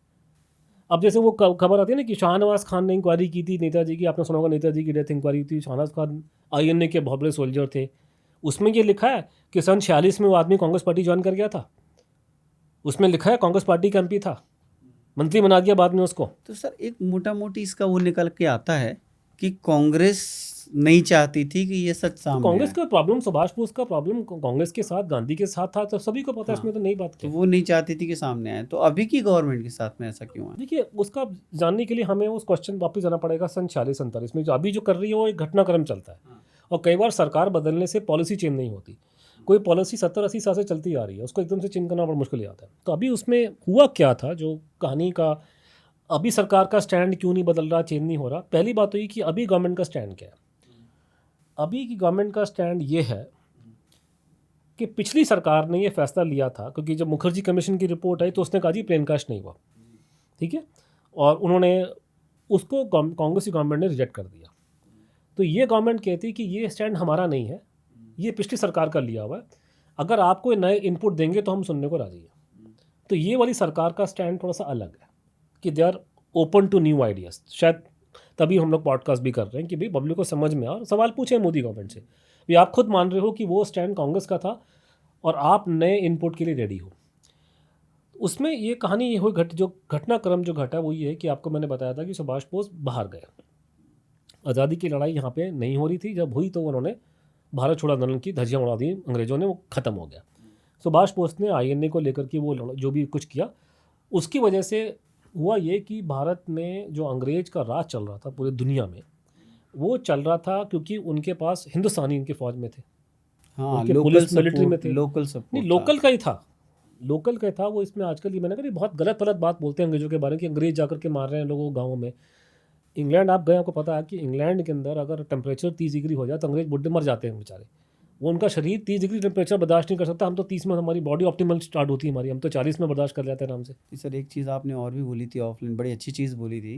अब जैसे वो खबर आती है ना कि शाहनवाज खान ने इंक्वायरी की थी नेताजी की, आपने सुना होगा, नेताजी की डेथ इंक्वायरी थी। शाहनवाज खान INA के बहुत बड़े सोल्जर थे। उसमें ये लिखा है कि सन 46 में वो आदमी कांग्रेस पार्टी ज्वाइन कर गया था। उसमें लिखा है कांग्रेस पार्टी का MP था, मंत्री बना दिया बाद में उसको। तो सर, एक मोटा मोटी इसका वो निकल के आता है कि कांग्रेस नहीं चाहती थी कि ये सच सामने कांग्रेस आए। का प्रॉब्लम, सुभाष बोस का प्रॉब्लम कांग्रेस के साथ, गांधी के साथ था, तो सभी को पता है, इसमें तो नई बात तो क्या है। वो नहीं चाहती थी कि सामने आए, तो अभी की गवर्नमेंट के साथ में ऐसा क्यों है? देखिए, उसका जानने के लिए हमें उस क्वेश्चन वापस जाना पड़ेगा सन 46-47 में। जो अभी जो कर रही है वो एक घटनाक्रम चलता है, और कई बार सरकार बदलने से पॉलिसी चेंज नहीं होती। कोई पॉलिसी 70-80 साल से चलती आ रही है, उसको एकदम से चेंज करना बड़ा मुश्किल आता है। तो अभी उसमें हुआ क्या था, जो कहानी का, अभी सरकार का स्टैंड क्यों नहीं बदल रहा, चेंज नहीं हो रहा। पहली बात तो ये कि अभी गवर्नमेंट का स्टैंड क्या है। अभी की गवर्नमेंट का स्टैंड ये है कि पिछली सरकार ने ये फैसला लिया था, क्योंकि जब मुखर्जी कमीशन की रिपोर्ट आई तो उसने कहा जी प्लेन क्रैश नहीं हुआ, ठीक है, और उन्होंने उसको कांग्रेस की गवर्नमेंट ने रिजेक्ट कर दिया। तो ये गवर्नमेंट कहती है कि ये स्टैंड हमारा नहीं है, ये पिछली सरकार का लिया हुआ है, अगर आप कोई नए इनपुट देंगे तो हम सुनने को राजी हैं। तो ये वाली सरकार का स्टैंड थोड़ा सा अलग है कि they are open to new ideas. शायद तभी हम लोग पॉडकास्ट भी कर रहे हैं कि भाई पब्लिक को समझ में आ, और सवाल पूछें मोदी गवर्नमेंट से, भी आप खुद मान रहे हो कि वो स्टैंड कांग्रेस का था और आप नए इनपुट के लिए रेडी हो। उसमें ये कहानी ये हुई, जो घटनाक्रम जो घटा वो ये है कि आपको मैंने बताया था कि सुभाष बोस बाहर गए। आज़ादी की लड़ाई यहाँ पे नहीं हो रही थी, जब हुई तो उन्होंने भारत छोड़ो आंदोलन की धज्जियाँ उड़ा दी अंग्रेज़ों ने, वो ख़त्म हो गया। सुभाष बोस ने INA को लेकर के वो जो भी कुछ किया, उसकी वजह से हुआ ये कि भारत में जो अंग्रेज़ का राज चल रहा था पूरी दुनिया में, वो चल रहा था क्योंकि उनके पास हिंदुस्तानी इनके फ़ौज में थे, हाँ, उनके लोकल पुलिस मिलिट्री में सपोर्ट, थे। लोकल सपोर्ट नहीं, लोकल का ही था, लोकल का ही था वो। इसमें आजकल ये मैंने कहा बहुत गलत बात बोलते हैं अंग्रेज़ों के बारे में कि अंग्रेज़ जाकर के मार रहे हैं लोगों को गाँवों में। इंग्लैंड आप गए, आपको पता है कि इंग्लैंड के अंदर अगर टेम्परेचर 30 डिग्री हो जाए तो अंग्रेज बुढ़े मर जाते हैं बेचारे। वो उनका शरीर 30 डिग्री टेम्परेचर बर्दाश्त नहीं कर सकता। हम तो 30 में हमारी बॉडी ऑप्टिमल स्टार्ट होती है हमारी, हम तो 40 में बर्दाश्त कर लेते हैं आराम से। सर, एक चीज़ आपने और भी बोली थी ऑफलाइन, बड़ी अच्छी चीज़ बोली थी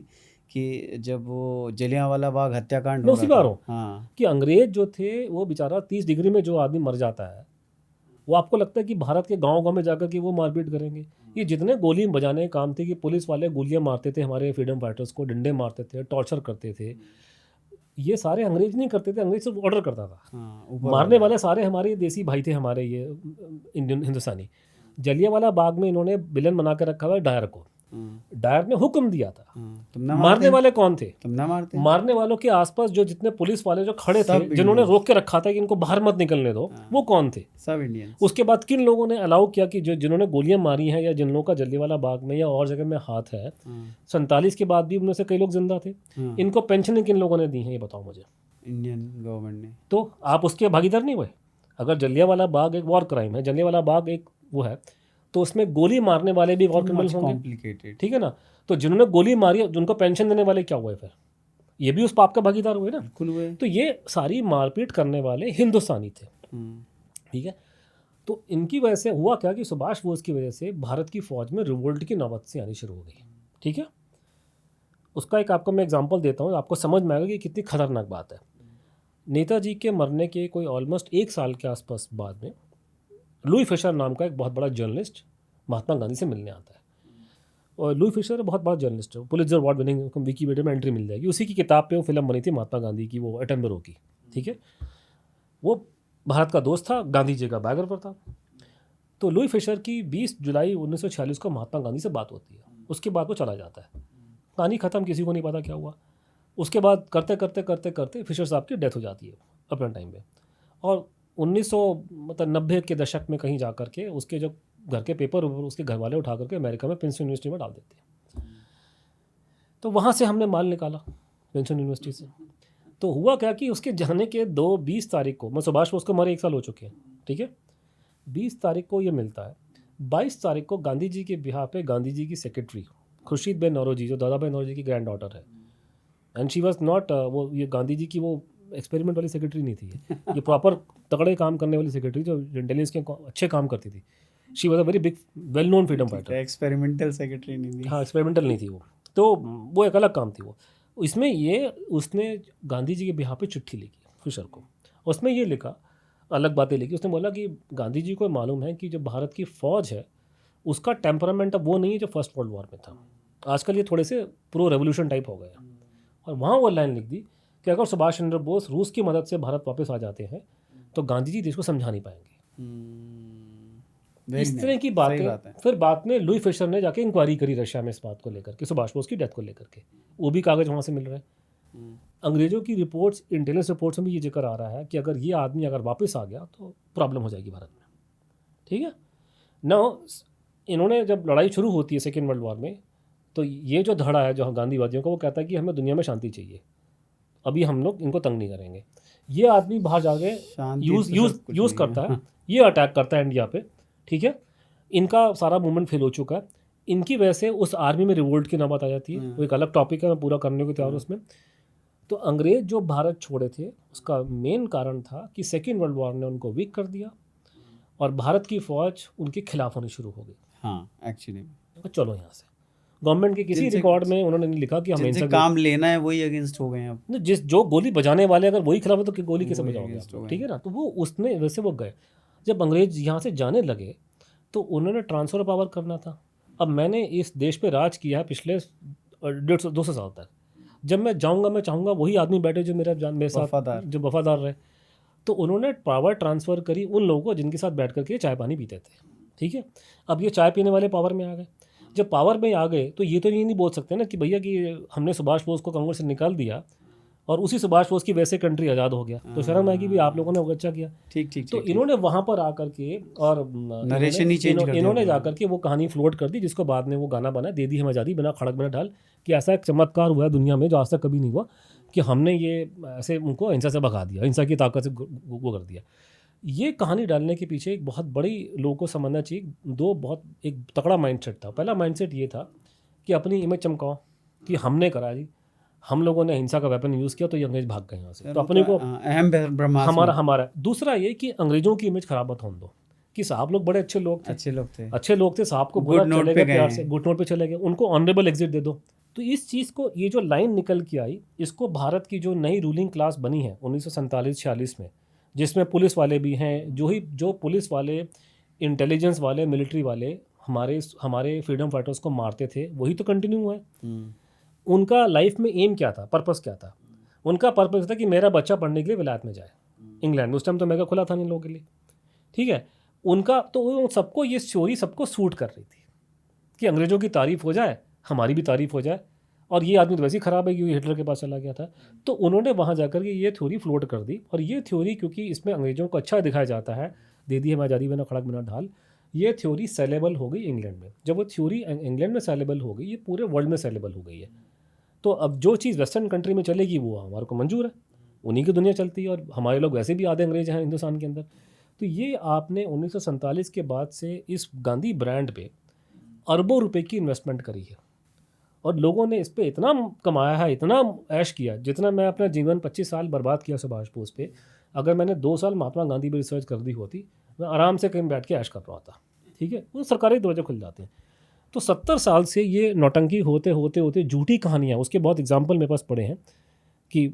कि जब वो जलियांवाला बाग हत्याकांड मैं हो उसी रहा बार था, हूँ हाँ, कि अंग्रेज जो थे वो बेचारा 30 डिग्री में जो आदमी मर जाता है, वो आपको लगता है कि भारत के गांव में जाकर के वो मारपीट करेंगे? ये जितने गोली बजाने का काम थे कि पुलिस वाले गोलियां मारते थे हमारे फ्रीडम फाइटर्स को, डंडे मारते थे, टॉर्चर करते थे, ये सारे अंग्रेज नहीं करते थे, अंग्रेज सिर्फ ऑर्डर करता था। हाँ, ऊपर मारने वाले सारे हमारे देसी भाई थे, हमारे ये इंडियन हिंदुस्तानी। जलियांवाला बाग में इन्होंने विलन बना के रखा हुआ है डायर को, डायर ने हुक्म दिया था। तुम ना मारने वाले कौन थे? तुम ना मारते। मारने वालों के आसपास जो जितने पुलिस वाले जो खड़े थे, सब जिन्होंने इंडियन। रोक के रखा था कि इनको बाहर मत निकलने दो, वो कौन थे? सब इंडियन। उसके बाद किन लोगों ने अलाउ किया कि जो जिन्होंने गोलियां मारी हैं या जिन लोगों का जलियांवाला बाग में या और जगह में हाथ है, 47 के बाद भी उनमें से कई लोग जिंदा थे, इनको पेंशन किन लोगों ने दी है, ये बताओ मुझे। इंडियन गवर्नमेंट ने। तो आप उसके भागीदार नहीं हुए? अगर जलियांवाला बाग एक वॉर क्राइम है, जलियांवाला बाग एक वो है, तो उसमें गोली मारने वाले भी वॉर क्रिमिनल होंगे, कॉम्प्लिकेटेड। ठीक है ना? तो जिन्होंने गोली मारी जिनको पेंशन देने वाले क्या हुए फिर? ये भी उस पाप का भागीदार हुए ना। बिल्कुल हुए। तो ये सारी मारपीट करने वाले हिंदुस्तानी थे, ठीक है। तो इनकी वजह से हुआ क्या कि सुभाष बोस की वजह से भारत की फौज में रिवोल्ट की नौबत से आनी शुरू हो गई, ठीक है। उसका एक आपको मैं एग्जांपल देता हूँ, आपको समझ में आएगा कि कितनी खतरनाक बात है। नेताजी के मरने के कोई ऑलमोस्ट 1 साल के आसपास बाद में लुई फिशर नाम का एक बहुत बड़ा जर्नलिस्ट महात्मा गांधी से मिलने आता है। और लुई फिशर बहुत बड़ा जर्नलिस्ट है, पुलित्जर अवार्ड विनिंग, विकिपीडिया में एंट्री मिल जाएगी। उसी की किताब पे वो फिल्म बनी थी महात्मा गांधी की, वो एटनबरो की, ठीक है। वो भारत का दोस्त था, गांधी जी का बायोग्राफर था। तो लुई फिशर की 20 जुलाई 1946 को महात्मा गांधी से बात होती है। उसके बाद वो चला जाता है, कहानी ख़त्म, किसी को नहीं पता क्या हुआ। उसके बाद करते करते करते करते फिशर साहब की डेथ हो जाती है अपने टाइम पे। और 1990 के दशक में कहीं जा कर के उसके जो घर के पेपर उसके घर वाले उठा करके अमेरिका में प्रिंसटन यूनिवर्सिटी में डाल देते हैं। तो वहाँ से हमने माल निकाला प्रिंसटन यूनिवर्सिटी से। तो हुआ क्या कि उसके जाने के 20 तारीख को, मैं सुभाष बोस को मरे 1 साल हो चुके हैं, ठीक है। 20 तारीख को ये मिलता है। 22 तारीख को गांधी जी के बिहार पे गांधी जी की सेक्रेटरी खुर्शीद-बेन नौरोजी, जो दादा भाई नौरोजी की ग्रैंड डॉटर है, एंड शी वॉज नॉट वो ये गांधी जी की वो एक्सपेरिमेंट वाली सेक्रेटरी नहीं थी, ये प्रॉपर तगड़े काम करने वाली सेक्रेटरी जो इंटेलिजेंस के अच्छे काम करती थी। She was a very big well known freedom fighter. Experimental secretary नहीं थी। हाँ, एक्सपेरिमेंटल नहीं थी वो, तो वो एक अलग काम थी वो। इसमें ये उसने गांधी जी के बिहार पे चिट्ठी लिखी फिशर को। उसमें ये लिखा, अलग बातें लिखी। उसने बोला कि गांधी जी को मालूम है कि जो भारत की फ़ौज है उसका टेम्परामेंट अब वो नहीं है जो फर्स्ट वर्ल्ड वॉर में था। आजकल ये थोड़े से प्रो रेवोल्यूशन टाइप हो गए। और वहाँ वो लाइन लिख दी कि अगर सुभाष चंद्र बोस रूस की मदद से भारत वापस आ जाते हैं तो गांधी जी देश को समझा नहीं पाएंगे। इस तरह की बातें फिर बाद में लुई फिशर ने जाके इंक्वायरी करी रशिया में इस बात को लेकर के, सुभाष बोस की डेथ को लेकर के। वो भी कागज़ वहाँ से मिल रहे हैं। अंग्रेज़ों की रिपोर्ट्स, इंटेलिजेंस रिपोर्ट्स में भी ये जिक्र आ रहा है कि अगर ये आदमी अगर वापस आ गया तो प्रॉब्लम हो जाएगी भारत में, ठीक है ना। इन्होंने जब लड़ाई शुरू होती है सेकेंड वर्ल्ड वॉर में, तो ये जो धड़ा है जो गांधीवादियों का, वो कहता है कि हमें दुनिया में शांति चाहिए, अभी हम लोग इनको तंग नहीं करेंगे। ये आदमी बाहर जाके यूज़ करता है, ये अटैक करता है इंडिया पे, ठीक है। इनका सारा मूवमेंट फेल हो चुका है। इनकी वजह से उस आर्मी में रिवोल्ट की नौबत आ जाती है। वो एक अलग टॉपिक है, मैं पूरा करने को तैयार हूँ उसमें। तो अंग्रेज जो भारत छोड़े थे उसका मेन कारण था कि सेकेंड वर्ल्ड वॉर ने उनको वीक कर दिया और भारत की फ़ौज उनके खिलाफ होनी शुरू हो गई। हाँ, एक्चुअली तो चलो यहाँ से गवर्नमेंट के किसी रिकॉर्ड में उन्होंने नहीं लिखा कि हम जिनसे काम लेना है वही अगेंस्ट हो गए हैं अब। जिस जो गोली बजाने वाले अगर वही खिलाफ है तो गोली कैसे बजाओगे, ठीक है ना। तो वो उसने वैसे वो गए। जब अंग्रेज यहाँ से जाने लगे तो उन्होंने ट्रांसफ़र पावर करना था। अब मैंने इस देश पे राज किया है पिछले 150-200 साल तक। जब मैं जाऊँगा, मैं चाहूँगा वही आदमी बैठे जो मेरे साथ जो वफादार रहे। तो उन्होंने पावर ट्रांसफ़र करी उन लोगों को जिनके साथ बैठ करके चाय पानी पीते थे, ठीक है। अब ये चाय पीने वाले पावर में आ गए। जब पावर में आ गए तो ये तो ये नहीं बोल सकते ना कि भैया कि हमने सुभाष बोस को कांग्रेस से निकाल दिया और उसी सुभाष बोस की वैसे कंट्री आज़ाद हो गया, तो शर्म आएगी भी आप लोगों ने अच्छा किया। ठीक। तो इन्होंने वहाँ पर आकर के और इन्होंने जाकर के वो कहानी फ्लोट कर दी, जिसको बाद में वो गाना बना, दे दी हम आज़ादी बिना खड़क बिना ढाल, कि ऐसा एक चमत्कार हुआ है दुनिया में जो आज तक कभी नहीं हुआ कि हमने ये ऐसे उनको हिंसा से भगा दिया, हिंसा की ताकत से वो कर दिया। ये कहानी डालने के पीछे एक बहुत बड़ी लोगों को समझना चाहिए, बहुत एक तगड़ा माइंडसेट था। पहला माइंडसेट ये था कि अपनी इमेज चमकाओ कि हमने करा जी, हम लोगों ने हिंसा का वेपन यूज़ किया तो ये अंग्रेज भाग गए यहाँ से, तो अपने को अहम हमारा। दूसरा ये कि अंग्रेजों की इमेज खराब मत होने दो कि साहब लोग बड़े अच्छे लोग थे, साहब को बुरा चले गए, प्यार से गुड नोट पे चले गए, उनको ऑनरेबल एग्जिट दे दो। तो इस चीज़ को, ये जो लाइन निकल के आई, इसको भारत की जो नई रूलिंग क्लास बनी है 1947-46 में, जिसमें पुलिस वाले भी हैं, जो पुलिस वाले, इंटेलिजेंस वाले, मिलिट्री वाले हमारे फ्रीडम फाइटर्स को मारते थे, वही तो कंटिन्यू हुआ है। उनका लाइफ में एम क्या था, पर्पस क्या था? उनका पर्पस था कि मेरा बच्चा पढ़ने के लिए विलायत में जाए, इंग्लैंड में। उस टाइम तो मेगा खुला था इन लोगों के लिए, ठीक है। उनका तो सबको ये स्टोरी सबको सूट कर रही थी कि अंग्रेज़ों की तारीफ़ हो जाए, हमारी भी तारीफ़ हो जाए, और ये आदमी तो वैसे ही ख़राब है क्योंकि हिटलर के पास चला गया था। तो उन्होंने वहाँ जाकर के ये थ्योरी फ्लोट कर दी, और ये थ्योरी क्योंकि इसमें अंग्रेज़ों को अच्छा दिखाया जाता है, दे दी हमें आज़ादी बिना खड़क बिना ढाल, ये थ्योरी सेलेबल हो गई इंग्लैंड में। जब वो थ्योरी इंग्लैंड में सेलेबल हो गई, ये पूरे वर्ल्ड में सेलेबल हो गई है। तो अब जो चीज़ वेस्टर्न कंट्री में चलेगी वो हमारे को मंजूर है, उन्हीं की दुनिया चलती है, और हमारे लोग वैसे भी आधे अंग्रेज हैं हिंदुस्तान के अंदर। तो ये आपने 1947 के बाद से इस गांधी ब्रांड पे अरबों रुपए की इन्वेस्टमेंट करी है, और लोगों ने इस पे इतना कमाया है, इतना ऐश किया, जितना मैं अपना जीवन 25 साल बर्बाद किया सुभाष बोस पे, अगर मैंने 2 साल महात्मा गांधी पे रिसर्च कर दी होती, मैं आराम से कहीं बैठ के ऐश कर रहा था। ठीक है, वो सरकारी दरवाजे खुल जाते हैं। तो 70 साल से ये नौटंकी होते होते होते झूठी कहानियाँ, उसके बहुत एग्जाम्पल मेरे पास पड़े हैं कि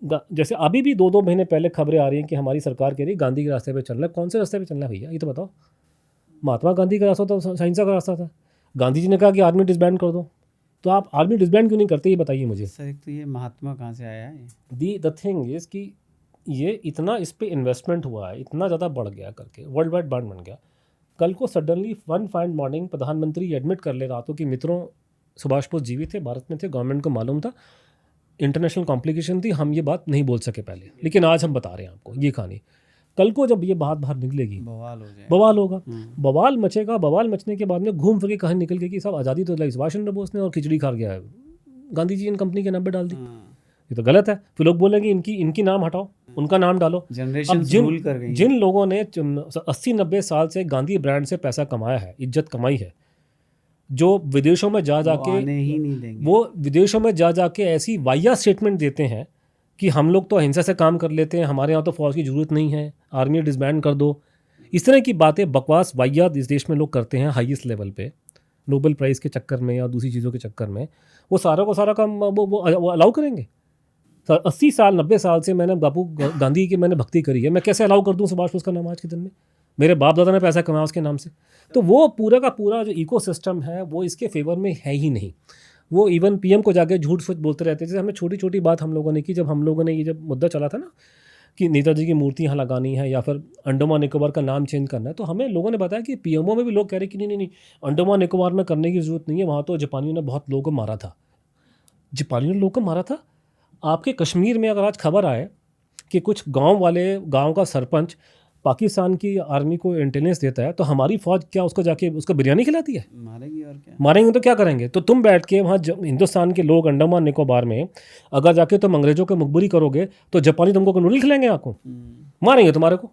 जैसे अभी भी 2-2 महीने पहले खबरें आ रही हैं कि हमारी सरकार कह रही है गांधी के रास्ते पे चलना है। कौन से रास्ते पे चलना है भैया, ये तो बताओ। महात्मा गांधी का रास्ता था, अहिंसा का रास्ता था। गांधी जी ने कहा कि आर्मी डिसबैंड कर दो, तो आप आर्मी डिसबैंड क्यों नहीं करते, ये बताइए मुझे। सर एक तो ये महात्मा कहाँ से आया है? द थिंग इज़ कि ये इतना इस पे इन्वेस्टमेंट हुआ है, इतना ज़्यादा बढ़ गया करके, वर्ल्ड वाइड ब्रांड बन गया। कल को सडनली वन फाइन मॉर्निंग प्रधानमंत्री एडमिट कर ले रातों कि मित्रों सुभाष बोस जीवित थे, भारत में थे, गवर्नमेंट को मालूम था, इंटरनेशनल कॉम्प्लिकेशन थी, हम ये बात नहीं बोल सके पहले, लेकिन आज हम बता रहे हैं आपको ये कहानी। कल को जब ये बात बाहर निकलेगी, बवाल हो जाए, बवाल होगा, बवाल मचेगा। बवाल मचने के बाद में घूम फिर के कहानी निकल गई कि साहब आज़ादी तो दिलाई सुभाष चंद्र बोस ने और खिचड़ी खा गया है गांधी जी, इन कंपनी के नाम पे डाल दी। ये तो गलत है। फिर लोग बोलेंगे इनकी नाम हटाओ, उनका नाम डालो। जनरेशन रूल कर गई। जिन लोगों ने 80-90 साल से गांधी ब्रांड से पैसा कमाया है, इज्जत कमाई है, जो विदेशों में जा जाके ही नहीं देंगे, वो विदेशों में जा जाके ऐसी वाहिया स्टेटमेंट देते हैं कि हम लोग तो अहिंसा से काम कर लेते हैं, हमारे यहाँ तो फौज की ज़रूरत नहीं है, आर्मी डिसबैंड कर दो। इस तरह की बातें, बकवास, वाहियात इस देश में लोग करते हैं हाईएस्ट लेवल पे, नोबेल प्राइज़ के चक्कर में या दूसरी चीज़ों के चक्कर में। वो सारा को सारा काम वो अलाउ करेंगे। 80 साल 90 साल से मैंने बापू गांधी की मैंने भक्ति करी है, मैं कैसे अलाउ कर दूँ सुभाष बोस का नाम आज के दिन में? मेरे बाप दादा ने पैसा कमाया उसके नाम से। तो वो पूरा का पूरा जो इकोसिस्टम है वो इसके फेवर में है ही नहीं। वो इवन पीएम को जाके झूठ फूट बोलते रहते हैं। जैसे हमें छोटी छोटी बात हम लोगों ने की, जब हम लोगों ने ये जब मुद्दा चला था ना कि नेताजी की मूर्ति यहाँ लगानी है या फिर अंडमान निकोबार का नाम चेंज करना है, तो हमें लोगों ने बताया कि पीएमओ में भी लोग कह रहे कि नहीं नहीं नहीं, अंडमान निकोबार में करने की ज़रूरत नहीं है, वहाँ तो जापानियों ने बहुत लोगों को मारा था। जापानियों ने लोगों को मारा था? आपके कश्मीर में अगर आज खबर आए कि कुछ गांव का सरपंच पाकिस्तान की आर्मी को इंटेलिजेंस देता है, तो हमारी फौज क्या उसको जाके उसको बिरयानी खिलाती है? मारेंगे और क्या, मारेंगे तो क्या करेंगे? तो तुम बैठ के वहाँ हिंदुस्तान के लोग अंडमान निकोबार में अगर जाके तुम अंग्रेजों को मुखबरी करोगे तो जापानी तुमको नूडल खिलाएंगे, आपको मारेंगे तुम्हारे को।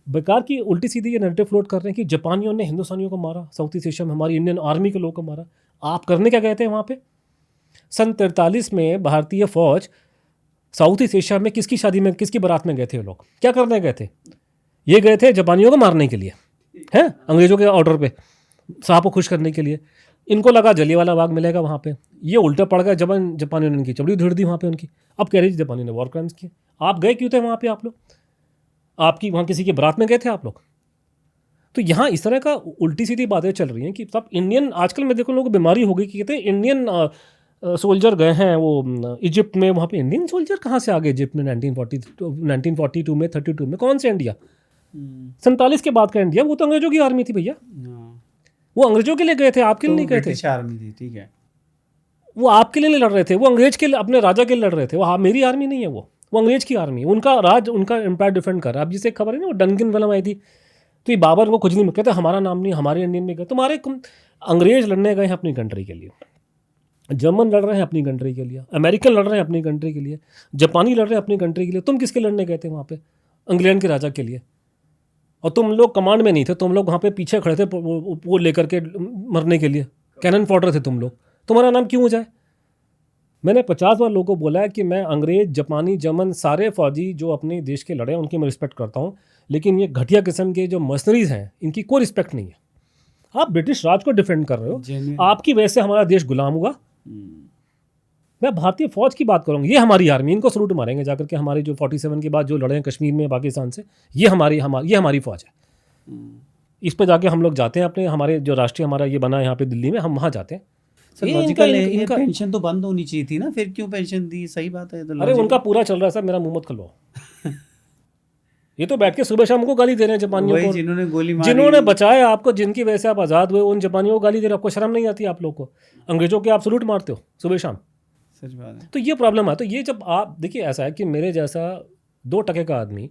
बेकार की उल्टी सीधी ये नैरेटिव फ्लोट कर रहे हैं कि जापानियों ने हिंदुस्तानियों को मारा, साउथ ईस्ट एशिया में हमारी इंडियन आर्मी के लोगों को मारा। आप करने क्या गए थे वहाँ पे? सन 43 में भारतीय फौज साउथ ईस्ट एशिया में किसकी शादी में, किसकी बारात में गए थे? लोग क्या करने गए थे? ये गए थे जापानियों को मारने के लिए, हैं, अंग्रेजों के ऑर्डर पे, साहब को खुश करने के लिए। इनको लगा जलियांवाला बाग मिलेगा वहाँ पे, ये उल्टा पड़ गया। जापानियों ने इनकी चबड़ी उधेड़ दी वहाँ पे उनकी। अब कह रही थी जापानियों ने वॉर क्राइम्स किए। आप गए क्यों थे वहाँ पे? आप लोग आपकी वहाँ किसी की बारात में गए थे आप लोग? तो यहाँ इस तरह का उल्टी सीधी बातें चल रही हैं कि सब इंडियन, आजकल मैं देखो लोगों को बीमारी हो गई कि कहते हैं इंडियन सोल्जर गए हैं वो इजिप्ट में, वहाँ पे इंडियन सोल्जर कहाँ से आ गए इजिप्ट में 1942 में, 32 में? कौन से इंडिया? 47 के बाद का इंडिया। वो तो अंग्रेजों की आर्मी थी भैया, वो अंग्रेजों के लिए गए थे, आपके लिए नहीं गए थे। आर्मी थी, ठीक है, वो आपके लिए नहीं लड़ रहे थे, वो अंग्रेज के अपने राजा के लिए लड़ रहे थे। वो मेरी आर्मी नहीं है, वो अंग्रेज की आर्मी, उनका राज, उनका एम्पायर डिफेंड कर रहा है। अब जिसे खबर है ना वो डंकिन फिल्म आई थी, तो ये बाबर को कुछ नहीं कहते, हमारा नाम नहीं, हमारे इंडियन में गए। तुम्हारे अंग्रेज लड़ने गए हैं अपनी कंट्री के लिए, जर्मन लड़ रहे हैं अपनी कंट्री के लिए, अमेरिकन लड़ रहे हैं अपनी कंट्री के लिए, जापानी लड़ रहे हैं अपनी कंट्री के लिए। तुम किसके लड़ने गए थे वहाँ पे? इंग्लैंड के राजा के लिए। और तुम लोग कमांड में नहीं थे, तुम लोग वहाँ पे पीछे खड़े थे वो लेकर के मरने के लिए, कैनन फॉडर थे तुम लोग। तुम्हारा नाम क्यों हो जाए? मैंने 50 बार लोगों को बोला है कि मैं अंग्रेज, जापानी, जर्मन, सारे फौजी जो अपने देश के लड़े हैं उनकी मैं रिस्पेक्ट करता हूँ, लेकिन ये घटिया किस्म के जो मर्सनरीज हैं इनकी कोई रिस्पेक्ट नहीं है। आप ब्रिटिश राज को डिफेंड कर रहे हो, आपकी वजह से हमारा देश गुलाम हुआ। मैं भारतीय फौज की बात करूँगा, ये हमारी आर्मी, इनको सलूट मारेंगे जाकर के। हमारे जो 47 के बाद जो लड़े हैं कश्मीर में पाकिस्तान से, ये हमारी फौज है। इस पर जाके हम लोग जाते हैं अपने, हमारे जो राष्ट्रीय हमारा ये बना है यहाँ पे दिल्ली में, हम वहाँ जाते हैं। सर लॉजिकल है, इनका पेंशन तो बंद होनी चाहिए थी ना, फिर क्यों पेंशन दी? सही बात है। तो अरे उनका पूरा चल रहा है सर, मेरा मुंह मत खुलवाओ। ये तो बैठ के सुबह शाम को गाली दे रहे हैं जापानियों वही को, जिन्होंने गोली मारी, जिन्होंने बचाया आपको, जिनकी वजह से आप आज़ाद हुए, उन जापानियों को गाली दे रहे हो। आपको शर्म नहीं आती आप लोग को? अंग्रेजों के आप सलूट मारते हो सुबह शाम। सच बात है। तो ये प्रॉब्लम है। तो ये जब आप देखिए, ऐसा है कि मेरे जैसा 2 टके का आदमी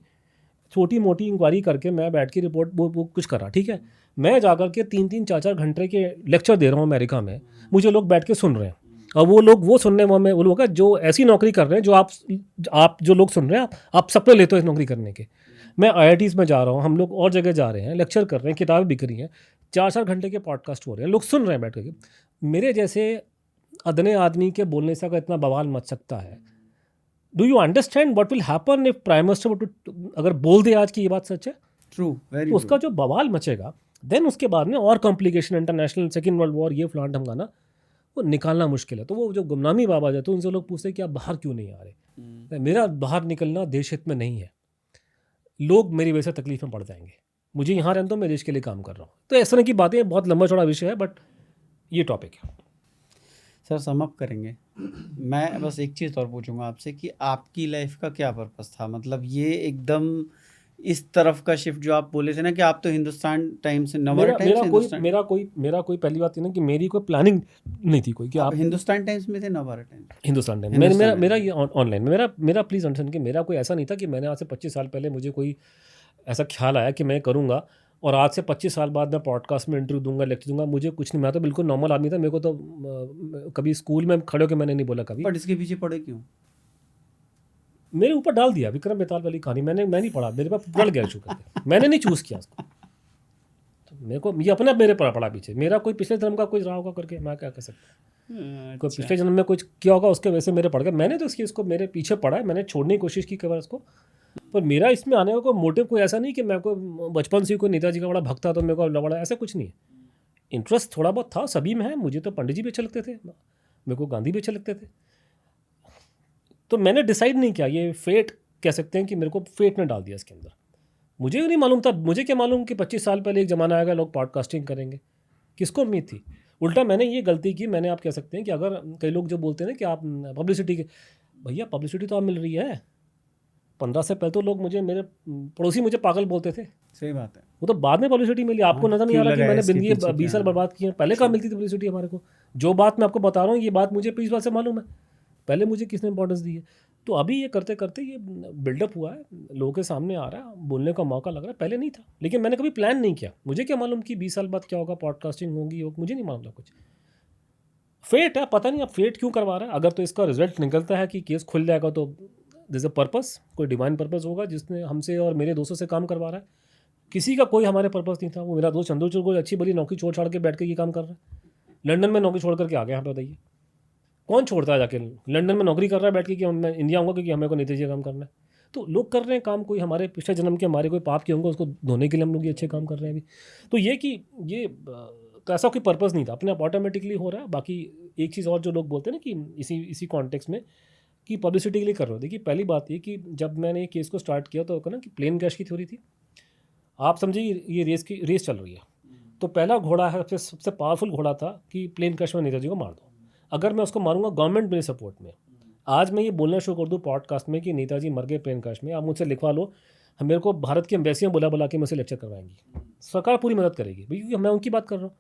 छोटी मोटी इंक्वायरी करके मैं बैठ के रिपोर्ट वो कुछ कर रहा, ठीक है, मैं जाकर के 3-3 4-4 घंटे के लेक्चर दे रहा हूँ अमेरिका में, मुझे लोग बैठ के सुन रहे हैं, और वो लोग वो सुनने में वो लोग जो ऐसी नौकरी कर रहे हैं जो आप जो लोग सुन रहे हैं, आप सपने लेते हो इस नौकरी करने के। मैं IITs में जा रहा हूँ, हम लोग और जगह जा रहे हैं, लेक्चर कर रहे हैं, किताबें बिक रही हैं, 4-4 घंटे के पॉडकास्ट हो रहे हैं, लोग सुन रहे हैं बैठ करके। मेरे जैसे अदने आदमी के बोलने से अगर इतना बवाल मच सकता है, do you understand what will happen if prime minister अगर बोल दे आज की ये बात सच है, ट्रू, वेरी तो उसका जो बवाल मचेगा, देन उसके बाद में और complication, international, second world war, ये फ्लांट हमगाना, वो निकालना मुश्किल है। तो वो जो गुमनामी बाबा जाते हैं, उनसे लोग पूछते हैं कि आप बाहर क्यों नहीं आ रहे? मेरा बाहर निकलना देश हित में नहीं है, लोग मेरी वजह से तकलीफ में पड़ जाएंगे, मुझे यहाँ रहने दो, मैं देश के लिए काम कर रहा हूँ। तो इस तरह की बातें, बहुत लंबा चौड़ा विषय है, बट ये टॉपिक है। सर सम अप करेंगे, मैं बस एक चीज़ और पूछूंगा आपसे कि आपकी लाइफ का क्या पर्पस था? मतलब ये एकदम इस तरफ का शिफ्ट जो आप बोले थे ना कि आप तो हिंदुस्तान टाइम्स से, नवभारत टाइम्स से हिंदुस्तान, मेरा कोई पहली बात ये ना कि मेरी कोई प्लानिंग नहीं थी कोई कि आप आप हिंदुस्तान टाइम्स में थे, नवभारत टाइम्स? हिंदुस्तान टाइम हिंदुस्तान मेरा ये ऑनलाइन, मेरा प्लीज़ अंडरस्टैंड कि मेरा कोई ऐसा नहीं था कि मैंने आज से 25 साल पहले मुझे कोई ऐसा ख्याल आया कि मैं करूँगा और आज से 25 साल बाद मैं पॉडकास्ट में इंटरव्यू दूंगा, लेक्चर दूंगा। मुझे कुछ नहीं, मैं तो बिल्कुल नॉर्मल आदमी था। मेरे को तो कभी स्कूल में खड़े होकर मैंने नहीं बोला कभी। बट इसके पीछे पड़े क्यों? मेरे ऊपर डाल दिया विक्रम बेताल वाली कहानी, मैं नहीं पढ़ा, मेरे पास पढ़ गया शुरू करके, मैंने नहीं चूज़ किया उसको। तो मेरे को ये अपने मेरे पढ़ा पीछे, मेरा कोई पिछले जन्म का कोई रहा होगा करके मैं क्या कह सकता हूँ। कोई पिछले जन्म में कुछ किया होगा, उसके वजह से मेरे पढ़ गए। मैंने तो इसको मेरे पीछे पढ़ा है, मैंने छोड़ने की कोशिश की कई बार इसको, पर मेरा इसमें आने का कोई मोटिव कोई ऐसा नहीं कि मैं कोई बचपन से कोई नेताजी का बड़ा भक्त था तो मेरे को बड़ा, ऐसा कुछ नहीं है। इंटरेस्ट थोड़ा बहुत था, सभी में है। मुझे तो पंडित जी भी अच्छे लगते थे, मेरे को गांधी भी अच्छे लगते थे। तो मैंने डिसाइड नहीं किया, ये फेट कह सकते हैं कि मेरे को फेट ने डाल दिया इसके अंदर। मुझे नहीं मालूम था, मुझे क्या मालूम कि 25 साल पहले एक ज़माना आएगा लोग पॉडकास्टिंग करेंगे, किसको उम्मीद थी। उल्टा मैंने ये गलती की, मैंने, आप कह सकते हैं कि अगर कई लोग जो बोलते हैं ना कि आप पब्लिसिटी के, भैया पब्लिसिटी तो आप मिल रही है। 15 से पहले तो लोग मेरे पड़ोसी मुझे पागल बोलते थे। सही बात है। वो तो बाद में पब्लिसिटी मिली। आपको नजर नहीं आ रहा कि मैंने जिंदगी 20 साल बर्बाद किए हैं। पहले कहाँ मिलती थी पब्लिसिटी हमारे को? जो बात मैं आपको बता रहा हूँ, ये बात मुझे 20 साल से मालूम है, पहले मुझे किसने इंपॉर्टेंस दी है। तो अभी ये करते करते ये बिल्डअप हुआ है, लोगों के सामने आ रहा है, बोलने का मौका लग रहा है। पहले नहीं था, लेकिन मैंने कभी प्लान नहीं किया। मुझे क्या मालूम कि 20 साल बाद क्या होगा, पॉडकास्टिंग होगी, मुझे नहीं मालूम था कुछ। फेट है, पता नहीं अब फेट क्यों करवा रहा है। अगर तो इसका रिजल्ट निकलता है कि केस खुल जाएगा तो दिस अ पर्पस, कोई डिवाइन पर्पस होगा जिसने हमसे और मेरे दोस्तों से काम करवा रहा है। किसी का कोई हमारे पर्पस नहीं था। वो मेरा दोस्त चंद्रचूड़ कोई अच्छी बड़ी नौकरी छोड़ छाड़ के बैठ के ये काम कर रहा है, लंदन में नौकरी छोड़ करके आ गया। यहाँ पे बताइए कौन छोड़ता है जाके लंदन में नौकरी कर रहा है बैठ के कि मैं इंडिया आऊँगा क्योंकि हमें को नेताजी का काम करना है। तो लोग कर रहे हैं काम, कोई हमारे पिछले जन्म के हमारे कोई पाप के होंगे, उसको धोने के लिए हम लोग ये अच्छे काम कर रहे हैं अभी। तो ये कि ये तो ऐसा कोई पर्पस नहीं था, अपने आप ऑटोमेटिकली हो रहा है। बाकी एक चीज़ और जो लोग बोलते हैं ना कि इसी कॉन्टेक्स्ट में कि पब्लिसिटी के लिए कर रहे हो। देखिए पहली बात ये कि जब मैंने ये केस को स्टार्ट किया तो ना कि प्लेन क्रैश की थ्योरी थी। आप समझिए ये रेस चल रही है, तो पहला घोड़ा है, सबसे पावरफुल घोड़ा था कि प्लेन क्रैश में नेताजी को मार दो। अगर मैं उसको मारूंगा गवर्नमेंट मेरे सपोर्ट में, आज मैं ये बोलना शुरू कर दूँ पॉडकास्ट में कि नेताजी मर गए प्लेन क्रैश में, आप मुझसे लिखवा लो, मेरे को भारत की एम्बेसियाँ बुला के मुझसे लेक्चर करवाएंगी, सरकार पूरी मदद करेगी क्योंकि मैं उनकी बात कर रहा हूँ।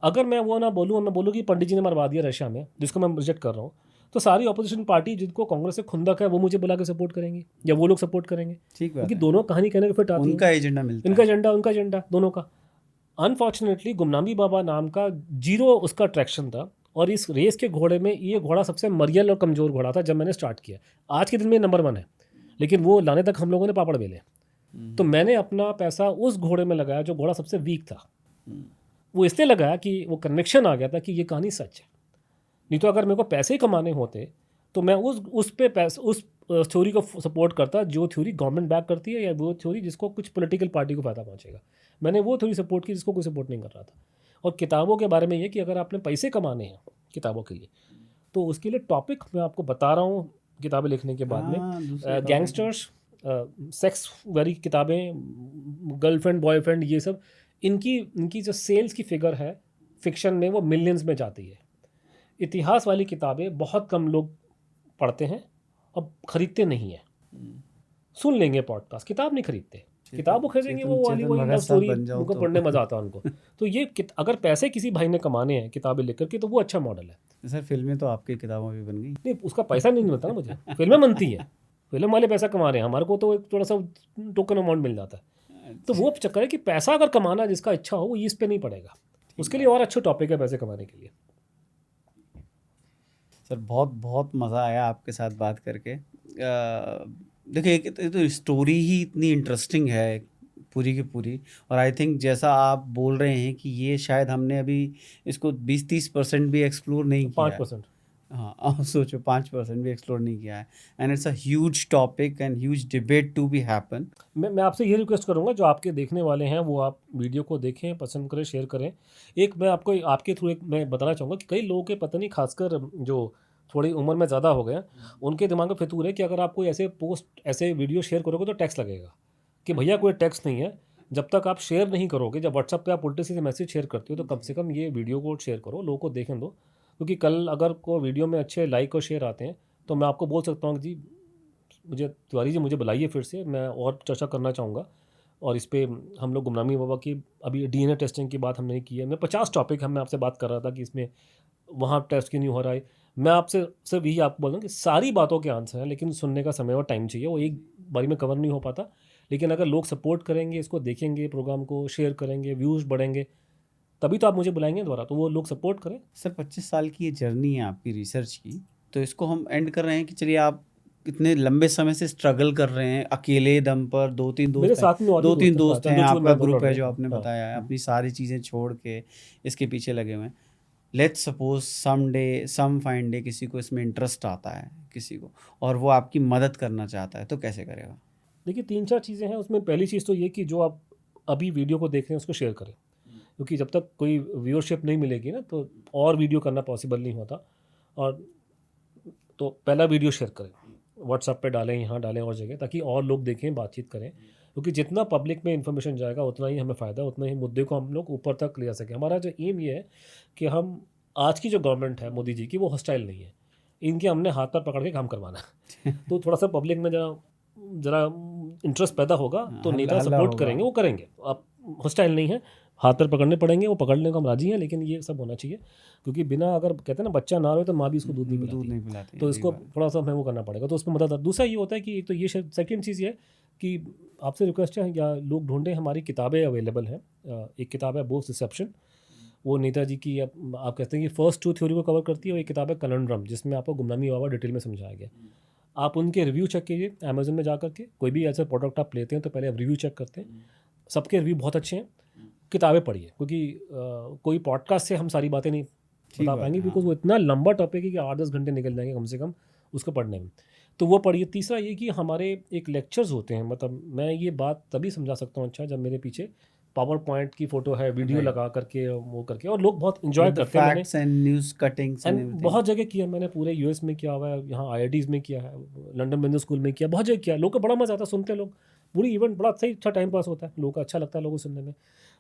अगर मैं वो ना बोलूँ, मैं बोलूँ कि पंडित जी ने मरवा दिया रशिया में, जिसको मैं रिजेक्ट कर रहा हूँ, तो सारी अपोजिशन पार्टी जिनको कांग्रेस से खुंदक है वो मुझे बुला के सपोर्ट करेंगी या वो लोग सपोर्ट करेंगे। ठीक बात क्योंकि है। दोनों कहानी कहने के फिट आती है, उनका एजेंडा मिलता इनका है। एजेंडा उनका एजेंडा दोनों का। अनफॉर्चुनेटली गुमनामी बाबा नाम का जीरो उसका अट्रैक्शन था, और इस रेस के घोड़े में ये घोड़ा सबसे मरियल और कमज़ोर घोड़ा था जब मैंने स्टार्ट किया। आज के दिन में नंबर 1 है, लेकिन वो लाने तक हम लोगों ने पापड़ बेले। तो मैंने अपना पैसा उस घोड़े में लगाया जो घोड़ा सबसे वीक था। वो इसलिए लगाया कि वो कन्विक्शन आ गया था कि ये कहानी सच है। नहीं तो अगर मेरे को पैसे कमाने होते तो मैं उस थ्योरी को सपोर्ट करता जो थ्योरी गवर्नमेंट बैक करती है, या वो थ्योरी जिसको कुछ पॉलिटिकल पार्टी को फ़ायदा पहुंचेगा। मैंने वो थ्योरी सपोर्ट की जिसको कोई सपोर्ट नहीं कर रहा था। और किताबों के बारे में ये कि अगर आपने पैसे कमाने हैं किताबों के लिए, तो उसके लिए टॉपिक मैं आपको बता रहा हूँ किताबें लिखने के बाद में। गैंगस्टर्स, सेक्स वाली किताबें, गर्लफ्रेंड बॉयफ्रेंड, ये सब इनकी जो सेल्स की फिगर है फिक्शन में वो मिलियंस में जाती है। इतिहास वाली किताबें बहुत कम लोग पढ़ते हैं और ख़रीदते नहीं हैं। सुन लेंगे पॉडकास्ट, किताब नहीं खरीदते। किताब वो खरीदेंगे वो वाली चेतन वो भगत लव साहब स्टोरी, बन जाओ उनको तो। पढ़ने मजा आता है उनको। तो ये अगर पैसे किसी भाई ने कमाने हैं किताबें लिख करके, तो वो अच्छा मॉडल है। सर फिल्में तो आपकी किताबों भी बन गई। नहीं, उसका पैसा नहीं मिलता ना मुझे, फिल्में बनती हैं, फिल्म वाले पैसा कमा रहे हैं, हमारे को तो एक थोड़ा सा टोकन अमाउंट मिल जाता है। तो वो चक्कर है कि पैसा अगर कमाना जिसका इच्छा हो वो इस पे नहीं पड़ेगा, उसके लिए और अच्छा टॉपिक है पैसे कमाने के लिए। सर बहुत बहुत मज़ा आया आपके साथ बात करके। देखिए एक तो स्टोरी ही इतनी इंटरेस्टिंग है पूरी की पूरी, और आई थिंक जैसा आप बोल रहे हैं कि ये शायद हमने अभी इसको 20-30% भी एक्सप्लोर नहीं किया है। 5%। हाँ आप सोचो 5% भी एक्सप्लोर नहीं किया है, and it's a huge topic and huge debate to be happen. मैं आपसे ये रिक्वेस्ट करूंगा, जो आपके देखने वाले हैं वो आप वीडियो को देखें, पसंद करें, शेयर करें। एक मैं आपको आपके थ्रू एक मैं बताना चाहूँगा कि कई लोगों के पता नहीं, खासकर जो थोड़ी उम्र में ज़्यादा हो गए हैं, उनके दिमाग में फितूर है कि अगर आप कोई ऐसे पोस्ट ऐसे वीडियो शेयर करोगे तो टैक्स लगेगा। कि भैया कोई टैक्स नहीं है, जब तक आप शेयर नहीं करोगे, जब व्हाट्सअप पे आप उल्टे सीधे मैसेज शेयर करते हो तो कम से कम ये वीडियो को शेयर करो, लोगों को देखने दो। क्योंकि कल अगर को वीडियो में अच्छे लाइक और शेयर आते हैं तो मैं आपको बोल सकता हूँ जी, मुझे तिवारी जी मुझे बुलाइए फिर से, मैं और चर्चा करना चाहूँगा। और इस पे हम लोग गुमनामी बाबा की अभी डीएनए टेस्टिंग की बात हमने की है, मैं 50 टॉपिक हम मैं आपसे बात कर रहा था कि इसमें वहाँ टेस्ट क्यों नहीं हो रहा है। मैं आपसे सिर्फ यही आपको बोल रहा हूँ कि सारी बातों के आंसर हैं, लेकिन सुनने का समय और टाइम चाहिए, वो एक बारी में कवर नहीं हो पाता। लेकिन अगर लोग सपोर्ट करेंगे, इसको देखेंगे, प्रोग्राम को शेयर करेंगे, व्यूज़ बढ़ेंगे, तभी तो आप मुझे बुलाएंगे दोबारा। तो वो लोग सपोर्ट करें। सर 25 साल की ये जर्नी है आपकी रिसर्च की, तो इसको हम एंड कर रहे हैं कि चलिए आप इतने लंबे समय से स्ट्रगल कर रहे हैं अकेले दम पर, दो तीन मेरे दोस्त हैं, साथ में और भी दो तीन दोस्त दोस्त हैं, हैं, चंद्रचूड़ आपका में ग्रुप पढ़ है रहे जो हैं। आपने हाँ। बताया है, अपनी सारी चीज़ें छोड़ के इसके पीछे लगे हुए हैं। Let's suppose some day some fine day किसी को इसमें इंटरेस्ट आता है किसी को, और वो आपकी मदद करना चाहता है, तो कैसे करेगा? देखिए 3-4 चीज़ें हैं उसमें। पहली चीज़ तो ये कि जो आप अभी वीडियो को देख रहे हैं उसको शेयर करें, क्योंकि जब तक कोई व्यूअरशिप नहीं मिलेगी ना तो और वीडियो करना पॉसिबल नहीं होता। और तो पहला वीडियो शेयर करें, व्हाट्सएप पे डालें, यहाँ डालें और जगह, ताकि और लोग देखें, बातचीत करें। क्योंकि जितना पब्लिक में इन्फॉर्मेशन जाएगा उतना ही हमें फ़ायदा, उतना ही मुद्दे को हम लोग ऊपर तक ले जा सकें। हमारा जो एम ये है कि हम आज की जो गवर्नमेंट है मोदी जी की, वो हॉस्टाइल नहीं है, इनके हमने हाथ पर पकड़ के काम करवाना है। तो थोड़ा सा पब्लिक में जरा जरा इंटरेस्ट पैदा होगा तो नेता हल्ला सपोर्ट होगा। करेंगे, वो करेंगे। आप हॉस्टाइल नहीं है, हाथ पर पकड़ने पड़ेंगे, वो पकड़ने को हम राजी हैं, लेकिन ये सब होना चाहिए। क्योंकि बिना, अगर कहते हैं ना बच्चा ना रोए तो माँ भी उसको दूध नहीं दूध पिलाती। नहीं पिलाती, तो सही इसको बात। थोड़ा सा हमें वो करना पड़ेगा, तो उसमें मदद। दूसरा ये होता है कि तो ये सेकंड चीज़ ये है कि आपसे रिक्वेस्ट है या लोग ढूंढें, हमारी किताबें अवेलेबल हैं। एक किताब है बोस रिसेप्शन, वो नेताजी की आप कहते हैं कि फर्स्ट 2 थ्योरी को कवर करती है। और एक किताब है कलंड्रम, जिसमें आपको गुमनामी बाबा डिटेल में समझाया गया। आप उनके रिव्यू चेक कीजिए अमेजन में जा करके। कोई भी ऐसा प्रोडक्ट आप लेते हैं तो पहले आप रिव्यू चेक करते हैं, सबके रिव्यू बहुत अच्छे हैं। किताबें पढ़िए, क्योंकि कोई पॉडकास्ट से हम सारी बातें नहीं ठीक बता बात पाएंगे, है, बिकॉज वो इतना लंबा टॉपिक है कि 8-10 घंटे निकल जाएंगे कम से कम उसको पढ़ने में। तो वो पढ़िए। तीसरा ये कि हमारे एक लेक्चर्स होते हैं, मतलब मैं ये बात तभी समझा सकता हूँ अच्छा, जब मेरे पीछे पावर पॉइंट की फ़ोटो है, वीडियो Right. लगा करके वो करके, और लोग बहुत इन्जॉय With the करते हैं। मैंने facts and news cuttings and and everything. बहुत जगह किया मैंने, पूरे यूएस में किया हुआ है, यहाँ IITs में किया है, लंदन बिजनेस स्कूल में किया, बहुत जगह किया। लोग को बड़ा मज़ा आता है, सुनते हैं लोग, पूरी इवेंट बड़ा सही अच्छा टाइम पास होता है, लोगों को अच्छा लगता है, लोगों को सुनने में।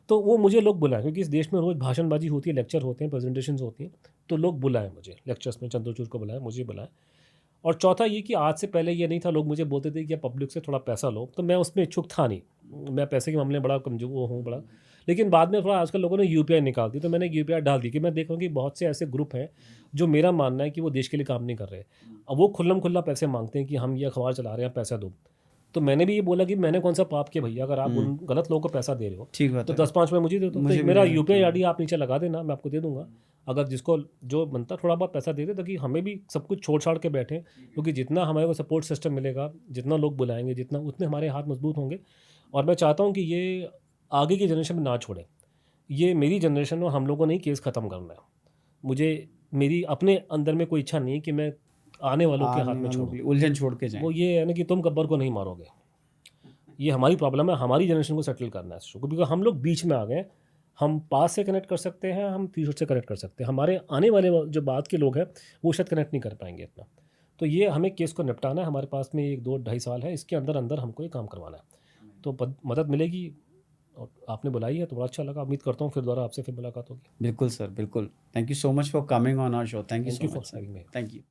तो वो मुझे लोग बुलाएं, क्योंकि इस देश में रोज़ भाषणबाजी होती है, लेक्चर होते हैं, प्रेजेंटेशंस होती हैं, तो लोग बुलाएं मुझे लेक्चर्स में, चंद्रचूड़ को बुलाएं, मुझे बुलाएं। और चौथा ये कि आज से पहले ये नहीं था, लोग मुझे बोलते थे कि आप पब्लिक से थोड़ा पैसा लो, तो मैं उसमें इच्छुक था नहीं, मैं पैसे के मामले में बड़ा कमजोर वो हूँ बड़ा। लेकिन बाद में थोड़ा आजकल लोगों ने UPI निकाल दी, तो मैंने UPI डाल दी कि मैं देख रहा हूँ कि बहुत से ऐसे ग्रुप हैं जो मेरा मानना है कि वो देश के लिए काम नहीं कर रहे। अब वो खुल्लम खुल्ला पैसे मांगते हैं कि हम ये अखबार चला रहे हैं, पैसा दो। तो मैंने भी ये बोला कि मैंने कौन सा पाप किया भैया, अगर आप उन गलत लोगों को पैसा दे रहे हो ठीक बात तो है। 10-5 में मुझे दे दो। मुझे तो भी मेरा दे दो, UPI हाँ। ID आप नीचे लगा देना, मैं आपको दे दूंगा। अगर जिसको जो बनता थोड़ा बहुत पैसा दे दे, ताकि हमें भी सब कुछ छोड़ छाड़ के बैठें। क्योंकि जितना हमारे को सपोर्ट सिस्टम मिलेगा, जितना लोग बुलाएंगे, जितना उतने हमारे हाथ मजबूत होंगे। और मैं चाहता हूँ कि ये आगे की जनरेशन में ना छोड़ें। ये मेरी जनरेशन में हम लोगों ने ही केस ख़त्म करना है। मुझे मेरी अपने अंदर में कोई इच्छा नहीं है कि मैं आने वालों के हाथ आने में वालों छोड़ूं। के लिए उलझन छोड़ के जाएं। वो ये है ना कि तुम गब्बर को नहीं मारोगे, ये हमारी प्रॉब्लम है, हमारी जनरेशन को सेटल करना है इस शो को। बिकॉज हम लोग बीच में आ गए। हम पास से कनेक्ट कर सकते हैं, हम फ्यूचर से कनेक्ट कर सकते हैं, हमारे आने वाले जो बाद के लोग हैं वो शायद कनेक्ट नहीं कर पाएंगे इतना। तो ये हमें केस को निपटाना है, हमारे पास में 1-2-2.5 साल है, इसके अंदर अंदर हमको ये काम करवाना है। तो मदद मिलेगी। और आपने बुलाई है तो बड़ा अच्छा लगा। उम्मीद करता हूँ फिर दोबारा आपसे फिर मुलाकात होगी। बिल्कुल सर, बिल्कुल। Thank you so much for coming on our show. Thank you thank so you for much sir. Having me. Thank you.